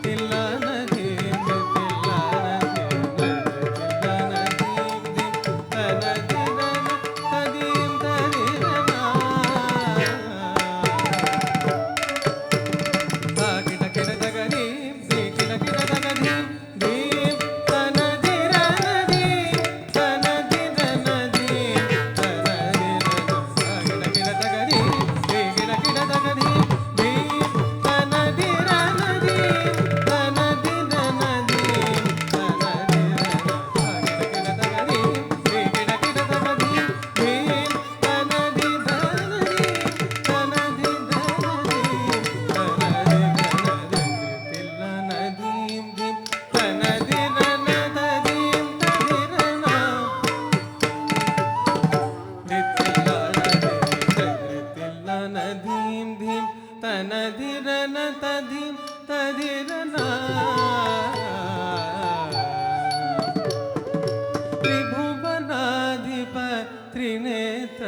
ತಿಲ್ಲನ ಧೀಂ ತಿಲ್ಲನ ಧೀಂ ತಿಲ್ಲನ ಧೀಂ ಧೀಂ ತನ ಧಿರನ ತಧೀಂ ತಧಿರನ ಕಿಡ ಕಿಡ ದಗದೀಂ ಕಿಡ ಕಿಡ ದಗದೀಂ ದೀಂ ತನ ಧಿರನ ದೀಂ ತನ ಧಿರನ ದೀಂ ತನ ಧಿರನ ಕಿಡ ಕಿಡ ದಗದೀಂ ಕಿಡ ಕಿಡ ದಗದೀಂ ದೀಂ ತನ ಧಿರನ ದೀಂ ತನ ಧಿರನ ದೀಂ ತನ ಧಿರನ ಕಿಡ ಕಿಡ ದಗದೀಂ ಕಿಡ ಕಿಡ ದಗದೀಂ ದೀಂ ತನ ಧಿರನ ದೀಂ ತನ ಧಿರನ ದೀಂ ತನ ತಿಲ್ಲನ ಧೀಂ ಧೀಂ ತನ ಧಿರನ ತಧೀಂ ತಧಿರನ ತಿಲ್ಲನ ಧೀಂ ಧೀಂ ತನ ಧಿರನ ತಧೀಂ ತಧಿರನ ತ್ರಿಭುವನಾಧಿಪ ತ್ರಿನೇತ್ರ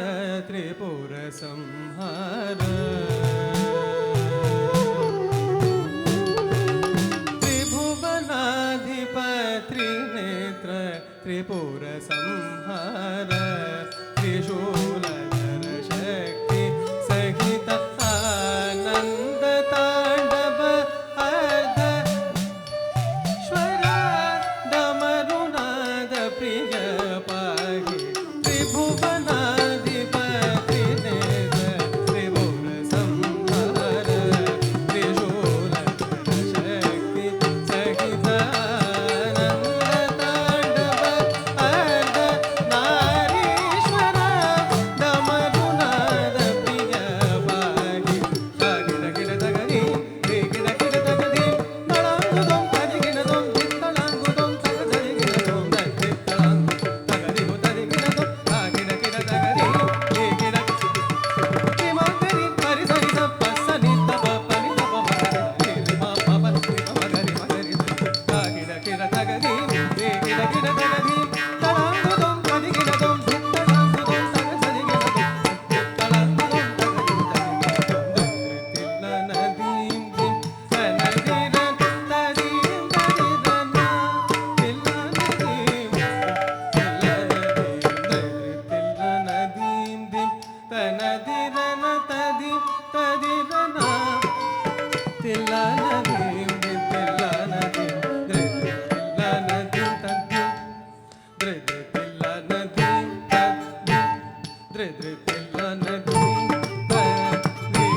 ತ್ರಿಪುರ ಸಂಹಾರ ತ್ರಿಭುವನಾಧಿಪ ತ್ರಿನೇತ್ರ ತ್ರಿಪುರ ಸಂಹಾರ ತ್ರಿಶೂಲಧರ ಶಕ್ತಿ ಸಹಿತ ಆನಂದ ತಾಂಡವ ಅರ್ಧ ಶ್ವರ ಡಮರುನಾದ ಪ್ರಿಯ ಪಾಹಿ ತ್ರಿಭುವನಾಧಿಪ ತ್ರಿನೇತ್ರ ತ್ರಿಪುರ ಸಂಹಾರ ತ್ರಿಶೂಲಧರ ಶಕ್ತಿ ಸಹಿತ ಆನಂದ ತಾಂಡವ ಅರ್ಧ ನಾರೀಶ್ವರ ಡಮರುನಾದ ಪ್ರಿಯ ಪಾಹಿ ಗಿಡ ಗಿಡ ತಗದಿ ಗಿಡ ಗಿಡ ತಗದಿ ತಳಾಂಗುದಂ ತದಿಗಿಡದಂ ತಳಾಂಗುದಂ ತಗದಿಗಿಡದಂ ತಳಾಂಗು ತಗದಿಗು ತದಿಗಿಡದಂ ಗಿಡ ಗಿಡ ತಗದಿ ಗಿಡ ಕಿಮಗರಿ ಪರಿಸರಿ ತಪ್ಪ ಸನಿ ತಪ ಪನಿ ತಪ ಮಗರಿ ಮಾ ಪಪ ಮಗರಿ ಮಗರಿ ಗಿಡ ಗಿಡ ತಗದಿ ಗಿಡ ಗಿಡ ತಗದಿ ತಳಾಂಗುದಂ ತದಿಗಿಡದಂ ತಳಾಂಗುದಂ ತಗದಿಗಿಡದಂ ತಳಾಂಗುದಂ ತಗದಿಗಿಡದಂ ತಿಲ್ಲನ ಧೀಂ ಧೀಂ ತನ ಧಿರನ ತಧೀಂ ತಧಿರನ ತಿಲ್ಲನ ಧೀಂ ತಿಲ್ಲನ ಧೀಂ ಧೀಂ ತನ ಧಿರನ ತಧೀಂ ತಧಿರನ ತಿಲ್ಲನ ಧೀಂ ಧೀಂ ತಿಲ್ಲನ ಧೀಂ ತಿಲ್ಲನ ಧೀಂ ತಧೀಂ ತಿಲ್ಲನ ಧೀಂ ತಧೀಂ ತಿಲ್ಲನ ಧೀಂ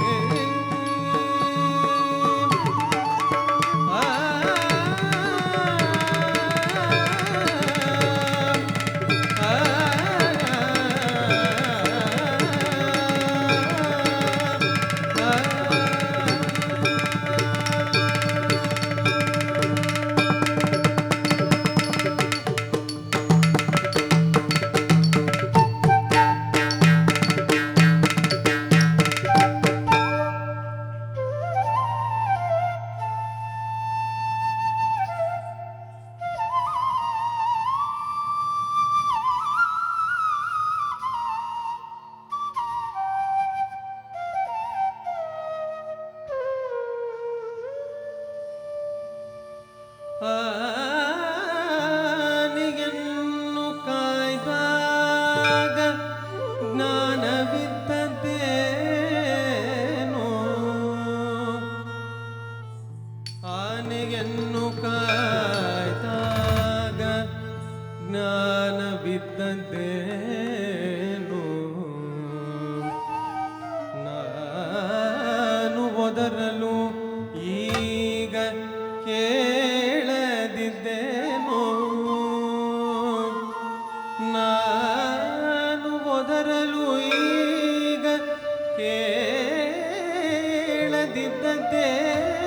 ಆನೆಯನ್ನು ಕಾಯ್ದಾಗ ಜ್ಞಾನವಿದ್ದದ್ದೇನೋ ಆನೆಯನ್ನು ಕಾಯ್ದಾಗ ಜ್ಞಾನವಿದ್ದದ್ದೇನೋ ನಾನು ಒದರಲು ಈಗ ಕೇಳದಿದ್ದೇನೋ ನಾನು ಒದರಲು ಈಗ ಕೇಳದಿದ್ದದ್ದೇನೋ